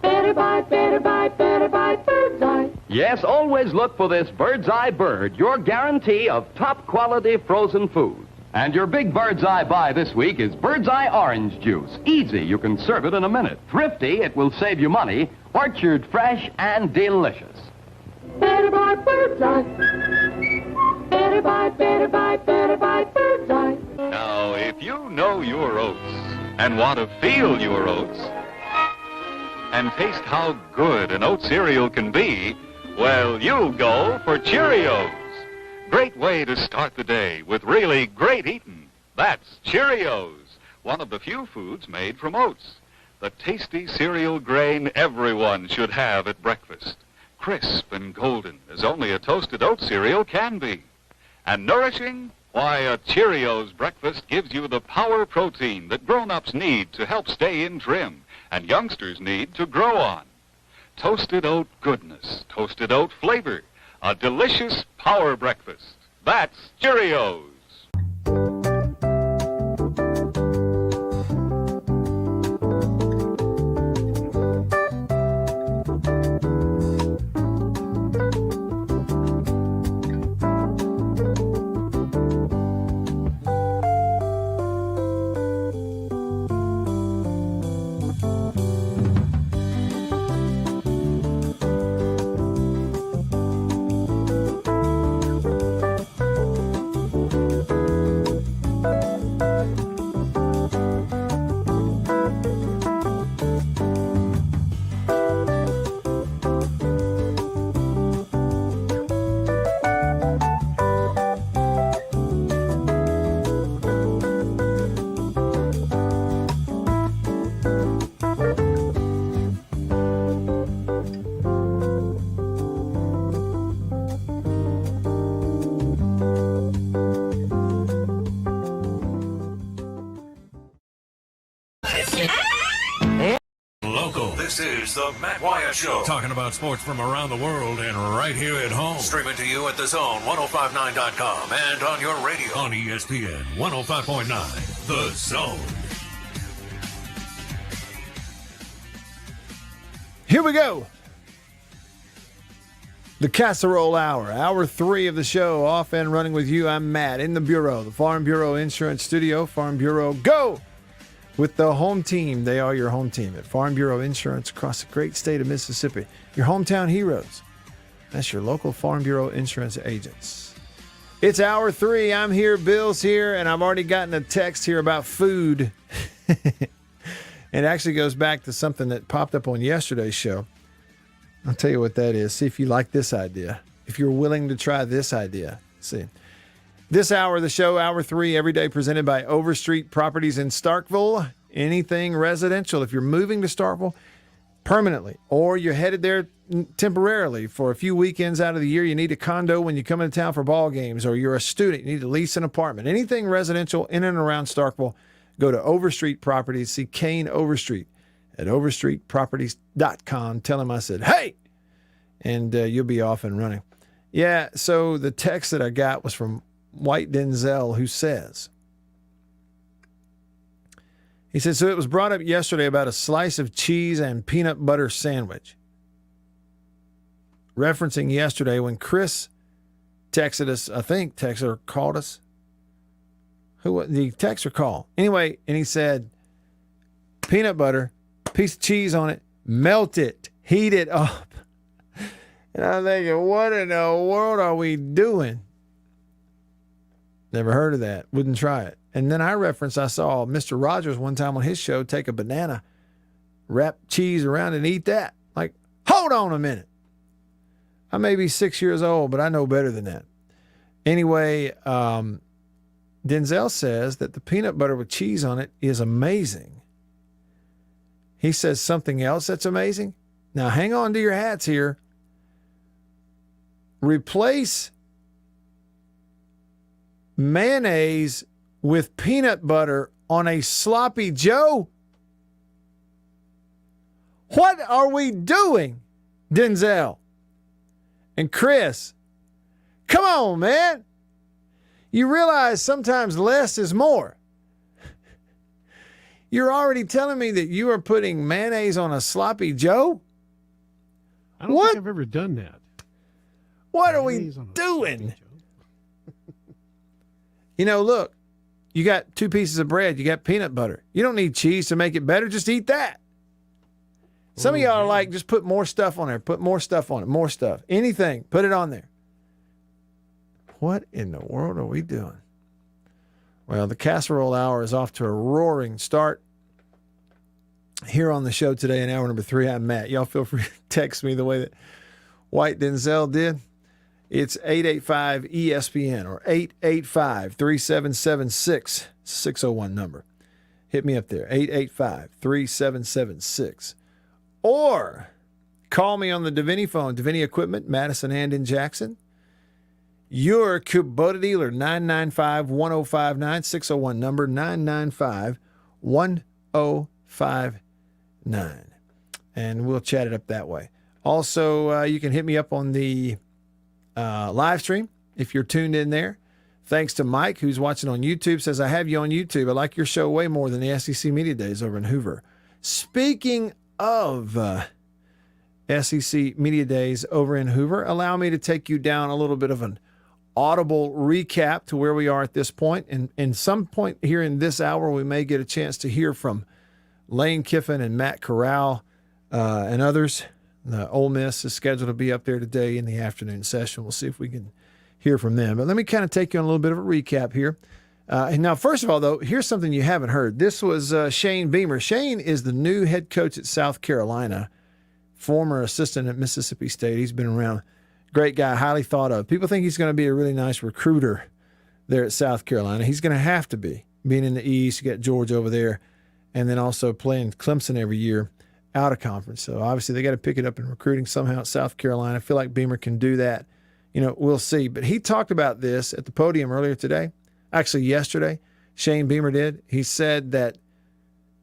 R: Better buy, better buy, better buy Bird's Eye.
S: Yes, always look for this Bird's Eye Bird, your guarantee of top quality frozen food. And your big Bird's Eye buy this week is Bird's Eye Orange Juice. Easy, you can serve it in a minute. Thrifty, it will save you money. Orchard fresh and delicious.
R: Better buy Bird's Eye. Better buy, better buy, better buy Bird's Eye.
T: Now, if you know your oats and want to feel your oats and taste how good an oat cereal can be, well, you'll go for Cheerios. Great way to start the day with really great eating. That's Cheerios, one of the few foods made from oats. The tasty cereal grain everyone should have at breakfast. Crisp and golden as only a toasted oat cereal can be. And nourishing? Why, a Cheerios breakfast gives you the power protein that grown-ups need to help stay in trim and youngsters need to grow on. Toasted oat goodness, toasted oat flavor, a delicious power breakfast. That's Cheerios.
A: This is the Matt Wyatt Show. Talking about sports from around the world and right here at home. Streaming to you at the Zone, 1059.com, and on your radio on ESPN 105.9. The Zone.
C: Here we go. The Casserole Hour, hour 3 of the show, off and running with you. I'm Matt in the Bureau, the Farm Bureau Insurance Studio. Farm Bureau, go! With the home team. They are your home team at Farm Bureau Insurance across the great state of Mississippi. Your hometown heroes. That's your local Farm Bureau Insurance agents. It's hour 3. I'm here, Bill's here, and I've already gotten a text here about food. It actually goes back to something that popped up on yesterday's show. I'll tell you what that is. See if you like this idea. If you're willing to try this idea. See. This hour of the show, Hour 3, every day presented by Overstreet Properties in Starkville. Anything residential. If you're moving to Starkville permanently or you're headed there temporarily for a few weekends out of the year, you need a condo when you come into town for ball games, or you're a student, you need to lease an apartment. Anything residential in and around Starkville, go to Overstreet Properties. See Kane Overstreet at overstreetproperties.com. Tell him I said, hey, and you'll be off and running. Yeah, so the text that I got was from White Denzel, who says, he said, so it was brought up yesterday about a slice of cheese and peanut butter sandwich. Referencing yesterday when Chris texted us, I think texted or called us. Who the text or call? Anyway, and he said, peanut butter, piece of cheese on it, melt it, heat it up. And I'm thinking, what in the world are we doing? Never heard of that. Wouldn't try it. And then I saw Mr. Rogers one time on his show take a banana, wrap cheese around it, and eat that. Like, hold on a minute. I may be 6 years old, but I know better than that. Anyway, Denzel says that the peanut butter with cheese on it is amazing. He says something else that's amazing. Now, hang on to your hats here. Replace mayonnaise with peanut butter on a sloppy Joe? What are we doing, Denzel? And Chris, come on, man. You realize sometimes less is more. You're already telling me that you are putting mayonnaise on a sloppy Joe?
N: I don't think I've ever done that.
C: What are we doing? Look, you got 2 pieces of bread. You got peanut butter. You don't need cheese to make it better. Just eat that. Some of y'all are like, just put more stuff on there. Put more stuff on it. More stuff. Anything. Put it on there. What in the world are we doing? Well, the casserole hour is off to a roaring start. Here on the show today in hour number 3, I'm Matt. Y'all feel free to text me the way that White Denzel did. It's 885-ESPN or 885-3776, 601 number. Hit me up there, 885-3776. Or call me on the Davini phone, Davini Equipment, Madison and in Jackson. Your Kubota dealer, 995-1059, 601 number, 995-1059. And we'll chat it up that way. Also, you can hit me up on the live stream if you're tuned in there. Thanks to Mike, who's watching on YouTube, says, I have you on YouTube. I like your show way more than the SEC Media Days over in Hoover. Speaking of SEC Media Days over in Hoover, allow me to take you down a little bit of an audible recap to where we are at this point. And in some point here in this hour, we may get a chance to hear from Lane Kiffin and Matt Corral and others. The Ole Miss is scheduled to be up there today in the afternoon session. We'll see if we can hear from them. But let me kind of take you on a little bit of a recap here. And now, first of all, though, here's something you haven't heard. This was Shane Beamer. Shane is the new head coach at South Carolina, former assistant at Mississippi State. He's been around. Great guy, highly thought of. People think he's going to be a really nice recruiter there at South Carolina. He's going to have to be, being in the East. You got George over there, and then also playing Clemson every year out of conference. So obviously they got to pick it up in recruiting somehow at South Carolina. I feel like Beamer can do that. We'll see. But he talked about this at the podium earlier today. Actually, yesterday, Shane Beamer did. He said that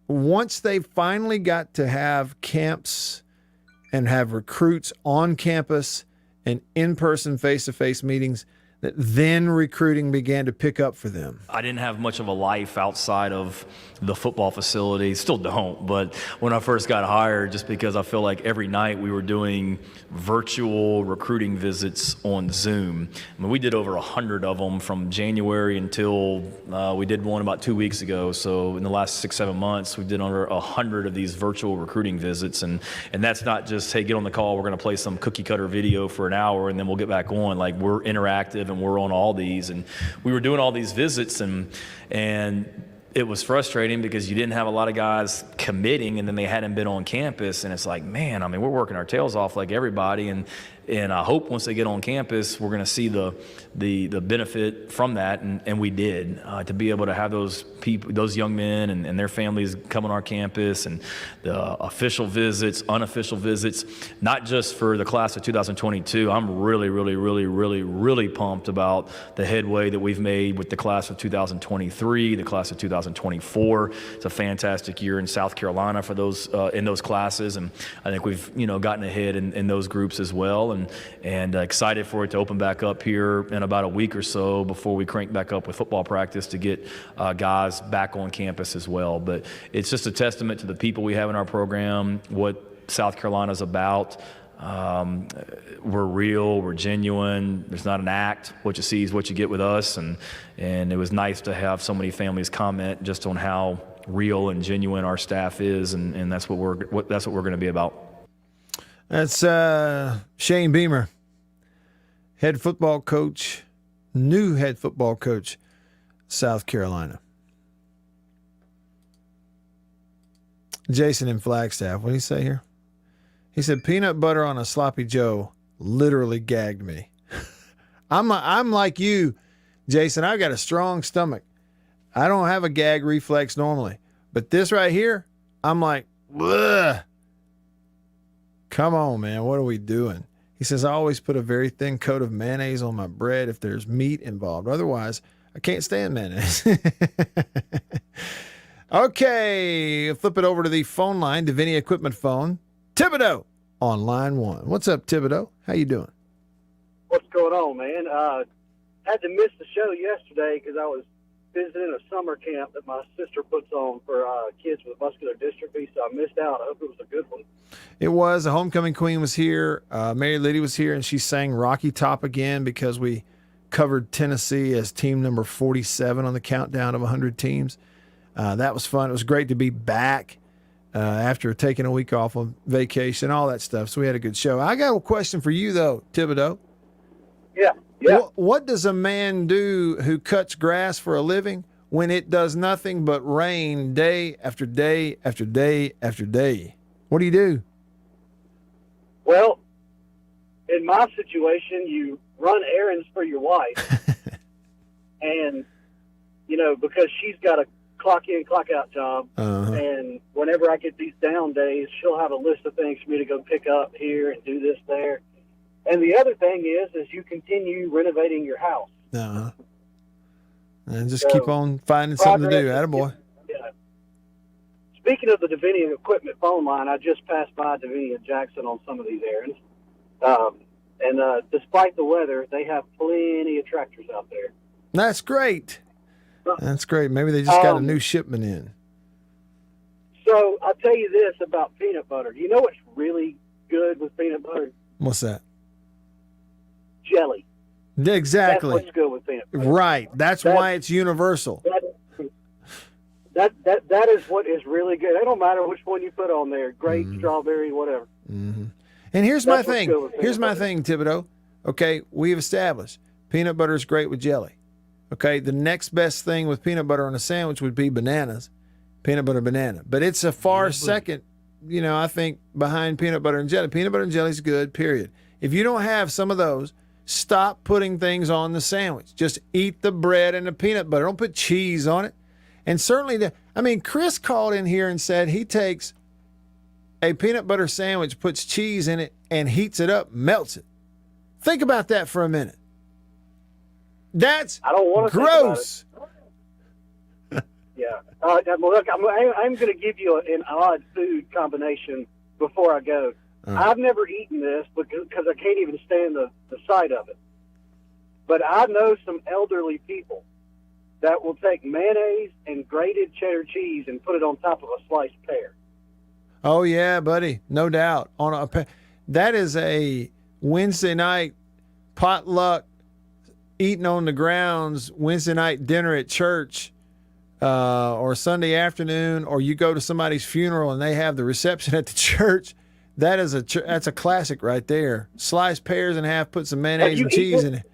C: once they finally got to have camps and have recruits on campus and in-person face-to-face meetings, that then recruiting began to pick up for them.
D: I didn't have much of a life outside of the football facility. Still don't, but when I first got hired, just because I feel like every night we were doing virtual recruiting visits on Zoom. I mean, we did over 100 of them from January until we did one about 2 weeks ago. So in the last 6-7 months, we did over 100 of these virtual recruiting visits. And that's not just, hey, get on the call, we're going to play some cookie cutter video for an hour and then we'll get back on. Like, we're interactive and we're on all these. And we were doing all these visits and it was frustrating because you didn't have a lot of guys committing and then they hadn't been on campus. And it's like, man, I mean, we're working our tails off like everybody. And And I hope once they get on campus, we're going to see the benefit from that, and we did. To be able to have those people, those young men and their families come on our campus, and the official visits, unofficial visits, not just for the class of 2022. I'm really, really, really, really, really pumped about the headway that we've made with the class of 2023, the class of 2024. It's a fantastic year in South Carolina for those in those classes, and I think we've gotten ahead in those groups as well, and excited for it to open back up here in about a week or so before we crank back up with football practice to get guys back on campus as well. But it's just a testament to the people we have in our program, what South Carolina's about. We're real, we're genuine. There's not an act. What you see is what you get with us, and it was nice to have so many families comment just on how real and genuine our staff is, and that's what we're going to be about.
C: That's Shane Beamer, head football coach, new head football coach, South Carolina. Jason in Flagstaff, what did he say here? He said, peanut butter on a sloppy Joe literally gagged me. I'm like you, Jason. I've got a strong stomach. I don't have a gag reflex normally. But this right here, I'm like, bleh. Come on, man. What are we doing? He says, I always put a very thin coat of mayonnaise on my bread if there's meat involved. Otherwise, I can't stand mayonnaise. Okay, flip it over to the phone line, Davini Equipment phone. Thibodeau on line one. What's up, Thibodeau? How you doing?
J: What's going on, man? Had to miss the show yesterday because I was visiting a summer camp that my sister puts on for kids with muscular dystrophy, so I missed out. I hope it was a good one.
C: It was. The homecoming queen was here. Mary Liddy was here, and she sang Rocky Top again because we covered Tennessee as team number 47 on the countdown of 100 teams. That was fun. It was great to be back after taking a week off on vacation, all that stuff. So we had a good show. I got a question for you, though, Thibodeau.
J: Yeah.
C: What does a man do who cuts grass for a living when it does nothing but rain day after day after day after day? What do you do?
J: Well, in my situation, you run errands for your wife. And, because she's got a clock in, clock out job. And whenever I get these down days, she'll have a list of things for me to go pick up here and do this there. And the other thing is you continue renovating your house.
C: And just keep on finding something to do. Attaboy.
J: Yeah. Speaking of the Davini Equipment phone line, I just passed by Davini and Jackson on some of these errands. And despite the weather, they have plenty of tractors out there.
C: That's great. That's great. Maybe they just got a new shipment in.
J: So I'll tell you this about peanut butter. You know what's really good with peanut butter?
C: What's that?
J: Jelly.
C: Exactly.
J: That's what's good with peanut butter.
C: Right. That's why it's universal.
J: That is what is really good. It don't matter which one you put on there, grape, strawberry, whatever.
C: Mm-hmm. And here's my thing. Here's my thing, Thibodeau. Okay, we've established peanut butter is great with jelly. Okay, the next best thing with peanut butter on a sandwich would be bananas, peanut butter banana. But it's a far second, I think, behind peanut butter and jelly. Peanut butter and jelly is good, period. If you don't have some of those, stop putting things on the sandwich. Just eat the bread and the peanut butter. Don't put cheese on it. And certainly, Chris called in here and said he takes a peanut butter sandwich, puts cheese in it, and heats it up, melts it. Think about that for a minute. That's gross.
J: Yeah. Look, I'm going to give you an odd food combination before I go. I've never eaten this because I can't even stand the sight of it. But I know some elderly people that will take mayonnaise and grated cheddar cheese and put it on top of a sliced pear.
C: Oh, yeah, buddy. No doubt. That is a Wednesday night potluck, eating on the grounds, Wednesday night dinner at church, or Sunday afternoon, or you go to somebody's funeral and they have the reception at the church. That's a classic right there. Slice pears in half, put some mayonnaise and cheese in it.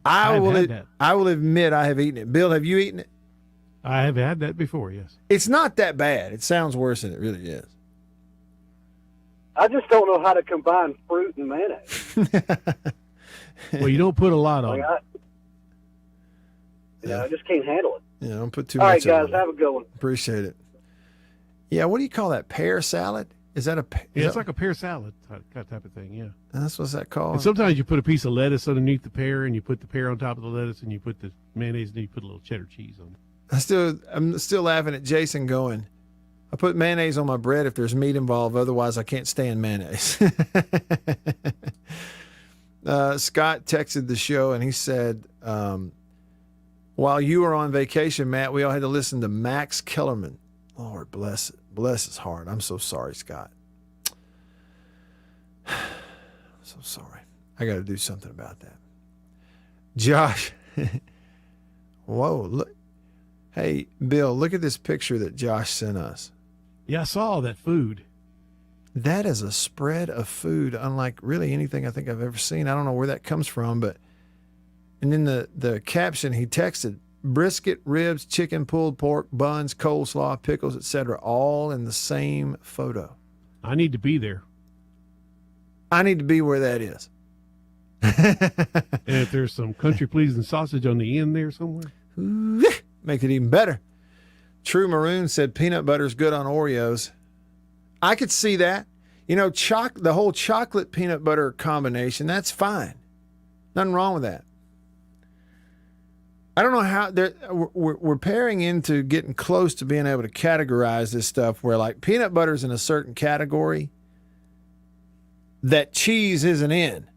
C: I will admit I have eaten it. Bill, have you eaten it?
N: I have had that before, yes.
C: It's not that bad. It sounds worse than it really is.
J: I just don't know how to combine fruit and mayonnaise.
N: Well, you don't put a lot on.
J: I just can't handle it.
C: Yeah, don't put too
J: All
C: much.
J: right, guys,
C: on it.
J: have a good one.
C: Appreciate it. Yeah, what do you call that? Pear salad? Is that a?
N: Yeah, it's like a pear salad type of thing. Yeah.
C: That's what's that called?
N: And sometimes you put a piece of lettuce underneath the pear, and you put the pear on top of the lettuce, and you put the mayonnaise, and then you put a little cheddar cheese on it.
C: I'm still laughing at Jason going, I put mayonnaise on my bread if there's meat involved. Otherwise, I can't stand mayonnaise. Scott texted the show, and he said, while you were on vacation, Matt, we all had to listen to Max Kellerman. Lord bless it. Bless his heart. I'm so sorry, Scott. So sorry. I got to do something about that. Josh. Whoa. Look. Hey, Bill, look at this picture that Josh sent us.
N: Yeah, I saw all that food.
C: That is a spread of food unlike really anything I think I've ever seen. I don't know where that comes from, but and then the caption he texted, brisket, ribs, chicken, pulled pork, buns, coleslaw, pickles, etc., all in the same photo.
N: I need to be there.
C: I need to be where that is.
N: And if there's some country pleasing sausage on the end there somewhere.
C: Make it even better. True Maroon said peanut butter is good on Oreos. I could see that. You know, the whole chocolate peanut butter combination, that's fine. Nothing wrong with that. I don't know how we're pairing into getting close to being able to categorize this stuff where like peanut butter's in a certain category that cheese isn't in.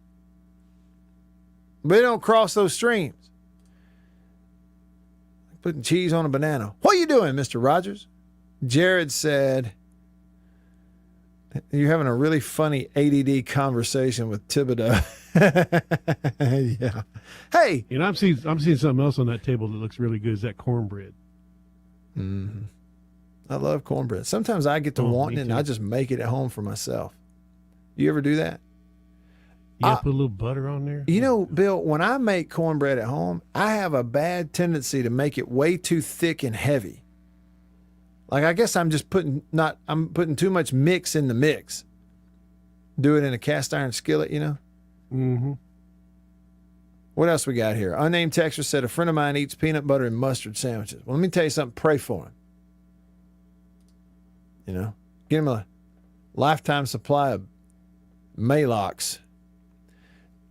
C: But they don't cross those streams. Putting cheese on a banana. What are you doing, Mr. Rogers? Jared said, you're having a really funny ADD conversation with Thibodeau. Yeah. Hey.
N: You know, I'm seeing something else on that table that looks really good. Is that cornbread?
C: Mm-hmm. I love cornbread. Sometimes I get to wanting it and I just make it at home for myself. You ever do that?
N: Yeah, put a little butter on there.
C: You know, Bill, when I make cornbread at home, I have a bad tendency to make it way too thick and heavy. Like, I guess I'm just putting too much mix in the mix. Do it in a cast iron skillet, you know?
N: Mm-hmm.
C: What else we got here? Unnamed texter said a friend of mine eats peanut butter and mustard sandwiches. Well, let me tell you something. Pray for him. You know? Get him a lifetime supply of Maalox.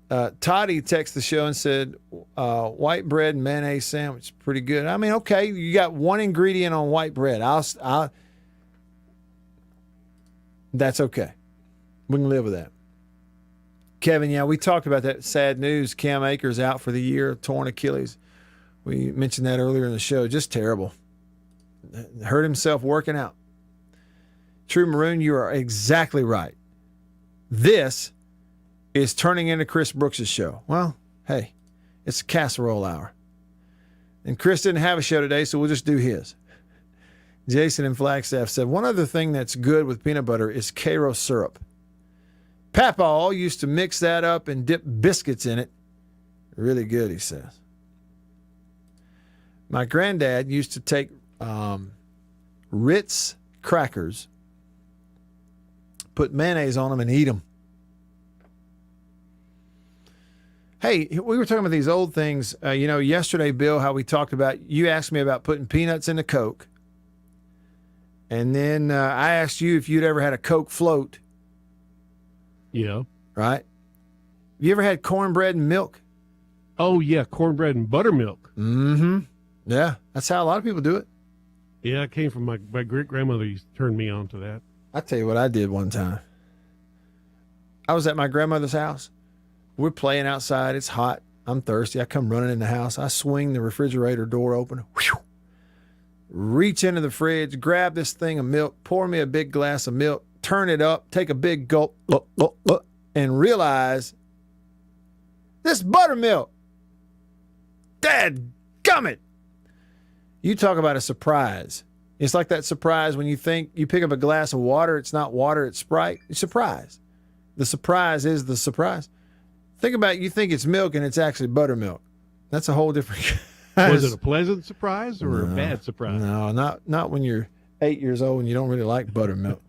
C: Toddy texted the show and said, white bread and mayonnaise sandwich, pretty good. I mean, okay, you got one ingredient on white bread. That's okay. We can live with that. Kevin, yeah, we talked about that sad news. Cam Akers out for the year, torn Achilles. We mentioned that earlier in the show. Just terrible. Hurt himself working out. True Maroon, you are exactly right. This is turning into Chris Brooks' show. Well, hey, it's a casserole hour. And Chris didn't have a show today, so we'll just do his. Jason in Flagstaff said, one other thing that's good with peanut butter is Karo syrup. Papa used to mix that up and dip biscuits in it. Really good, he says. My granddad used to take Ritz crackers, put mayonnaise on them, and eat them. Hey, we were talking about these old things. Yesterday, Bill, how we talked about, you asked me about putting peanuts in the Coke. And then I asked you if you'd ever had a Coke float.
N: Yeah.
C: Right? Have you ever had cornbread and milk?
N: Oh, yeah, cornbread and buttermilk.
C: Mm-hmm. Yeah, that's how a lot of people do it.
N: Yeah, it came from my great-grandmother used to turn me on to that.
C: I'll tell you what I did one time. I was at my grandmother's house. We're playing outside. It's hot. I'm thirsty. I come running in the house. I swing the refrigerator door open. Whew, reach into the fridge, grab this thing of milk, pour me a big glass of milk, turn it up, take a big gulp, and realize this buttermilk. Dadgummit. You talk about a surprise. It's like that surprise when you think you pick up a glass of water. It's not water, it's Sprite. It's surprise. The surprise is the surprise. Think about it, you think it's milk and it's actually buttermilk. That's a whole different.
N: Was it a pleasant surprise or a bad surprise?
C: No, not when you're 8 years old and you don't really like buttermilk.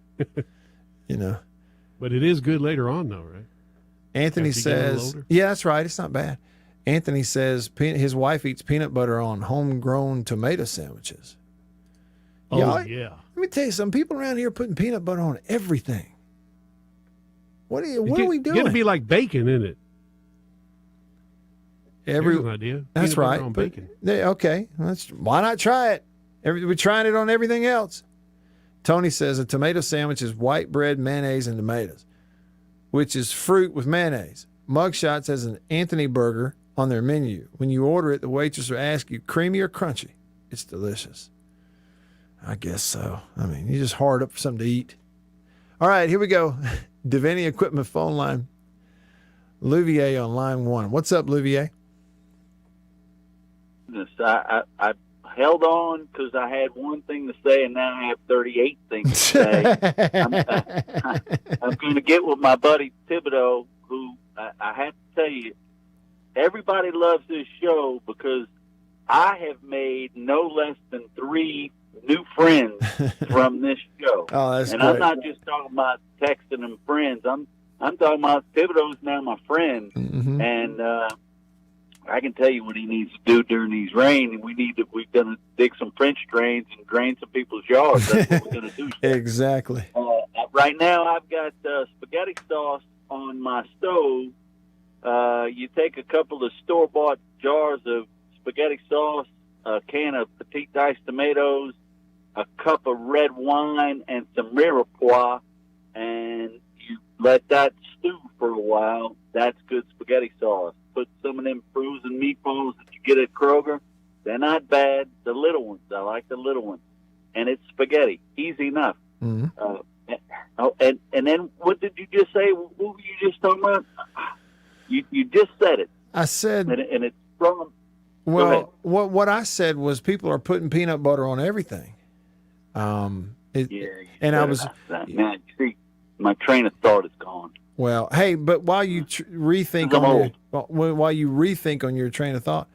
C: You know.
N: But it is good later on, though, right?
C: Anthony
N: After you get a little
C: says,
N: older?
C: yeah, that's right. It's not bad. Anthony says his wife eats peanut butter on homegrown tomato sandwiches.
N: Oh,
C: Y'all,
N: yeah.
C: Let me tell you, some people around here putting peanut butter on everything. What are we doing?
N: It's to be like bacon, isn't it?
C: Every
N: Here's an idea.
C: That's
N: Peanut butter
C: right.
N: on
C: But
N: bacon.
C: okay, why not try it? We're trying it on everything else. Tony says a tomato sandwich is white bread, mayonnaise, and tomatoes, which is fruit with mayonnaise. Mugshot says an Anthony burger on their menu. When you order it, the waitress will ask you creamy or crunchy. It's delicious. I guess so. I mean, you just hard up for something to eat. All right, here we go. Devaney Equipment phone line. Louvier on line 1. What's up, Louvier?
L: I held on because I had one thing to say, and now I have 38 things to say. I'm going to get with my buddy Thibodeau, who I have to tell you, everybody loves this show because I have made no less than 3 new friends from this show.
C: Oh, that's
L: and
C: great.
L: I'm not just talking about texting them friends. I'm talking about Thibodeau's now my friend,
C: Mm-hmm.
L: and I can tell you what he needs to do during these rain. We're going to dig some French drains and drain some people's yards. That's what we're going to do.
C: Exactly.
L: Right now, I've got spaghetti sauce on my stove. You take a couple of store-bought jars of spaghetti sauce, a can of petite diced tomatoes, a cup of red wine, and some mirepoix, and you let that stew for a while. That's good spaghetti sauce. Put some of them frozen meatballs that you get at Kroger. They're not bad. The little ones. I like the little ones. And it's spaghetti. Easy enough.
C: Mm-hmm.
L: And then what did you just say? What were you just talking about? You just said it.
C: I said,
L: and it's from.
C: well, what I said was people are putting peanut butter on everything. And I was,
L: man. See, my train of thought is gone.
C: well, hey, but while you rethink
L: I'm
C: on while you rethink on your train of thought,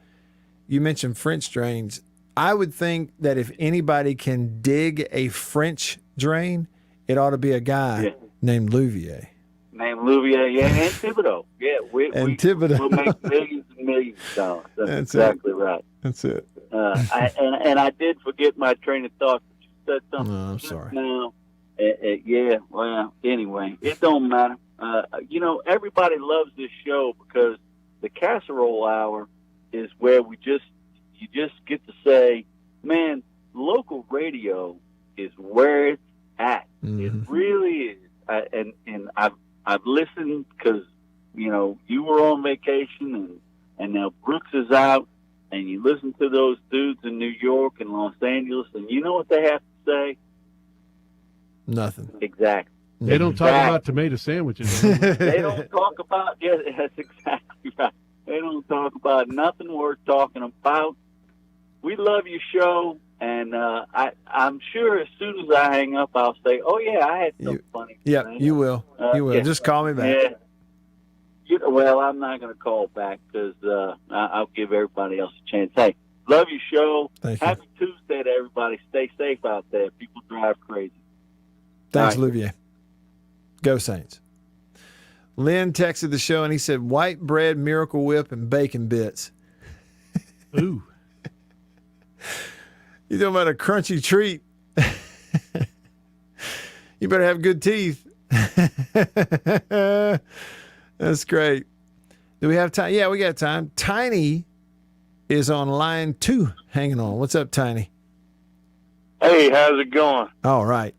C: you mentioned French drains. I would think that if anybody can dig a French drain, it ought to be a guy named Louvier.
L: Named Louvier, and Thibodeau. Yeah,
C: Thibodeau.
L: We'll make millions and millions of dollars. That's
C: That's
L: exactly right.
C: That's it.
L: I did forget my train of thought. But you said something.
C: No, I'm sorry.
L: Now, yeah. Well, anyway, it don't matter. Everybody loves this show because the casserole hour is where you just get to say, man, local radio is where it's at. It really is. And I've listened because you were on vacation and now Brooks is out, and you listen to those dudes in New York and Los Angeles, and you know what they have to say?
C: Nothing.
L: Exactly.
N: They don't talk about tomato sandwiches.
L: They don't talk about, that's exactly right. They don't talk about nothing worth talking about. We love your show, and I'm sure as soon as I hang up, I'll say, oh, yeah, I had something funny.
C: Yeah, you will. You will.
L: Yeah.
C: Just call me back.
L: Yeah. Well, I'm not going to call back because I'll give everybody else a chance. Hey, love your show.
C: Thank you.
L: Happy Tuesday to everybody. Stay safe out there. People drive crazy.
C: Thanks,
L: All right.
C: Louvier. Go Saints. Lynn texted the show and he said white bread, Miracle Whip, and bacon bits.
N: Ooh.
C: You talking about a crunchy treat? You better have good teeth. That's great. Do we have time? Yeah, we got time. Tiny is on line 2. Hanging on. What's up, Tiny?
M: Hey, how's it going?
C: All right.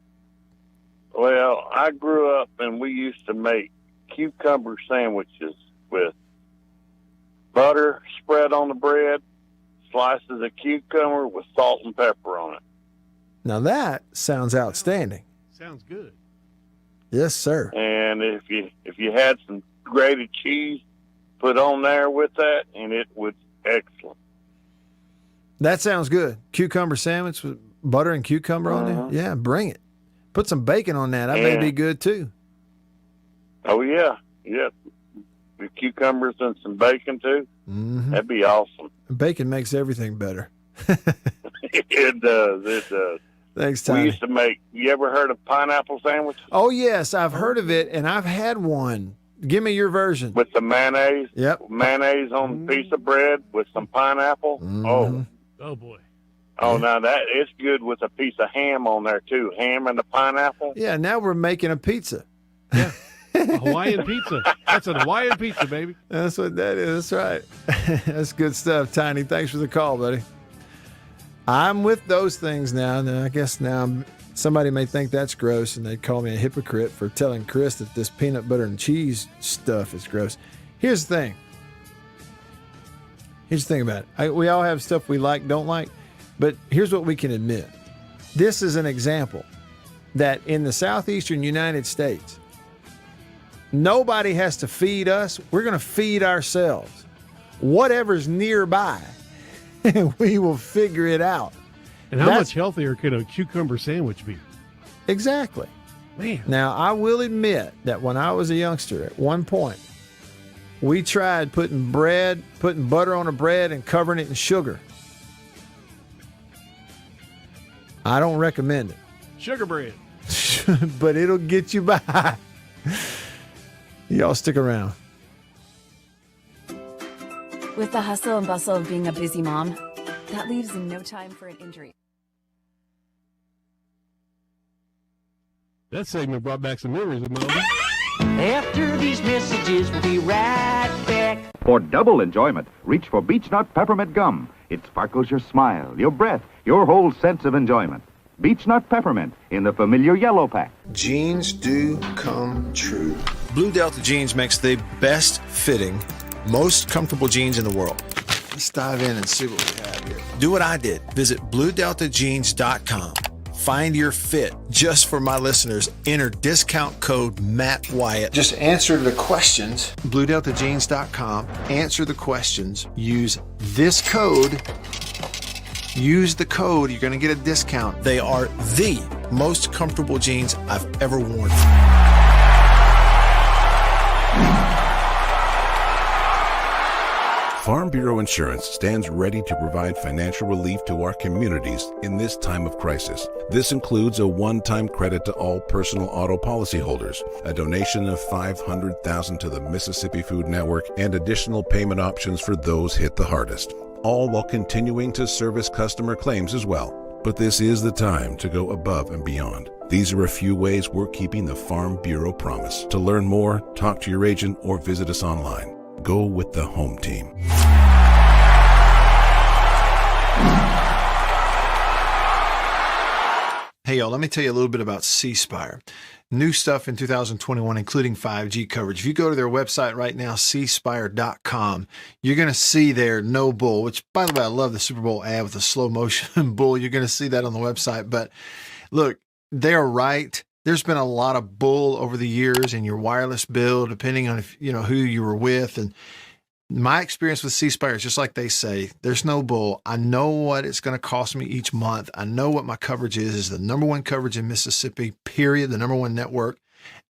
M: Well, I grew up and we used to make cucumber sandwiches with butter spread on the bread, slices of cucumber with salt and pepper on it.
C: Now that sounds outstanding.
N: Sounds good.
C: Yes, sir.
M: And if you had some grated cheese put on there with that, and it was excellent.
C: That sounds good. Cucumber sandwich with butter and cucumber on there. Yeah, bring it. Put some bacon on that. That may be good too.
M: Oh yeah, yeah. With cucumbers and some bacon too.
C: Mm-hmm.
M: That'd be awesome.
C: Bacon makes everything better.
M: It does. It does.
C: Thanks, Tony.
M: We used to make, you ever heard of pineapple sandwich?
C: Oh, yes, I've heard of it, and I've had one. Give me your version.
M: With some mayonnaise.
C: Yep.
M: Mayonnaise on a piece of bread with some pineapple.
N: Oh, boy.
M: Oh, now that it's good with a piece of ham on there, too. Ham and the pineapple.
C: Yeah, now we're making a pizza.
N: A Hawaiian pizza. That's a Hawaiian pizza, baby.
C: That's what that is. That's right. That's good stuff, Tiny. Thanks for the call, buddy. I'm with those things now. Now, I guess now somebody may think that's gross, and they'd call me a hypocrite for telling Chris that this peanut butter and cheese stuff is gross. Here's the thing. Here's the thing about it. We all have stuff we like, don't like, but here's what we can admit. This is an example that in the southeastern United States, nobody has to feed us. We're going to feed ourselves. Whatever's nearby, we will figure it out.
N: And how much healthier could a cucumber sandwich be?
C: Exactly.
N: Man.
C: Now, I will admit that when I was a youngster, at one point, we tried putting butter on a bread and covering it in sugar. I don't recommend it.
N: Sugar bread.
C: But it'll get you by. Y'all stick around.
G: With the hustle and bustle of being a busy mom, that leaves no time for an injury.
N: That segment brought back some memories of Mom.
P: After these messages, we'll be right back.
H: For double enjoyment, reach for Beech Nut Peppermint Gum. It sparkles your smile, your breath, your whole sense of enjoyment. Beech Nut Peppermint in the familiar yellow pack.
C: Jeans do come true. Blue Delta Jeans makes the best fitting, most comfortable jeans in the world. Let's dive in and see what we have here. Do what I did. Visit BlueDeltaJeans.com. Find your fit. Just for my listeners, enter discount code Matt Wyatt. Just answer the questions. BlueDeltaJeans.com. Answer the questions. Use this code. Use the code. You're going to get a discount. They are the most comfortable jeans I've ever worn.
I: Farm Bureau Insurance stands ready to provide financial relief to our communities in this time of crisis. This includes a one-time credit to all personal auto policyholders, a donation of $500,000 to the Mississippi Food Network, and additional payment options for those hit the hardest, all while continuing to service customer claims as well. But this is the time to go above and beyond. These are a few ways we're keeping the Farm Bureau promise. To learn more, talk to your agent or visit us online. Go with the home team.
C: Hey, y'all, let me tell you a little bit about C Spire. New stuff in 2021, including 5G coverage. If you go to their website right now, cspire.com, you're going to see their no bull, which, by the way, I love the Super Bowl ad with the slow motion bull. You're going to see that on the website. But look, they're right. There's been a lot of bull over the years in your wireless bill, depending on if, who you were with. And my experience with C Spire is just like they say, there's no bull. I know what it's going to cost me each month. I know what my coverage is the number one coverage in Mississippi, period, the number one network.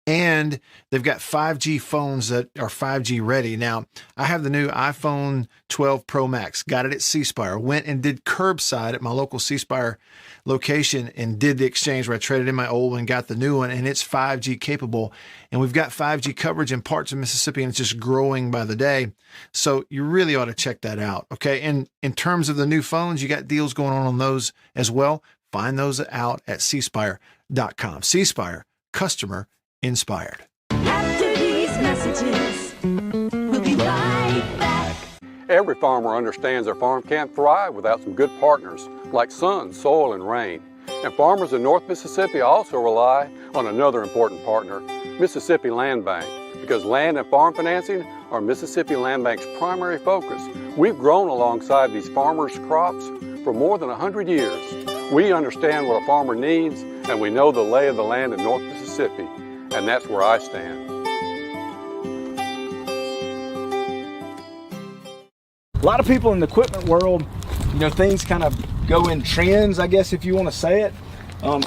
C: And they've got 5G phones that are 5G ready. Now, I have the new iPhone 12 Pro Max, got it at C Spire, went and did curbside at my local C Spire location and did the exchange where I traded in my old one, got the new one, and it's 5G capable. And we've got 5G coverage in parts of Mississippi, and it's just growing by the day. So you really ought to check that out, okay? And in terms of the new phones, you got deals going on those as well. Find those out at cspire.com. C Spire, customer inspired.
R: After these messages, we'll be right back.
O: Every farmer understands their farm can't thrive without some good partners like sun, soil, and rain. And farmers in North Mississippi also rely on another important partner, Mississippi Land Bank, because land and farm financing are Mississippi Land Bank's primary focus. We've grown alongside these farmers' crops for more than 100 years. We understand what a farmer needs, and we know the lay of the land in North Mississippi, and that's where I stand.
B: A lot of people in the equipment world, things kind of go in trends, I guess, if you want to say it.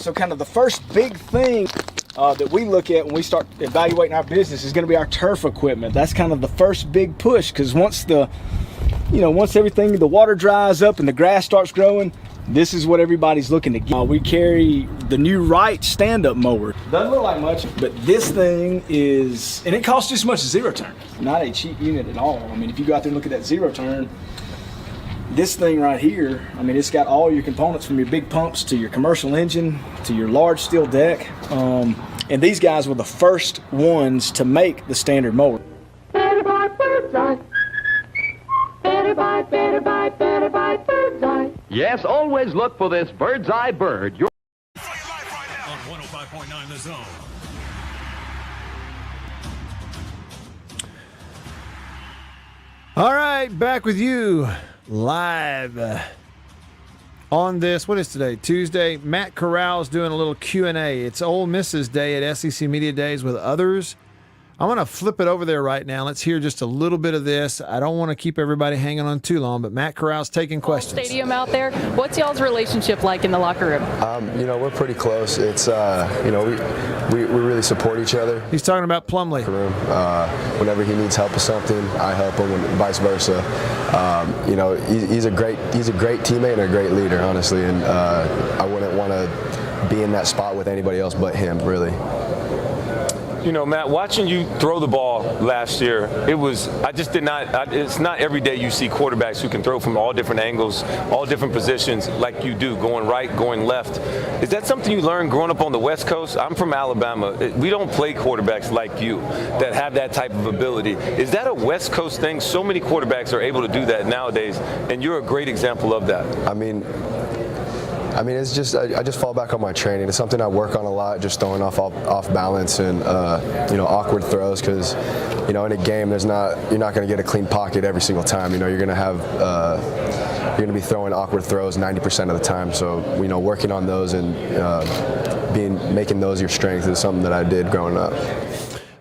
B: So kind of the first big thing that we look at when we start evaluating our business is going to be our turf equipment. That's kind of the first big push, because once everything, the water dries up and the grass starts growing, This is what everybody's looking to get. We carry the new Wright stand-up mower. Doesn't look like much, but this thing is, and it costs just as much as zero turn. Not a cheap unit at all. I mean, if you go out there and look at that zero turn, this thing right here, I mean, it's got all your components from your big pumps to your commercial engine to your large steel deck. And these guys were the first ones to make the standard mower.
R: Better buy Bird's Eye. Better buy, better buy, better buy Bird's Eye.
S: Yes, always look for this Bird's Eye bird.
A: On 105.9 The Zone.
C: All right, back with you live on this. What is today? Tuesday. Matt Corral's doing a little Q&A. It's Ole Miss's Day at SEC Media Days with others. I'm going to flip it over there right now. Let's hear just a little bit of this. I don't want to keep everybody hanging on too long, but Matt Corral's taking questions.
E: Stadium out there. What's y'all's relationship like in the locker room?
Q: We're pretty close. It's, we really support each other.
C: He's talking about Plumlee.
Q: Whenever he needs help with something, I help him, and vice versa. He's a great teammate and a great leader, honestly, and I wouldn't want to be in that spot with anybody else but him, really.
U: Matt, watching you throw the ball last year, it's not every day you see quarterbacks who can throw from all different angles, all different positions like you do, going right, going left. Is that something you learned growing up on the West Coast? I'm from Alabama. We don't play quarterbacks like you that have that type of ability. Is that a West Coast thing? So many quarterbacks are able to do that nowadays, and you're a great example of that.
Q: I mean, it's just I just fall back on my training. It's something I work on a lot, just throwing off balance and awkward throws. Because in a game, you're not going to get a clean pocket every single time. You're going to be throwing awkward throws 90% of the time. So working on those and making those your strength is something that I did growing up.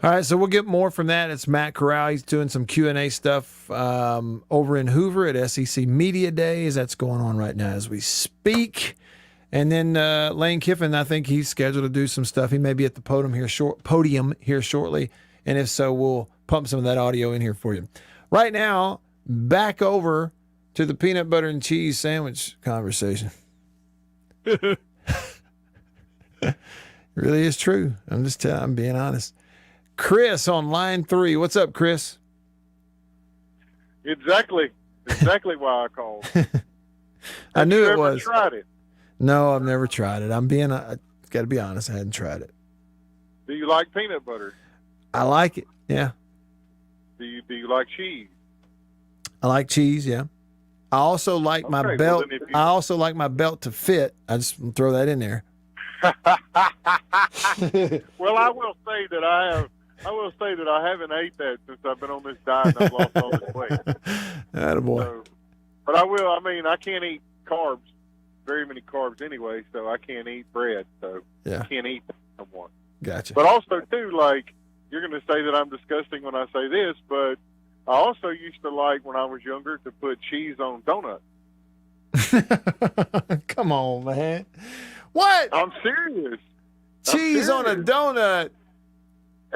C: All right, so we'll get more from that. It's Matt Corral. He's doing some Q&A stuff over in Hoover at SEC Media Days. That's going on right now as we speak. And then Lane Kiffin, I think he's scheduled to do some stuff. He may be at the podium here shortly. And if so, we'll pump some of that audio in here for you. Right now, back over to the peanut butter and cheese sandwich conversation. It really is true. I'm being honest. Chris on line 3. What's up, Chris?
X: Exactly why I called.
C: I knew it was.
X: Tried it?
C: No, I've never tried it. I got to be honest. I hadn't tried it.
X: Do you like peanut butter?
C: I like it. Yeah.
X: Do you like cheese?
C: I like cheese. Yeah. I also like my belt. I also like my belt to fit. I just throw that in there.
X: Well, I will say that I haven't ate that since I've been on this diet and I've lost all this weight.
C: Attaboy.
X: So, but I can't eat carbs, very many carbs anyway, so I can't eat bread, so
C: yeah.
X: I can't eat that no more.
C: Gotcha.
X: But also, too, you're going to say that I'm disgusting when I say this, but I also used to like, when I was younger, to put cheese on donuts.
C: Come on, man. What?
X: I'm serious.
C: Cheese on a donut.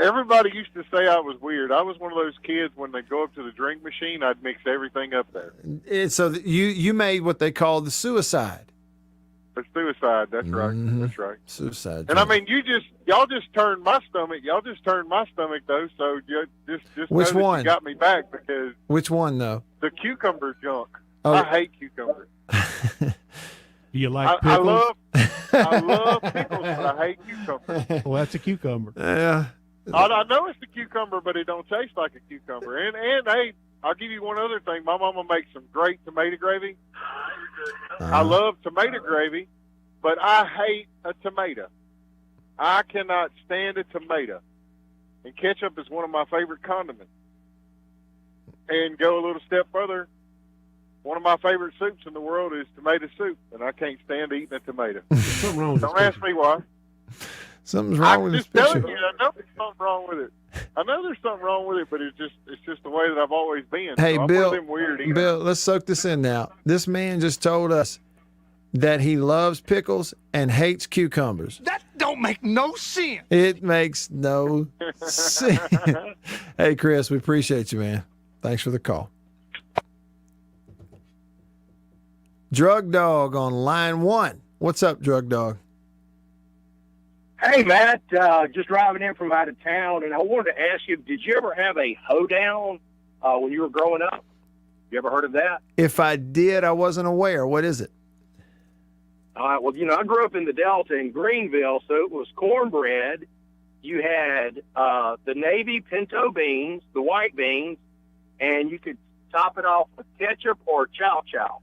X: Everybody used to say I was weird. I was one of those kids, when they go up to the drink machine, I'd mix everything up there.
C: So you made what they call the suicide.
X: The suicide, that's right. That's right.
C: Suicide.
X: And I mean, y'all just turned my stomach. Y'all just turned my stomach, though. So you just
C: Which
X: know that
C: one?
X: You got me back because
C: Which one, though?
X: the cucumber junk.
C: Oh.
X: I hate cucumbers.
N: Do you like
X: I
N: pickles?
X: I love pickles, but I hate cucumbers.
N: Well, that's a cucumber.
C: Yeah.
X: I know it's a cucumber, but it don't taste like a cucumber. And hey, I'll give you one other thing. My mama makes some great tomato gravy. I love tomato gravy, but I hate a tomato. I cannot stand a tomato. And ketchup is one of my favorite condiments. And go a little step further, one of my favorite soups in the world is tomato soup, and I can't stand eating a tomato.
N: Something wrong with
X: Don't ask me why.
C: Something's wrong with this
X: I'm just telling
C: picture.
X: you, I know there's something wrong with it. I know there's something wrong with it, but it's just the way that I've always been.
C: Hey,
X: so I'm
C: Bill,
X: one of them weird eaters.
C: Bill, let's soak this in now. This man just told us that he loves pickles and hates cucumbers.
Y: That don't make no sense.
C: It makes no sense. Hey, Chris, we appreciate you, man. Thanks for the call. Drug Dog on line 1. What's up, Drug Dog?
F: Hey, Matt, just driving in from out of town, and I wanted to ask you, did you ever have a hoedown when you were growing up? You ever heard of that?
C: If I did, I wasn't aware. What is it?
F: Well, I grew up in the Delta in Greenville, so it was cornbread. You had the Navy pinto beans, the white beans, and you could top it off with ketchup or chow chow.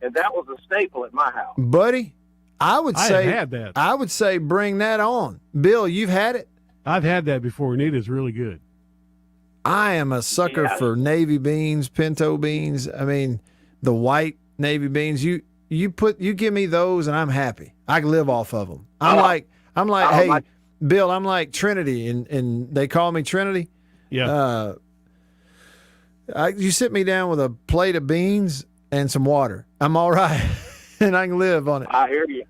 F: And that was a staple at my house.
C: Buddy, I would say
N: had that.
C: I would say bring that on. Bill, you've had it?
N: I've had that before, and it is really good.
C: I am a sucker for Navy beans, pinto beans. I mean, the white Navy beans. You give me those, and I'm happy. I live off of them. I'm like, hey, Bill, I'm like Trinity, and they call me Trinity.
N: Yeah.
C: You sit me down with a plate of beans and some water. I'm all right, and I can live on it.
F: I hear you.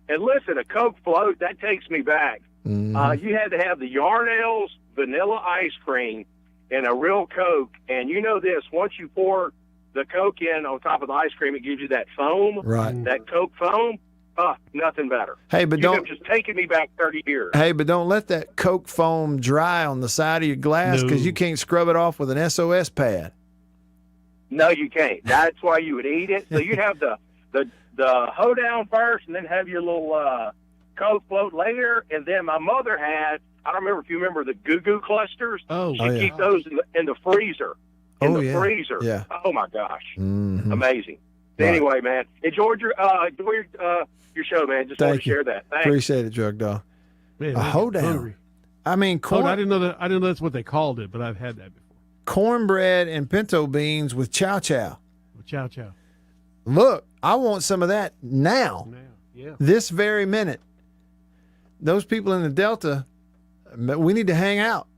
F: And listen, a Coke float, that takes me back.
C: Mm-hmm.
F: You had to have the Yarnell's vanilla ice cream and a real Coke. And you know this, once you pour the Coke in on top of the ice cream, it gives you that foam.
C: Right.
F: That Coke foam. Nothing better.
C: Hey, but
F: You've just taken me back 30 years.
C: Hey, but don't let that Coke foam dry on the side of your glass because you can't scrub it off with an SOS pad.
F: No, you can't. That's why you would eat it. So you'd have the hoedown first, and then have your little Coke float later. And then my mother had, I don't remember if you remember the Goo Goo clusters. She'd keep those in the freezer. Freezer.
C: Yeah.
F: Oh my gosh.
C: Mm-hmm.
F: Amazing.
C: Right.
F: Anyway, man, enjoy your show, man. Just want to share that. Thanks.
C: Appreciate it, Drug Dog.
N: Man,
C: a hoedown.
N: hungry.
C: I mean, corn.
N: I didn't know that's what they called it, but I've had that before.
C: Cornbread and pinto beans with chow chow.
N: Chow chow.
C: Look, I want some of that now.
N: Yeah.
C: This very minute. Those people in the Delta, we need to hang out,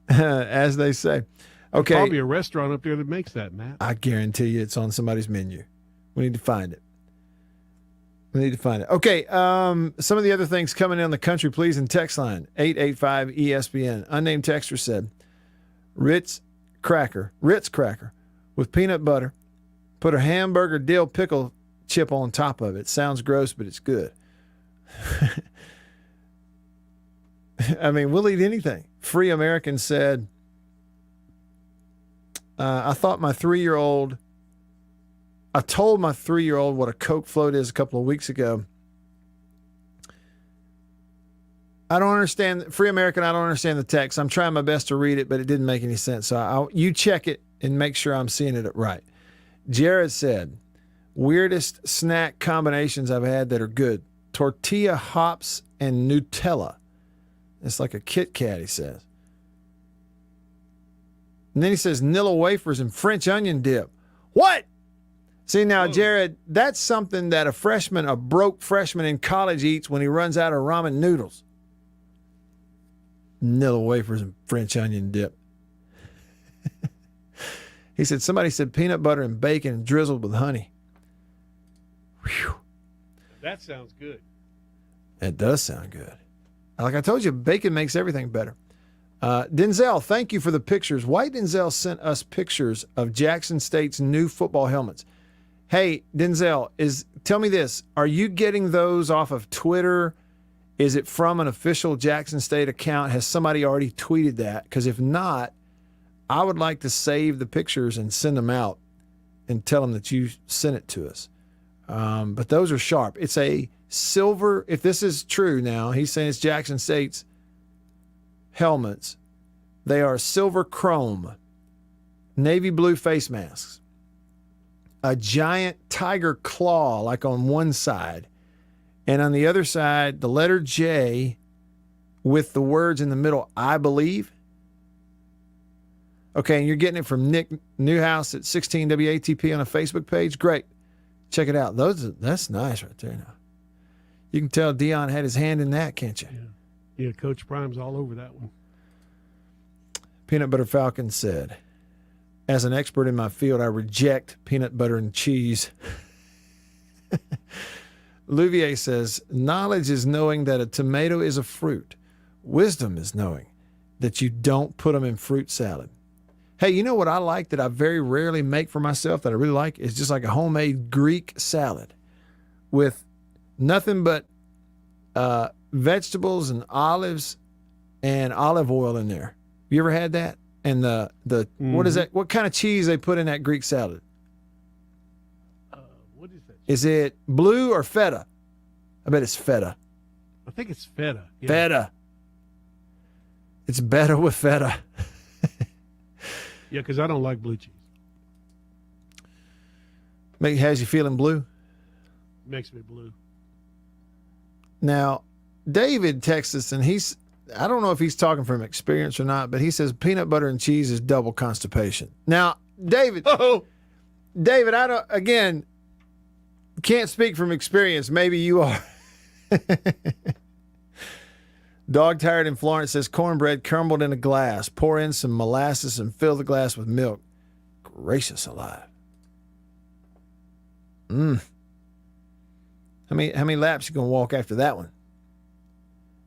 C: as they say. Okay.
N: There's probably a restaurant up there that makes that, Matt.
C: I guarantee you it's on somebody's menu. We need to find it. Okay, some of the other things coming in on the country, please, in text line, 885-ESPN. Unnamed texter said, Ritz cracker with peanut butter. Put a hamburger dill pickle chip on top of it. Sounds gross, but it's good. I mean, we'll eat anything. Free American said, I told my 3-year-old what a Coke float is a couple of weeks ago. I don't understand. Free American, I don't understand the text. I'm trying my best to read it, but it didn't make any sense. So you check it and make sure I'm seeing it right. Jared said, weirdest snack combinations I've had that are good. Tortilla, hops, and Nutella. It's like a Kit Kat, he says. And then he says Nilla wafers and French onion dip. What? See, now, Jared, that's something that a broke freshman in college eats when he runs out of ramen noodles. Nilla wafers and French onion dip. He said, somebody said peanut butter and bacon drizzled with honey. Whew.
N: That sounds good.
C: It does sound good. Like I told you, bacon makes everything better. Denzel, thank you for the pictures. White Denzel sent us pictures of Jackson State's new football helmets. Hey, Denzel, tell me this. Are you getting those off of Twitter? Is it from an official Jackson State account? Has somebody already tweeted that? Because if not, I would like to save the pictures and send them out and tell them that you sent it to us. But those are sharp. It's a silver, if this is true now, he's saying it's Jackson State's helmets. They are silver chrome, navy blue face masks, a giant tiger claw like on one side, and on the other side, the letter J with the words in the middle, I believe. Okay, and you're getting it from Nick Newhouse at 16 WATP on a Facebook page. Great. Check it out. That's nice right there now. You can tell Dion had his hand in that, can't you?
N: Yeah, Coach Prime's all over that one.
C: Peanut Butter Falcon said, as an expert in my field, I reject peanut butter and cheese. Louvier says, knowledge is knowing that a tomato is a fruit. Wisdom is knowing that you don't put them in fruit salad. Hey, you know what I like that I very rarely make for myself that I really like? It's just like a homemade Greek salad with nothing but vegetables and olives and olive oil in there. You ever had that? And what is that? What kind of cheese they put in that Greek salad?
N: What is that?
C: Is it blue or feta? I bet it's feta.
N: I think it's feta. Yeah.
C: Feta. It's better with feta.
N: Yeah, because I don't like blue cheese.
C: Has you feeling blue?
N: Makes me blue.
C: Now, David texts us, and I don't know if he's talking from experience or not, but he says peanut butter and cheese is double constipation. Now, David, David, can't speak from experience. Maybe you are. Dog Tired in Florence says cornbread crumbled in a glass. Pour in some molasses and fill the glass with milk. Gracious alive. How many laps you gonna walk after that one?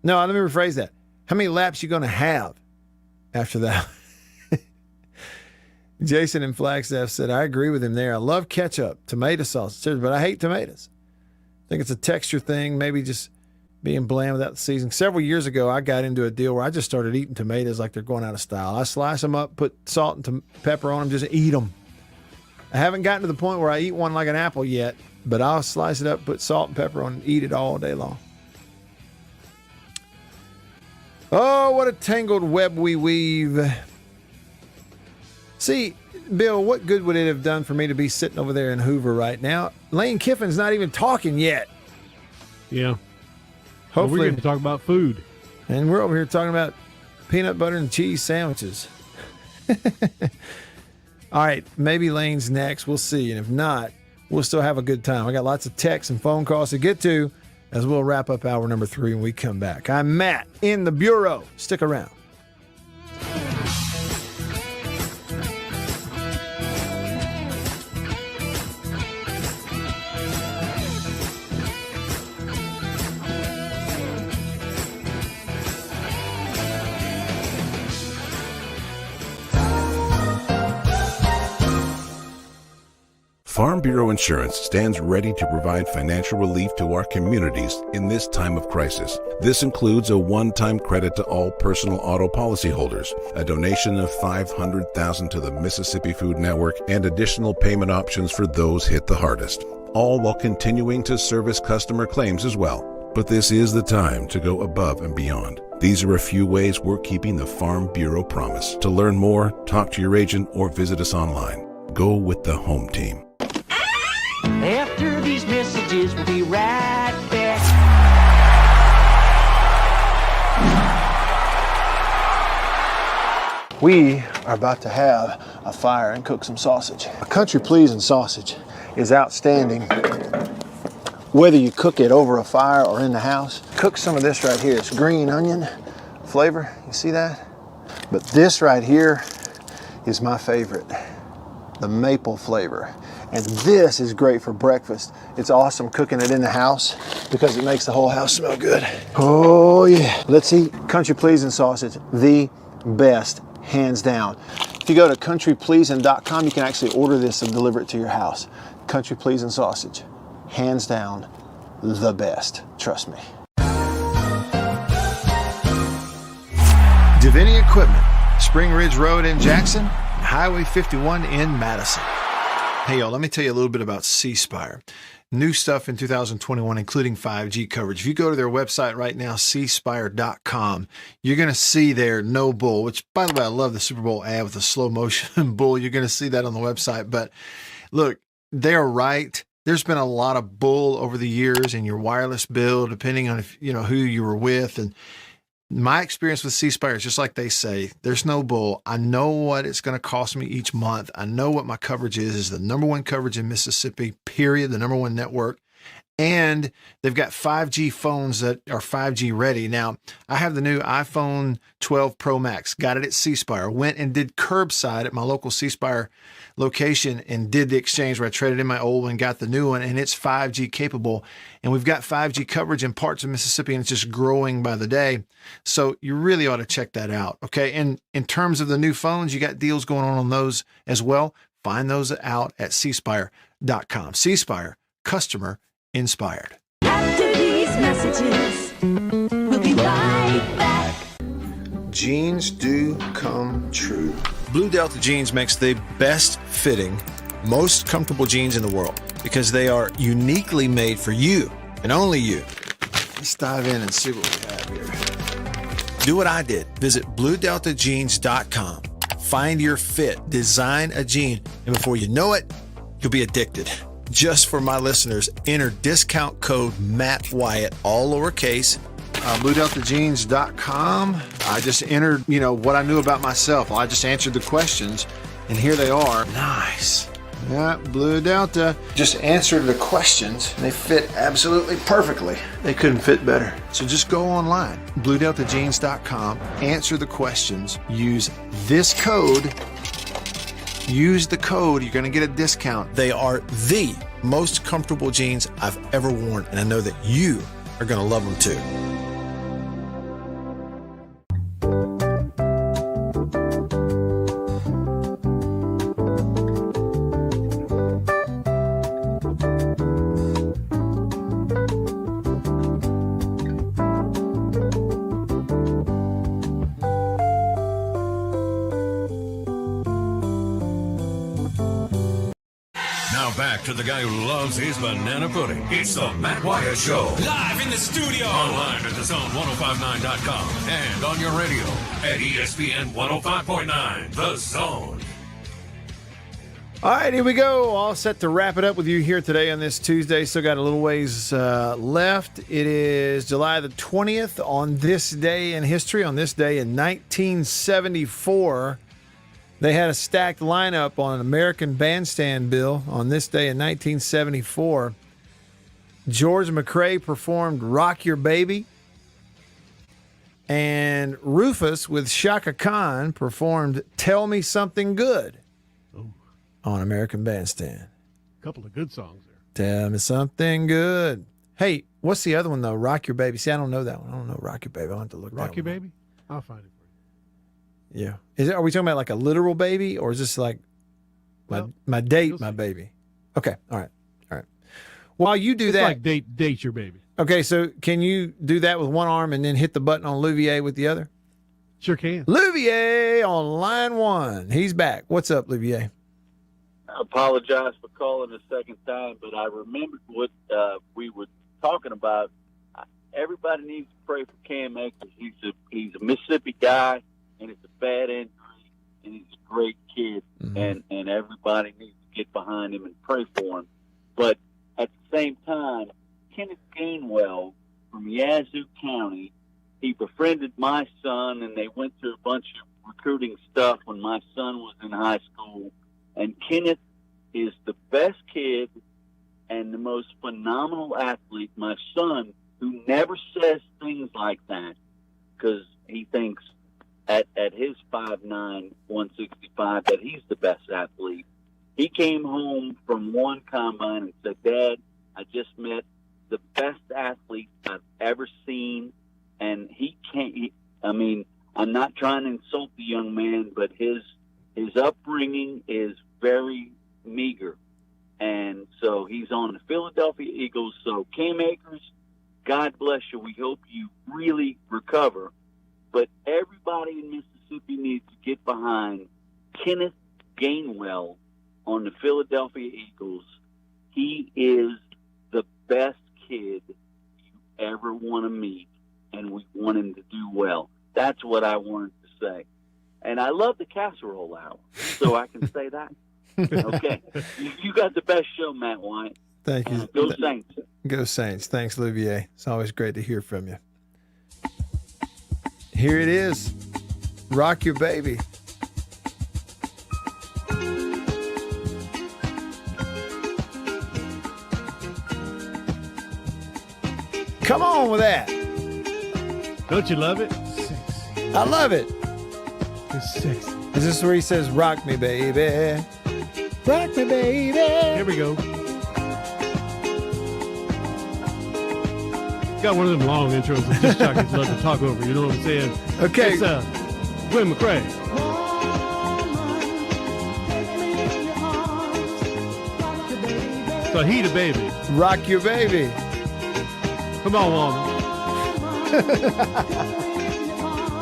C: No, let me rephrase that. How many laps you gonna have after that? Jason in Flagstaff said, I agree with him there. I love ketchup, tomato sauce, but I hate tomatoes. I think it's a texture thing, maybe just being bland without the seasoning. Several years ago, I got into a deal where I just started eating tomatoes like they're going out of style. I slice them up, put salt and pepper on them, just eat them. I haven't gotten to the point where I eat one like an apple yet, but I'll slice it up, put salt and pepper on it, and eat it all day long. Oh, what a tangled web we weave. See, Bill, what good would it have done for me to be sitting over there in Hoover right now? Lane Kiffin's not even talking yet.
N: Yeah.
C: Hopefully,
N: we're going to talk about food.
C: And we're over here talking about peanut butter and cheese sandwiches. All right, maybe Lane's next. We'll see. And if not, we'll still have a good time. I got lots of texts and phone calls to get to as we'll wrap up hour number 3 when we come back. I'm Matt in the Bureau. Stick around.
I: Farm Bureau Insurance stands ready to provide financial relief to our communities in this time of crisis. This includes a one-time credit to all personal auto policyholders, a donation of $500,000 to the Mississippi Food Network, and additional payment options for those hit the hardest, all while continuing to service customer claims as well. But this is the time to go above and beyond. These are a few ways we're keeping the Farm Bureau promise. To learn more, talk to your agent or visit us online. Go with the home team.
P: After these messages, we'll be right back.
D: We are about to have a fire and cook some sausage. A country pleasing sausage is outstanding. Whether you cook it over a fire or in the house, cook some of this right here. It's green onion flavor, you see that? But this right here is my favorite, the maple flavor. And this is great for breakfast. It's awesome cooking it in the house because it makes the whole house smell good. Oh yeah. Let's eat country pleasing sausage, the best, hands down. If you go to countrypleasing.com, you can actually order this and deliver it to your house. Country pleasing sausage, hands down, the best. Trust me. Divinity Equipment, Spring Ridge Road in Jackson, Highway 51 in Madison. Hey y'all, let me tell you a little bit about C Spire. New stuff in 2021, including 5G coverage. If you go to their website right now, cspire.com, you're going to see their No Bull, which, by the way, I love the Super Bowl ad with the slow motion bull. You're going to see that on the website. But look, they're right. There's been a lot of bull over the years in your wireless bill, depending on if you know who you were with. And my experience with C Spire is just like they say, there's no bull. I know what it's going to cost me each month. I know what my coverage is the number one coverage in Mississippi, period, the number one network.
C: And they've got 5G phones that are 5G ready. Now, I have the new iPhone 12 Pro Max. Got it at C Spire. Went and did curbside at my local C Spire location and did the exchange where I traded in my old one and got the new one, and it's 5G capable. And we've got 5G coverage in parts of Mississippi, and it's just growing by the day. So you really ought to check that out. Okay. And in terms of the new phones, you got deals going on those as well. Find those out at cspire.com. C Spire, customer inspired.
R: After these messages, we'll be right back.
C: Jeans do come true. Blue Delta Jeans makes the best fitting, most comfortable jeans in the world because they are uniquely made for you and only you. Let's dive in and see what we have here. Do what I did. Visit BlueDeltaJeans.com. Find your fit, design a jean, and before you know it, you'll be addicted. Just for my listeners, enter discount code Matt Wyatt, all lowercase, BlueDeltaJeans.com. I just entered, what I knew about myself. I just answered the questions, and here they are. Nice. Yeah, Blue Delta. Just answered the questions, and they fit absolutely perfectly. They couldn't fit better. So just go online, BlueDeltaJeans.com, answer the questions, use this code. Use the code, you're going to get a discount. They are the most comfortable jeans I've ever worn, and I know that you are going to love them too.
A: Back to the guy who loves his banana pudding. It's the Matt Wyatt Show.
J: Live in the studio.
A: Online at thezone1059.com and on your radio at ESPN 105.9. The Zone.
C: All right, here we go. All set to wrap it up with you here today on this Tuesday. Still got a little ways left. It is July the 20th on this day in history. On this day in 1974, they had a stacked lineup on an American Bandstand bill on this day in 1974. George McRae performed Rock Your Baby. And Rufus with Shaka Khan performed Tell Me Something Good on American Bandstand.
N: A couple of good songs there.
C: Tell me something good. Hey, what's the other one, though? Rock Your Baby. See, I don't know that one. I don't know Rock Your Baby. I'll have to look
N: Rock
C: that
N: Your
C: one.
N: Baby? I'll find it.
C: Yeah. Are we talking about like a literal baby, or is this like my date, my baby? Okay. All right. While you do that,
N: like date your baby.
C: Okay. So can you do that with one arm and then hit the button on Louvier with the other?
N: Sure can.
C: Louvier on line one. He's back. What's up, Louvier?
L: I apologize for calling the second time, but I remembered what we were talking about. Everybody needs to pray for Cam Akers. He's a Mississippi guy. And it's a bad injury, and he's a great kid, and everybody needs to get behind him and pray for him. But at the same time, Kenneth Gainwell from Yazoo County, he befriended my son, and they went through a bunch of recruiting stuff when my son was in high school. And Kenneth is the best kid and the most phenomenal athlete. My son, who never says things like that because he thinks at his 5'9", 165, that he's the best athlete. He came home from one combine and said, Dad, I just met the best athlete I've ever seen. And he can't, I'm not trying to insult the young man, but his upbringing is very meager. And so he's on the Philadelphia Eagles. So Cam Akers, God bless you. We hope you really recover. But everybody in Mississippi needs to get behind Kenneth Gainwell on the Philadelphia Eagles. He is the best kid you ever want to meet, and we want him to do well. That's what I wanted to say. And I love the casserole hour, so I can say that. Okay. You got the best show, Matt Wyatt.
C: Thank you.
L: Go Saints.
C: Go Saints. Thanks, Louvier. It's always great to hear from you. Here it is. Rock Your Baby. Come on with that.
N: Don't you love it?
C: I love it.
N: It's sexy.
C: Is this where he says, rock me, baby? Rock me, baby.
N: Here we go. Got one of them long intros that just jockeys love to talk over. You know what I'm saying?
C: Okay.
N: It's Gwen McCrae. Fajita baby.
C: Rock your baby.
N: Come on, woman.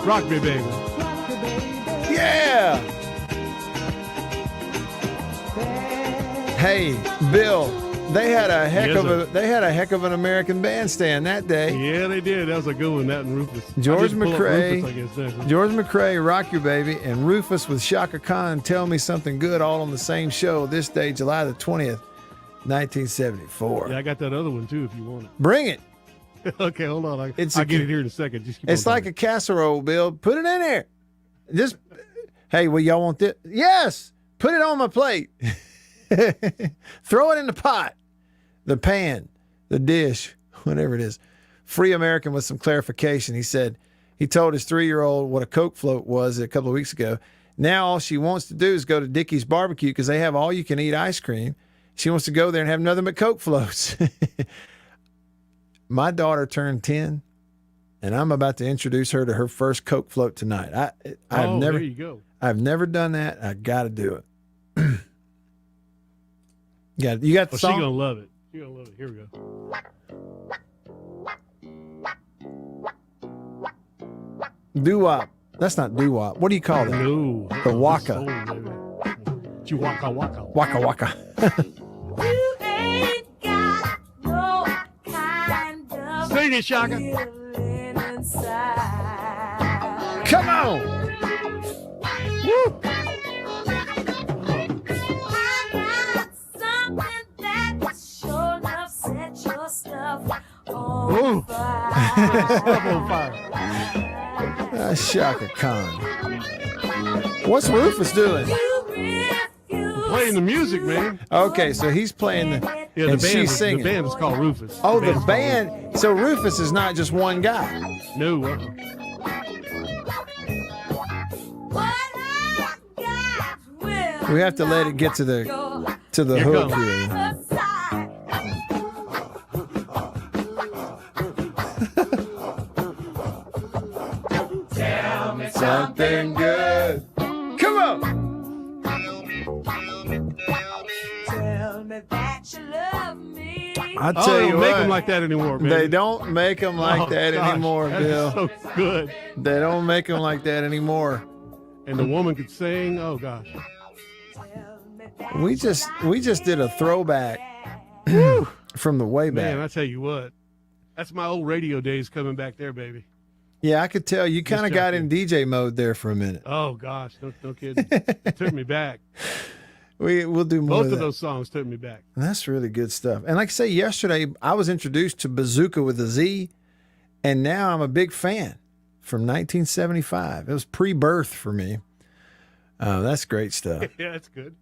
N: Rock me, baby.
C: Yeah. Hey, Bill. They had a heck of an American bandstand that day.
N: Yeah, they did. That was a good one. That and Rufus.
C: George
N: McCrae.
C: Rock Your Baby, and Rufus with Shaka Khan, Tell Me Something Good, all on the same show this day, July the 20th, 1974.
N: Yeah, I got that other one too if you want it.
C: Bring it.
N: Okay, hold on. I'll get it here in a second. Just keep
C: it's
N: on
C: like a casserole, Bill. Put it in there. Just, hey, well, y'all want this? Yes. Put it on my plate. Throw it in the pot, the pan, the dish, whatever it is. Free American with some clarification. He said he told his 3-year-old what a Coke float was a couple of weeks ago. Now all she wants to do is go to Dickey's Barbecue because they have all-you-can-eat ice cream. She wants to go there and have nothing but Coke floats. My daughter turned 10, and I'm about to introduce her to her first Coke float tonight.
N: There you go.
C: I've never done that. I got to do it. You got the song?
N: She's gonna love it. She's gonna love it. Here we go.
C: Doo-wop. That's not doo-wop. What do you call that?
N: No.
C: The waka.
N: Waka waka.
C: Waka waka.
N: Sing it, Shaka.
C: Come on. Woo.
N: Ooh.
C: Shaka Khan. What's Rufus doing?
N: Playing the music, man.
C: Okay, so he's playing the
N: band.
C: She's singing.
N: The band is called Rufus.
C: Oh, the band. So Rufus is not just one guy.
N: No.
C: We have to let it get to the hook here.
R: Tell me
C: something good. Come on.
R: Tell me that you love me.
C: I tell you
N: they don't
C: what,
N: make them like that anymore, man.
C: They don't make them like that anymore,
N: that
C: Bill.
N: is so good.
C: They don't make them like that anymore.
N: And the woman could sing. Oh gosh.
C: We just did a throwback from the way back.
N: Man, I tell you what, that's my old radio days coming back there, baby.
C: Yeah, I could tell you kind of got in DJ mode there for a minute.
N: Oh gosh, no kidding. It took me back.
C: We'll do more.
N: Both of those songs took me back.
C: And that's really good stuff. And like I say, yesterday I was introduced to Bazooka with a Z, and now I'm a big fan. From 1975, it was pre-birth for me. That's great stuff.
N: Yeah, that's good.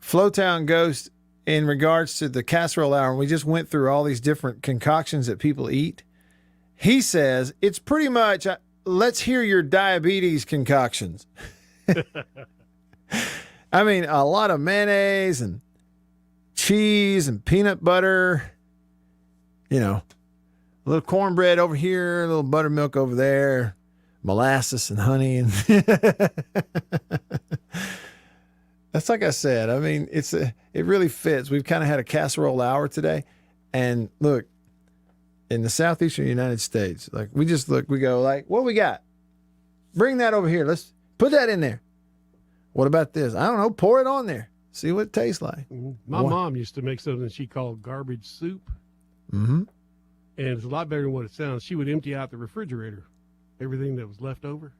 C: Flowtown Ghost, in regards to the casserole hour, and we just went through all these different concoctions that people eat. He says it's pretty much, let's hear your diabetes concoctions. I mean, a lot of mayonnaise and cheese and peanut butter, a little cornbread over here, a little buttermilk over there, molasses and honey. And that's like I said, I mean, it really fits. We've kind of had a casserole hour today. And look, in the southeastern United States, like we go like, what we got? Bring that over here. Let's put that in there. What about this? I don't know. Pour it on there. See what it tastes like.
N: My mom used to make something she called garbage soup.
C: Mm-hmm.
N: And it's a lot better than what it sounds. She would empty out the refrigerator, everything that was left over.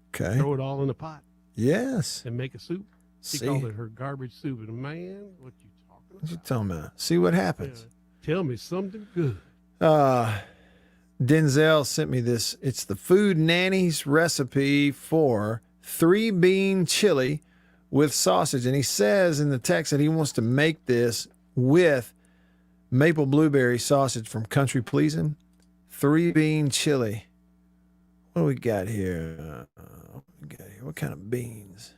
C: Okay.
N: Throw it all in a pot.
C: Yes.
N: And make a soup. She
C: See?
N: called it her garbage soup. And man, what you talking about?
C: What you talking about? See what happens.
N: Tell me something good.
C: Denzel sent me this. It's the Food Nanny's recipe for 3-bean chili with sausage. And he says in the text that he wants to make this with maple blueberry sausage from Country Pleasin'. 3-bean chili. What do we got here? What kind of beans?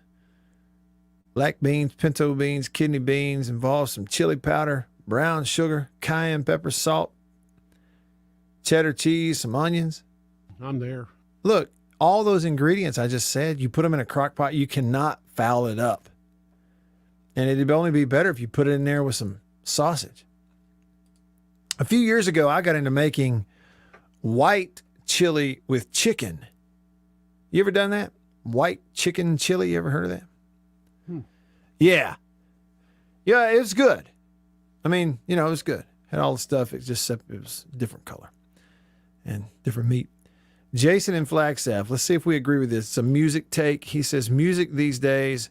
C: Black beans, pinto beans, kidney beans, involves some chili powder, brown sugar, cayenne pepper, salt, cheddar cheese, some onions.
N: I'm there.
C: Look, all those ingredients I just said, you put them in a crock pot, you cannot foul it up. And it'd only be better if you put it in there with some sausage. A few years ago, I got into making white chili with chicken. You ever done that? White chicken chili, you ever heard of that? Yeah. Yeah, it was good. I mean, it was good. Had all the stuff, it was different color and different meat. Jason in Flagstaff, let's see if we agree with this. It's a music take. He says, music these days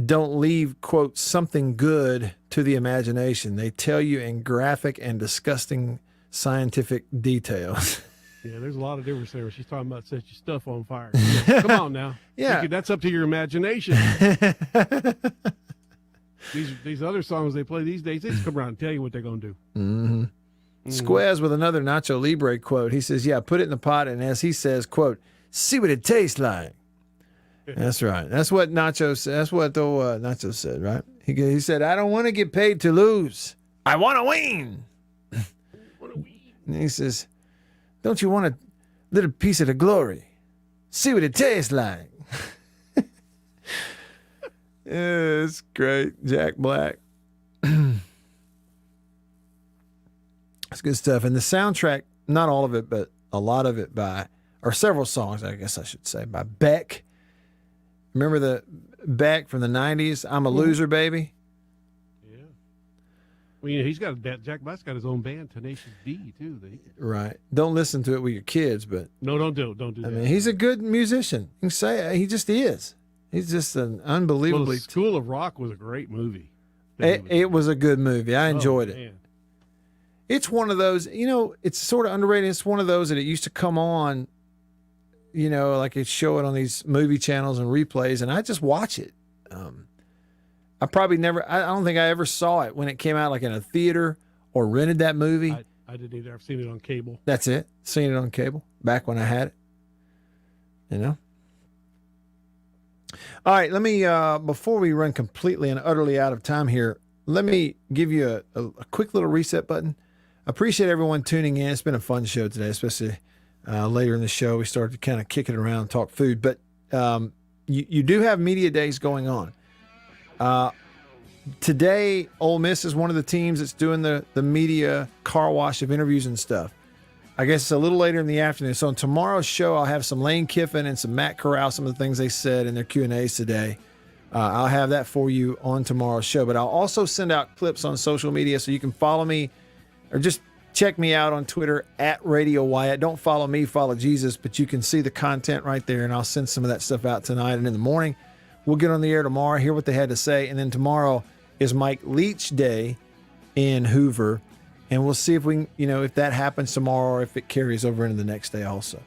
C: don't leave, quote, something good to the imagination. They tell you in graphic and disgusting scientific details.
N: Yeah, there's a lot of difference there. She's talking about set your stuff on fire. Come on now.
C: Yeah.
N: That's up to your imagination. These other songs they play these days, they just come around and tell you what they're going to do.
C: Mm-hmm. Squaz with another Nacho Libre quote. He says, yeah, put it in the pot, and as he says, quote, see what it tastes like. That's right. That's what Nacho said. That's what Nacho said, right? He said, I don't want to get paid to lose. I want to win. And he says, don't you want a little piece of the glory? See what it tastes like. Yeah, it's great. Jack Black. It's good stuff. And the soundtrack, not all of it, but a lot of it or several songs, I guess I should say, by Beck. Remember the Beck from the 90s? I'm a Loser, Baby?
N: Yeah. Well, he's got Jack Black's got his own band, Tenacious D, too.
C: Right. Don't listen to it with your kids, but.
N: No, don't do that.
C: I mean, he's a good musician. You can say he just is. He's just an unbelievably.
N: Well, School of Rock was a great movie.
C: It was a good movie. I enjoyed it.
N: Man.
C: It's one of those, it's sort of underrated. It's one of those that it used to come on, like it show it on these movie channels and replays, and I just watch it. I don't think I ever saw it when it came out, like in a theater or rented that movie.
N: I didn't either. I've seen it on cable.
C: That's it. Seen it on cable back when I had it. All right, let me, before we run completely and utterly out of time here, let me give you a quick little reset button. I appreciate everyone tuning in. It's been a fun show today, especially later in the show. We started to kind of kick it around and talk food. But you do have media days going on. Today, Ole Miss is one of the teams that's doing the media car wash of interviews and stuff. I guess it's a little later in the afternoon. So on tomorrow's show, I'll have some Lane Kiffin and some Matt Corral, some of the things they said in their Q&As today. I'll have that for you on tomorrow's show. But I'll also send out clips on social media so you can follow me or just check me out on Twitter at Radio Wyatt. Don't follow me, follow Jesus, but you can see the content right there, and I'll send some of that stuff out tonight. And in the morning, we'll get on the air tomorrow, hear what they had to say. And then tomorrow is Mike Leach Day in Hoover. And we'll see if we can, if that happens tomorrow or if it carries over into the next day also.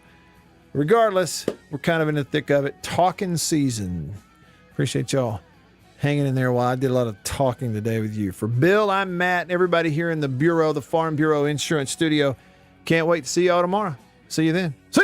C: Regardless, we're kind of in the thick of it. Talking season. Appreciate y'all hanging in there while I did a lot of talking today with you. For Bill, I'm Matt, and everybody here in the Farm Bureau Insurance Studio. Can't wait to see y'all tomorrow. See you then. See ya.